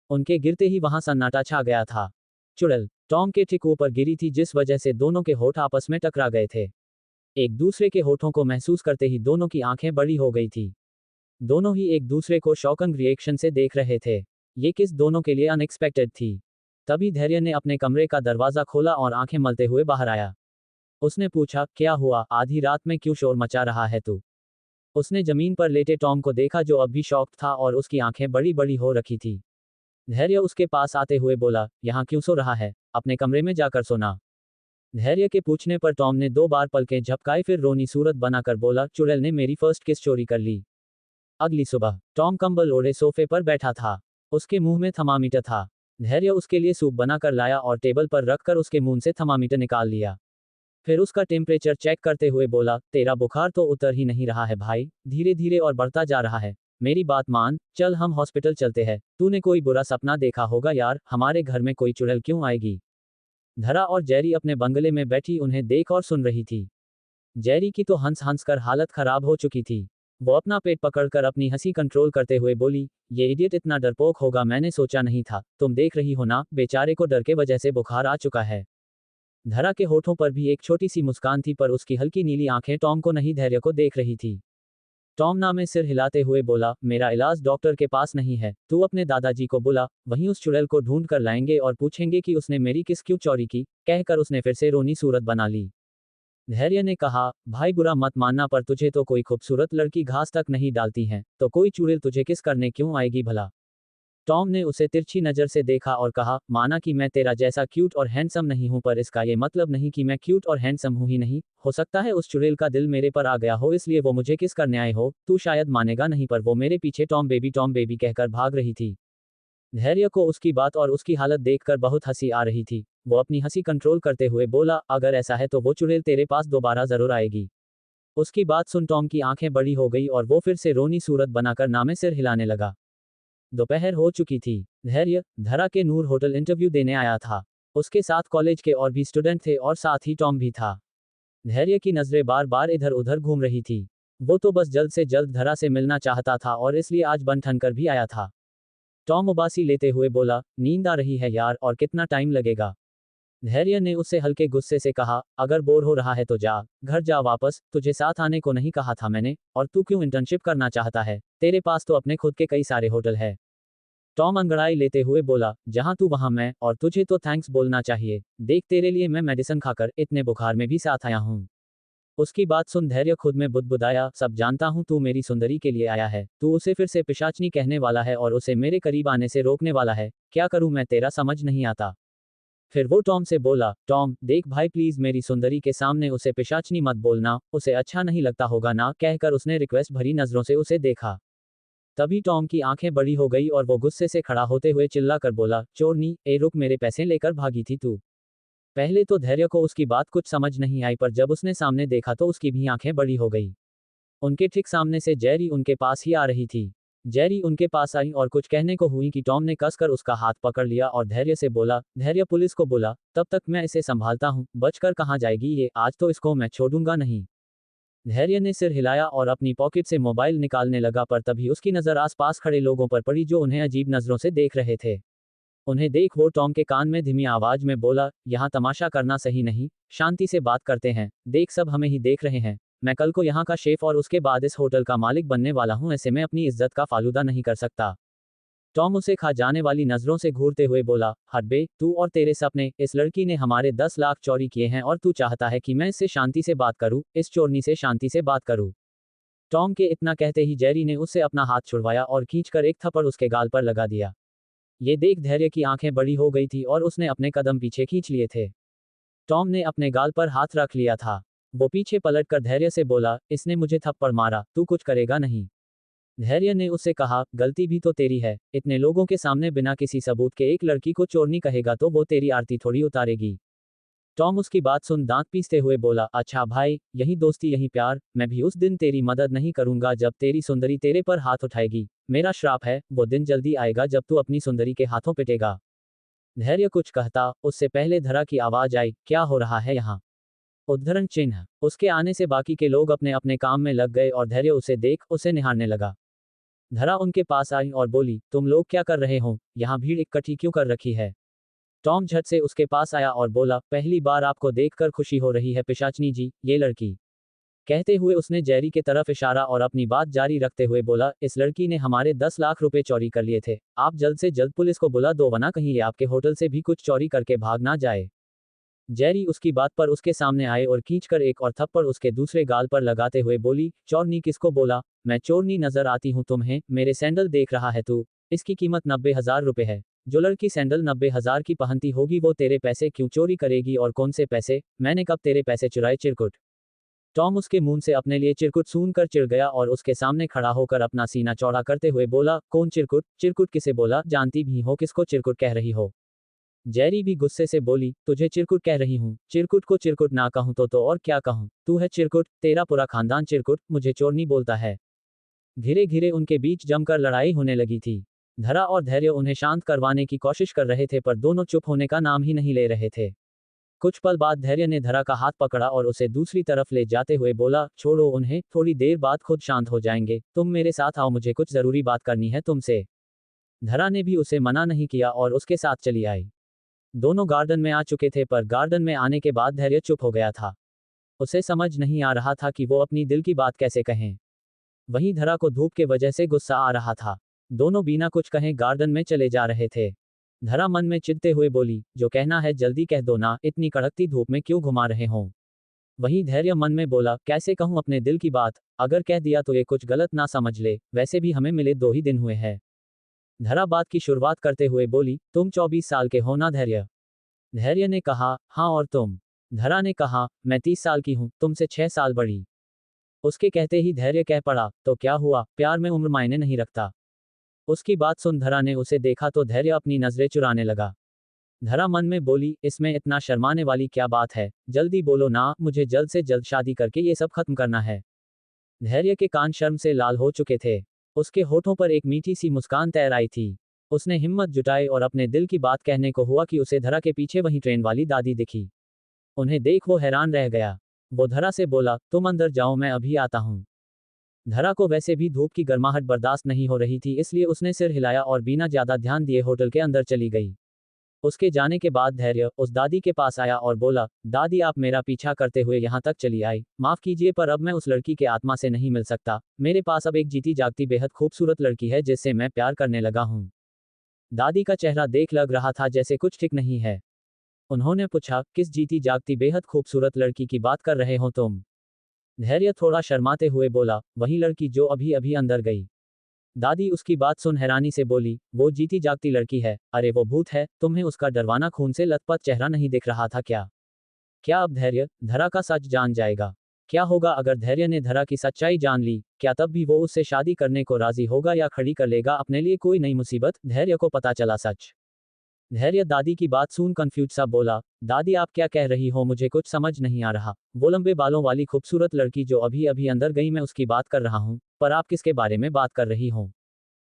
उनके गिरते ही वहां सन्नाटा छा गया था। चुड़ैल टॉम के ठीक ऊपर गिरी थी, जिस वजह से दोनों के होठ आपस में टकरा गए थे। एक दूसरे के होठों को महसूस करते ही दोनों की आंखें बड़ी हो गई थी। दोनों ही एक दूसरे को शॉकिंग रिएक्शन से देख रहे थे। ये किस दोनों के लिए अनएक्सपेक्टेड थी। तभी धैर्य ने अपने कमरे का दरवाजा खोला और आंखें मलते हुए बाहर आया। उसने पूछा, क्या हुआ? आधी रात में क्यों शोर मचा रहा है तू? उसने जमीन पर लेटे टॉम को देखा, जो अब भी शॉक्ड था और उसकी आंखें बड़ी बड़ी हो रखी थी। धैर्य उसके पास आते हुए बोला, यहाँ क्यों सो रहा है? अपने कमरे में जाकर सोना। धैर्य के पूछने पर टॉम ने 2 बार पलकें झपकाई, फिर रोनी सूरत बनाकर बोला, चुड़ैल ने मेरी फर्स्ट किस चोरी कर ली। अगली सुबह टॉम कंबल ओढ़े सोफे पर बैठा था। उसके मुंह में थर्मामीटर था। धैर्य उसके लिए सूप बनाकर लाया और टेबल पर रखकर उसके मुंह से थर्मामीटर निकाल लिया। फिर उसका टेम्परेचर चेक करते हुए बोला, तेरा बुखार तो उतर ही नहीं रहा है भाई, धीरे धीरे और बढ़ता जा रहा है। मेरी बात मान, चल हम हॉस्पिटल चलते हैं। तूने कोई बुरा सपना देखा होगा यार, हमारे घर में कोई चुड़ैल क्यों आएगी? धरा और जेरी अपने बंगले में बैठी उन्हें देख और सुन रही थी। जेरी की तो हंस हंस कर हालत खराब हो चुकी थी। वो अपना पेट पकड़कर अपनी हंसी कंट्रोल करते हुए बोली, ये इडियट इतना डरपोक होगा मैंने सोचा नहीं था। तुम देख रही हो ना, बेचारे को डर के वजह से बुखार आ चुका है। धरा के होठों पर भी एक छोटी सी मुस्कान थी, पर उसकी हल्की नीली आंखें टॉम को नहीं धैर्य को देख रही थी। टॉम ना में सिर हिलाते हुए बोला, मेरा इलाज डॉक्टर के पास नहीं है, तू अपने दादाजी को बुला, वहीं उस चुड़ैल को ढूंढ कर लाएंगे और पूछेंगे कि उसने मेरी किस क्यों चोरी की। कहकर उसने फिर से रोनी सूरत बना ली। धैर्य ने कहा, भाई बुरा मत मानना, पर तुझे तो कोई खूबसूरत लड़की घास तक नहीं डालती है, तो कोई चुड़ैल तुझे किस करने क्यों आएगी भला? टॉम ने उसे तिरछी नजर से देखा और कहा, माना कि मैं तेरा जैसा क्यूट और हैंडसम नहीं हूं, पर इसका ये मतलब नहीं कि मैं क्यूट और हैंडसम हूं ही नहीं। हो सकता है उस चुड़ैल का दिल मेरे पर आ गया हो, इसलिए वो मुझे किस करने आए हो। तू शायद मानेगा नहीं, पर वो मेरे पीछे टॉम बेबी कहकर भाग रही थी। धैर्य को उसकी बात और उसकी हालत देखकर बहुत हंसी आ रही थी। वो अपनी हंसी कंट्रोल करते हुए बोला, अगर ऐसा है तो वो चुड़ैल तेरे पास दोबारा जरूर आएगी। उसकी बात सुन टॉम की आंखें बड़ी हो गई और वो फिर से रोनी सूरत बनाकर नामे सिर हिलाने लगा। दोपहर हो चुकी थी। धैर्य धरा के नूर होटल इंटरव्यू देने आया था। उसके साथ कॉलेज के और भी स्टूडेंट थे और साथ ही टॉम भी था। धैर्य की नजरें बार बार इधर उधर घूम रही थी। वो तो बस जल्द से जल्द धरा से मिलना चाहता था और इसलिए आज बन ठन कर भी आया था। टॉम उबासी लेते हुए बोला, नींद आ रही है यार, और कितना टाइम लगेगा? धैर्य ने उससे हल्के गुस्से से कहा, अगर बोर हो रहा है तो जा, घर जा वापस, तुझे साथ आने को नहीं कहा था मैंने, और तू क्यों इंटर्नशिप करना चाहता है? तेरे पास तो अपने खुद के कई सारे होटल है। टॉम अंगड़ाई लेते हुए बोला, जहां तू वहां मैं, और तुझे तो थैंक्स बोलना चाहिए। देख तेरे लिए मैं मेडिसिन खाकर इतने बुखार में भी साथ आया हूँ। उसकी बात सुन धैर्य खुद में बुदबुदाया, सब जानता हूँ तू मेरी सुंदरी के लिए आया है, तू उसे फिर से पिशाचनी कहने वाला है और उसे मेरे करीब आने से रोकने वाला है। क्या करूँ मैं, तेरा समझ नहीं आता। फिर वो टॉम से बोला, टॉम देख भाई प्लीज मेरी सुंदरी के सामने उसे पिशाचनी मत बोलना, उसे अच्छा नहीं लगता होगा ना, कहकर उसने रिक्वेस्ट भरी नजरों से उसे देखा। तभी टॉम की आंखें बड़ी हो गई और वो गुस्से से खड़ा होते हुए चिल्ला कर बोला, चोरनी, ए रुक, मेरे पैसे लेकर भागी थी तू। पहले तो धैर्य को उसकी बात कुछ समझ नहीं आई, पर जब उसने सामने देखा तो उसकी भी आंखें बड़ी हो गई। उनके ठीक सामने से जेरी उनके पास ही आ रही थी। जेरी उनके पास आई और कुछ कहने को हुई कि टॉम ने कसकर उसका हाथ पकड़ लिया और धैर्य से बोला, धैर्य पुलिस को बुला, तब तक मैं इसे संभालता हूँ, बचकर कहाँ जाएगी ये, आज तो इसको मैं छोड़ूंगा नहीं। धैर्य ने सिर हिलाया और अपनी पॉकेट से मोबाइल निकालने लगा, पर तभी उसकी नजर आसपास खड़े लोगों पर पड़ी जो उन्हें अजीब नजरों से देख रहे थे। उन्हें देख वो टॉम के कान में धीमी आवाज में बोला, यहाँ तमाशा करना सही नहीं, शांति से बात करते हैं, देख सब हमें ही देख रहे हैं। मैं कल को यहाँ का शेफ और उसके बाद इस होटल का मालिक बनने वाला हूँ, ऐसे में अपनी इज्जत का फालूदा नहीं कर सकता। टॉम उसे खा जाने वाली नजरों से घूरते हुए बोला, हटबे, तू और तेरे सपने, इस लड़की ने हमारे 10 लाख चोरी किए हैं और तू चाहता है कि मैं इससे शांति से बात करूं, इस चोरनी से शांति से बात करूं। टॉम के इतना कहते ही जेरी ने उससे अपना हाथ छुड़वाया और खींचकर एक थप्पड़ उसके गाल पर लगा दिया। ये देख धैर्य की आंखें बड़ी हो गई थी और उसने अपने कदम पीछे खींच लिए थे। टॉम ने अपने गाल पर हाथ रख लिया था। वो पीछे पलटकर धैर्य से बोला, इसने मुझे थप्पड़ मारा, तू कुछ करेगा नहीं? धैर्य ने उससे कहा, गलती भी तो तेरी है, इतने लोगों के सामने बिना किसी सबूत के एक लड़की को चोरनी कहेगा तो वो तेरी आरती थोड़ी उतारेगी। टॉम उसकी बात सुन दांत पीसते हुए बोला, अच्छा भाई, यही दोस्ती यही प्यार, मैं भी उस दिन तेरी मदद नहीं करूंगा जब तेरी सुंदरी तेरे पर हाथ उठाएगी। मेरा श्राप है, वो दिन जल्दी आएगा जब तू अपनी सुंदरी के हाथों पिटेगा। धैर्य कुछ कहता, उससे पहले धरा की आवाज आई, क्या हो रहा है यहाँ? उद्धरण चिन्ह। उसके आने से बाकी के लोग अपने अपने काम में लग गए और धैर्य उसे देख उसे निहारने लगा। धरा उनके पास आई और बोली, तुम लोग क्या कर रहे हो, यहाँ भीड़ इकट्ठी क्यों कर रखी है? टॉम झट से उसके पास आया और बोला, पहली बार आपको देखकर खुशी हो रही है पिशाचनी जी, ये लड़की। कहते हुए उसने जेरी के तरफ इशारा और अपनी बात जारी रखते हुए बोला, इस लड़की ने हमारे 10 लाख रुपए चोरी कर लिए थे। आप जल्द से जल्द पुलिस को बुला दो, वरना कहीं ये आपके होटल से भी कुछ चोरी करके भाग ना जाए। जेरी उसकी बात पर उसके सामने आए और खींचकर एक और थप्पड़ उसके दूसरे गाल पर लगाते हुए बोली, चोरनी किसको बोला? मैं चोरनी नजर आती हूँ तुम्हें? मेरे सैंडल देख रहा है तू? इसकी कीमत 90,000 रुपए है। जो लड़की सैंडल 90,000 की पहनती होगी वो तेरे पैसे क्यों चोरी करेगी? और कौन से पैसे? मैंने कब तेरे पैसे चुराए चिरकुट? टॉम उसके मुंह से अपने लिए चिरकुट सूंघकर चिढ़ गया और उसके सामने खड़ा होकर अपना सीना चौड़ा करते हुए बोला, कौन चिरकुट? चिरकुट किसे बोला? जानती भी हो किसको चिरकुट कह रही हो? जेरी भी गुस्से से बोली, तुझे चिरकुट कह रही हूँ? चिरकुट को चिरकुट ना कहूँ तो और क्या कहूँ? तू है चिरकुट, तेरा पूरा खानदान चिरकुट, मुझे चोरनी बोलता है। धीरे धीरे उनके बीच जमकर लड़ाई होने लगी थी। धरा और धैर्य उन्हें शांत करवाने की कोशिश कर रहे थे, पर दोनों चुप होने का नाम ही नहीं ले रहे थे। कुछ पल बाद धैर्य ने धरा का हाथ पकड़ा और उसे दूसरी तरफ ले जाते हुए बोला, छोड़ो उन्हें, थोड़ी देर बाद खुद शांत हो जाएंगे, तुम मेरे साथ आओ, मुझे कुछ जरूरी बात करनी है तुमसे। धरा ने भी उसे मना नहीं किया और उसके साथ चली आई। दोनों गार्डन में आ चुके थे, पर गार्डन में आने के बाद धैर्य चुप हो गया था। उसे समझ नहीं आ रहा था कि वो अपनी दिल की बात कैसे कहें। वहीं धरा को धूप के वजह से गुस्सा आ रहा था। दोनों बिना कुछ कहे गार्डन में चले जा रहे थे। धरा मन में चिढ़ते हुए बोली, जो कहना है जल्दी कह दो ना, इतनी कड़कती धूप में क्यों घुमा रहे हो? वहीं धैर्य मन में बोला, कैसे कहूं अपने दिल की बात, अगर कह दिया तो ये कुछ गलत ना समझ ले, वैसे भी हमें मिले 2 ही दिन हुए हैं। धरा बात की शुरुआत करते हुए बोली, तुम 24 साल के हो ना धैर्य? धैर्य ने कहा, हाँ, और तुम? धरा ने कहा, मैं 30 साल की हूँ, तुमसे 6 साल बड़ी। उसके कहते ही धैर्य कह पड़ा, तो क्या हुआ, प्यार में उम्र मायने नहीं रखता। उसकी बात सुन धरा ने उसे देखा तो धैर्य अपनी नजरें चुराने लगा। धरा मन में बोली, इसमें इतना शर्माने वाली क्या बात है, जल्दी बोलो ना, मुझे जल्द से जल्द शादी करके ये सब खत्म करना है। धैर्य के कान शर्म से लाल हो चुके थे। उसके होठों पर एक मीठी सी मुस्कान तैर आई थी। उसने हिम्मत जुटाई और अपने दिल की बात कहने को हुआ कि उसे धरा के पीछे वही ट्रेन वाली दादी दिखी। उन्हें देख वो हैरान रह गया। वो धरा से बोला, तुम अंदर जाओ, मैं अभी आता हूँ। धरा को वैसे भी धूप की गर्माहट बर्दाश्त नहीं हो रही थी, इसलिए उसने सिर हिलाया और बिना ज्यादा ध्यान दिए होटल के अंदर चली गई। उसके जाने के बाद धैर्य उस दादी के पास आया और बोला, दादी आप मेरा पीछा करते हुए यहाँ तक चली आई, माफ कीजिए पर अब मैं उस लड़की के आत्मा से नहीं मिल सकता। मेरे पास अब एक जीती जागती बेहद खूबसूरत लड़की है जिससे मैं प्यार करने लगा हूँ। दादी का चेहरा देख लग रहा था जैसे कुछ ठीक नहीं है। उन्होंने पूछा, किस जीती जागती बेहद खूबसूरत लड़की की बात कर रहे हो तुम? धैर्य थोड़ा शर्माते हुए बोला, वही लड़की जो अभी अभी अंदर गई। दादी उसकी बात सुन हैरानी से बोली, वो जीती जागती लड़की है? अरे वो भूत है, तुम्हें उसका डरवाना खून से लथपथ चेहरा नहीं दिख रहा था क्या? क्या अब धैर्य धरा का सच जान जाएगा? क्या होगा अगर धैर्य ने धरा की सच्चाई जान ली? क्या तब भी वो उससे शादी करने को राजी होगा या खड़ी कर लेगा अपने लिए कोई नई मुसीबत? धैर्य को पता चला सच। धैर्य दादी की बात सुन कंफ्यूज सा बोला, दादी आप क्या कह रही हो, मुझे कुछ समझ नहीं आ रहा। वो लंबे बालों वाली खूबसूरत लड़की जो अभी अभी अंदर गई, मैं उसकी बात कर रहा हूँ, पर आप किसके बारे में बात कर रही हो?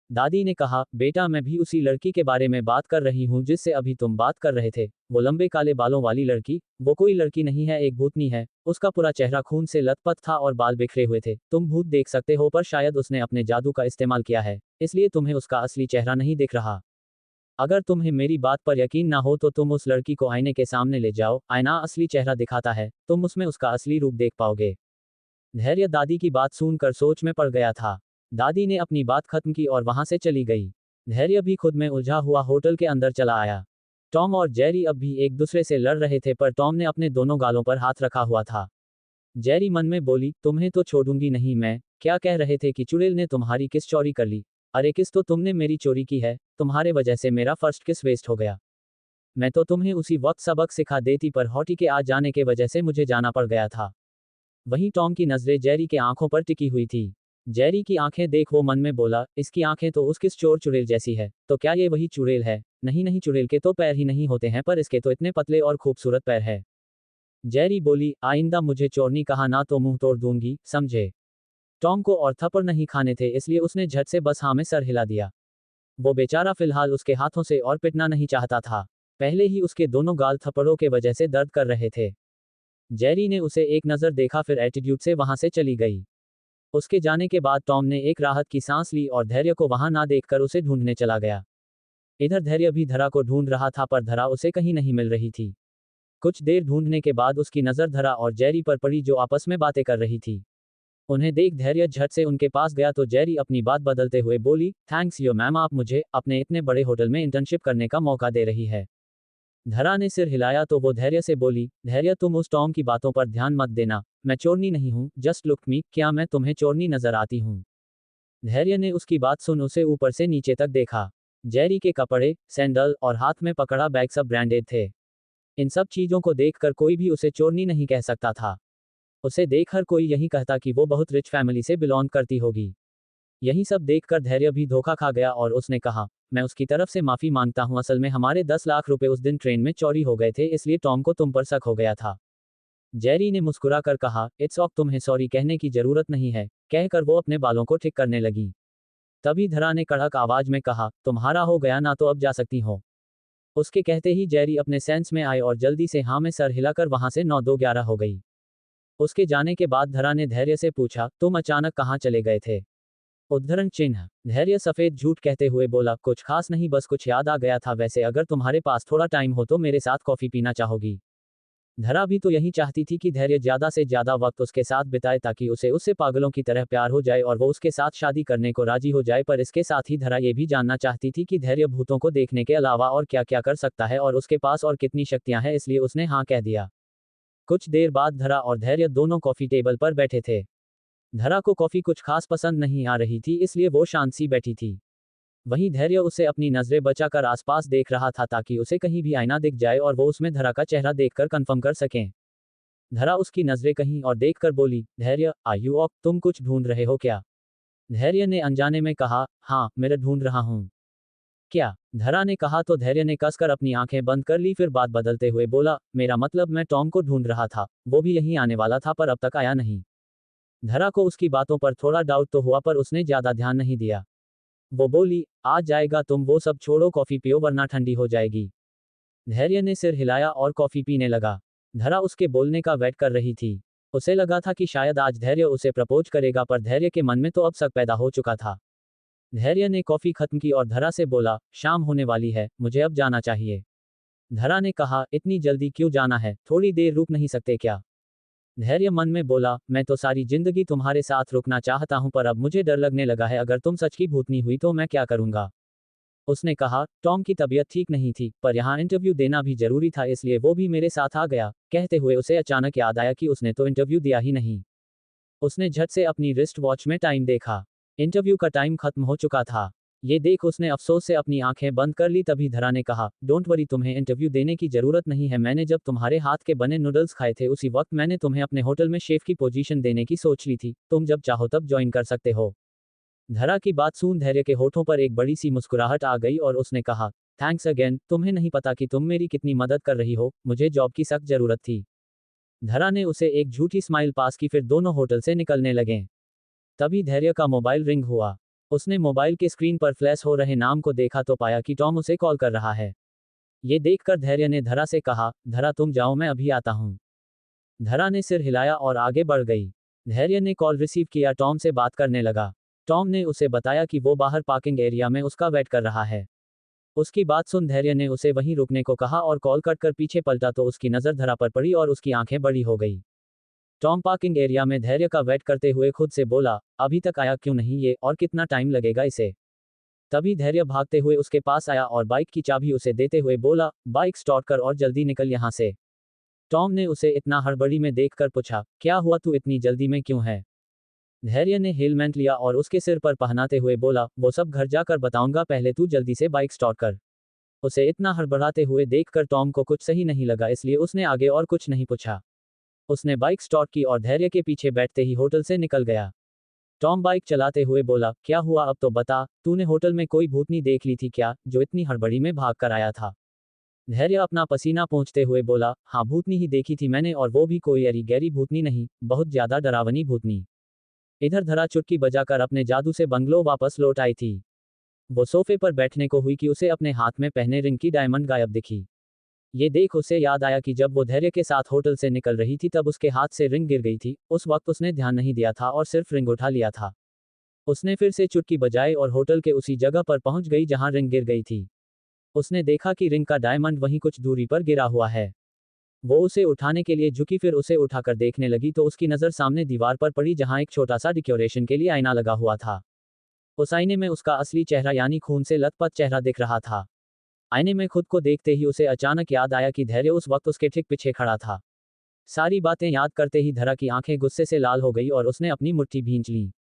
दादी ने कहा, बेटा मैं भी उसी लड़की के बारे में बात कर रही हूँ जिससे अभी तुम बात कर रहे थे। वो लंबे काले बालों वाली लड़की, वो कोई लड़की नहीं है, एक भूतनी है। उसका पूरा चेहरा खून से लथपथ था और बाल बिखरे हुए थे। तुम भूत देख सकते हो पर शायद उसने अपने जादू का इस्तेमाल किया है, इसलिए तुम्हें उसका असली चेहरा नहीं दिख रहा। अगर तुम्हें मेरी बात पर यकीन ना हो तो तुम उस लड़की को आईने के सामने ले जाओ, आईना असली चेहरा दिखाता है, तुम उसमें उसका असली रूप देख पाओगे। धैर्य दादी की बात सुनकर सोच में पड़ गया था। दादी ने अपनी बात खत्म की और वहां से चली गई। धैर्य भी खुद में उलझा हुआ होटल के अंदर चला आया। टॉम और जेरी अब भी एक दूसरे से लड़ रहे थे पर टॉम ने अपने दोनों गालों पर हाथ रखा हुआ था। जेरी मन में बोली, तुम्हें तो छोड़ूंगी नहीं मैं। क्या कह रहे थे कि चुड़ैल ने तुम्हारी किस चोरी कर ली? अरे किस तो तुमने मेरी चोरी की है, तुम्हारे वजह से मेरा फर्स्ट किस वेस्ट हो गया। मैं तो तुम्हें उसी वक्त सबक सिखा देती पर हॉटी के आ जाने के वजह से मुझे जाना पड़ गया था। वहीं टॉम की नजरें जेरी के आंखों पर टिकी हुई थी। जेरी की आंखें देख वो मन में बोला, इसकी आंखें तो उस किस चोर चुड़ैल जैसी है, तो क्या ये वही चुड़ैल है? नहीं नहीं, चुड़ैल के तो पैर ही नहीं होते हैं पर इसके तो इतने पतले और खूबसूरत पैर है। जेरी बोली, आइंदा मुझे चोरनी कहा ना तो मुंह तोड़ दूंगी, समझे? टॉम को और थप्पड़ नहीं खाने थे इसलिए उसने झट से बस हाँ में सर हिला दिया। वो बेचारा फिलहाल उसके हाथों से और पिटना नहीं चाहता था। पहले ही उसके दोनों गाल थप्पड़ों के वजह से दर्द कर रहे थे। जेरी ने उसे एक नज़र देखा फिर एटीट्यूड से वहां से चली गई। उसके जाने के बाद टॉम ने एक राहत की सांस ली और धैर्य को वहां ना देखकर उसे ढूंढने चला गया। इधर धैर्य भी धरा को ढूंढ रहा था पर धरा उसे कहीं नहीं मिल रही थी। कुछ देर ढूंढने के बाद उसकी नज़र धरा और जेरी पर पड़ी जो आपस में बातें कर रही थी। उन्हें देख धैर्य झट से उनके पास गया तो जेरी अपनी बात बदलते हुए बोली, थैंक्स यो मैम, आप मुझे अपने इतने बड़े होटल में इंटर्नशिप करने का मौका दे रही है। धरा ने सिर हिलाया तो वो धैर्य से बोली, धैर्य तुम उस टॉम की बातों पर ध्यान मत देना, मैं चोरनी नहीं हूँ, जस्ट लुक मी, क्या मैं तुम्हें चोरनी नजर आती हूँ? धैर्य ने उसकी बात सुन उसे ऊपर से नीचे तक देखा। जेरी के कपड़े, सैंडल और हाथ में पकड़ा बैग सब ब्रांडेड थे। इन सब चीजों को देखकर कोई भी उसे चोरनी नहीं कह सकता था। उसे देख हर कोई यही कहता कि वो बहुत रिच फैमिली से बिलोंग करती होगी। यही सब देखकर धैर्य भी धोखा खा गया और उसने कहा, मैं उसकी तरफ से माफी मांगता हूं, असल में हमारे 10 लाख रुपए उस दिन ट्रेन में चोरी हो गए थे इसलिए टॉम को तुम पर शक हो गया था। जेरी ने मुस्कुरा कर कहा, इट्स ऑक, तुम्हें सॉरी कहने की जरूरत नहीं है, कहकर वो अपने बालों को ठीक करने लगी। तभी धरा ने कड़क आवाज में कहा, तुम्हारा हो गया ना, तो अब जा सकती हो। उसके कहते ही जेरी अपने सेंस में आए और जल्दी से हाँ में सर हिलाकर वहां से 9-2-11 हो गई। उसके जाने के बाद धरा ने धैर्य से पूछा, तुम अचानक कहाँ चले गए थे? उद्धरण चिन्ह। धैर्य सफेद झूठ कहते हुए बोला, कुछ खास नहीं, बस कुछ याद आ गया था, वैसे अगर तुम्हारे पास थोड़ा टाइम हो तो मेरे साथ कॉफी पीना चाहोगी? धरा भी तो यही चाहती थी कि धैर्य ज्यादा से ज्यादा वक्त उसके साथ बिताए ताकि उसे उससे पागलों की तरह प्यार हो जाए और वो उसके साथ शादी करने को राजी हो जाए, पर इसके साथ ही धरा ये भी जानना चाहती थी कि धैर्य भूतों को देखने के अलावा और क्या क्या कर सकता है और उसके पास और कितनी शक्तियां हैं, इसलिए उसने हाँ कह दिया। कुछ देर बाद धरा और धैर्य दोनों कॉफी टेबल पर बैठे थे। धरा को कॉफी कुछ खास पसंद नहीं आ रही थी इसलिए वो शांत सी बैठी थी। वहीं धैर्य उसे अपनी नजरें बचाकर आसपास देख रहा था ताकि उसे कहीं भी आईना दिख जाए और वो उसमें धरा का चेहरा देखकर कंफर्म कर सकें। धरा उसकी नजरें कहीं और देखकर बोली, धैर्य आर यू ऑक, तुम कुछ ढूंढ रहे हो क्या? धैर्य ने अनजाने में कहा, हाँ मैं ढूंढ रहा हूँ। क्या? धरा ने कहा तो धैर्य ने कसकर अपनी आंखें बंद कर ली, फिर बात बदलते हुए बोला, मेरा मतलब मैं टॉम को ढूंढ रहा था, वो भी यहीं आने वाला था पर अब तक आया नहीं। धरा को उसकी बातों पर थोड़ा डाउट तो हुआ पर उसने ज्यादा ध्यान नहीं दिया। वो बोली, आज जाएगा, तुम वो सब छोड़ो, कॉफी पियो वरना ठंडी हो जाएगी। धैर्य ने सिर हिलाया और कॉफी पीने लगा। धरा उसके बोलने का वेट कर रही थी। उसे लगा था कि शायद आज धैर्य उसे प्रपोज करेगा, पर धैर्य के मन में तो अब शक पैदा हो चुका था। धैर्य ने कॉफी खत्म की और धरा से बोला, शाम होने वाली है, मुझे अब जाना चाहिए। धरा ने कहा, इतनी जल्दी क्यों जाना है, थोड़ी देर रुक नहीं सकते क्या? धैर्य मन में बोला, मैं तो सारी जिंदगी तुम्हारे साथ रुकना चाहता हूं, पर अब मुझे डर लगने लगा है, अगर तुम सच की भूतनी हुई तो मैं क्या करूंगा? उसने कहा, टॉम की तबीयत ठीक नहीं थी, पर यहाँ इंटरव्यू देना भी जरूरी था, इसलिए वो भी मेरे साथ आ गया। कहते हुए उसे अचानक याद आया कि उसने तो इंटरव्यू दिया ही नहीं। उसने झट से अपनी रिस्ट वॉच में टाइम देखा। इंटरव्यू का टाइम खत्म हो चुका था। ये देख उसने अफसोस से अपनी आंखें बंद कर ली। तभी धरा ने कहा, डोंट वरी, तुम्हें इंटरव्यू देने की जरूरत नहीं है। मैंने जब तुम्हारे हाथ के बने नूडल्स खाए थे उसी वक्त मैंने तुम्हें अपने होटल में शेफ की पोजीशन देने की सोच ली थी। तुम जब चाहो तब ज्वाइन कर सकते हो। धरा की बात सुन धैर्य के होठों पर एक बड़ी सी मुस्कुराहट आ गई और उसने कहा, थैंक्स अगेन, तुम्हें नहीं पता कि तुम मेरी कितनी मदद कर रही हो, मुझे जॉब की सख्त जरूरत थी। धरा ने उसे एक झूठी स्माइल पास की, फिर दोनों होटल से निकलने लगे। तभी धैर्य का मोबाइल रिंग हुआ। उसने मोबाइल के स्क्रीन पर फ्लैश हो रहे नाम को देखा तो पाया कि टॉम उसे कॉल कर रहा है। ये देखकर धैर्य ने धरा से कहा, धरा तुम जाओ, मैं अभी आता हूँ। धरा ने सिर हिलाया और आगे बढ़ गई। धैर्य ने कॉल रिसीव किया, टॉम से बात करने लगा। टॉम ने उसे बताया कि वो बाहर पार्किंग एरिया में उसका वेट कर रहा है। उसकी बात सुन धैर्य ने उसे वहीं रुकने को कहा और कॉल कट कर पीछे पलटा तो उसकी नज़र धरा पर पड़ी और उसकी आंखें बड़ी हो गई। टॉम पार्किंग एरिया में धैर्य का वेट करते हुए खुद से बोला, अभी तक आया क्यों नहीं ये, और कितना टाइम लगेगा इसे? तभी धैर्य भागते हुए उसके पास आया और बाइक की चाबी उसे देते हुए बोला, बाइक स्टार्ट कर और जल्दी निकल यहाँ से। टॉम ने उसे इतना हड़बड़ी में देखकर पूछा, क्या हुआ, तू इतनी जल्दी में क्यों है? धैर्य ने हेलमेट लिया और उसके सिर पर पहनाते हुए बोला, वो सब घर जाकर बताऊंगा, पहले तू जल्दी से बाइक स्टार्ट कर। उसे इतना हड़बड़ाते हुए देखकर टॉम को कुछ सही नहीं लगा, इसलिए उसने आगे और कुछ नहीं पूछा। उसने बाइक स्टार्ट की और धैर्य के पीछे बैठते ही होटल से निकल गया। टॉम बाइक चलाते हुए बोला, क्या हुआ अब तो बता, तूने होटल में कोई भूतनी देख ली थी क्या, जो इतनी हड़बड़ी में भाग कर आया था? धैर्य अपना पसीना पोंछते हुए बोला, हाँ भूतनी ही देखी थी मैंने, और वो भी कोई अरी गहरी भूतनी नहीं, बहुत ज्यादा डरावनी भूतनी। इधर धरा चुटकी बजाकर अपने जादू से बंगलो वापस लौट आई थी। वो सोफे पर बैठने को हुई कि उसे अपने हाथ में पहने रिंग की डायमंड गायब दिखी। ये देख उसे याद आया कि जब वो धैर्य के साथ होटल से निकल रही थी तब उसके हाथ से रिंग गिर गई थी। उस वक्त उसने ध्यान नहीं दिया था और सिर्फ रिंग उठा लिया था। उसने फिर से चुटकी बजाई और होटल के उसी जगह पर पहुंच गई जहां रिंग गिर गई थी। उसने देखा कि रिंग का डायमंड वहीं कुछ दूरी पर गिरा हुआ है। वो उसे उठाने के लिए झुकी, फिर उसे उठाकर देखने लगी तो उसकी नज़र सामने दीवार पर पड़ी जहां एक छोटा सा डेकोरेशन के लिए आईना लगा हुआ था। उस आईने में उसका असली चेहरा यानी खून से लथपथ चेहरा दिख रहा था। आईने में खुद को देखते ही उसे अचानक याद आया कि धैर्य उस वक्त उसके ठीक पीछे खड़ा था। सारी बातें याद करते ही धरा की आंखें गुस्से से लाल हो गई और उसने अपनी मुट्ठी भींच ली।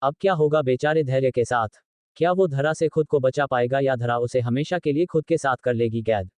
अब क्या होगा बेचारे धैर्य के साथ? क्या वो धरा से खुद को बचा पाएगा या धरा उसे हमेशा के लिए खुद के साथ कर लेगी कैद?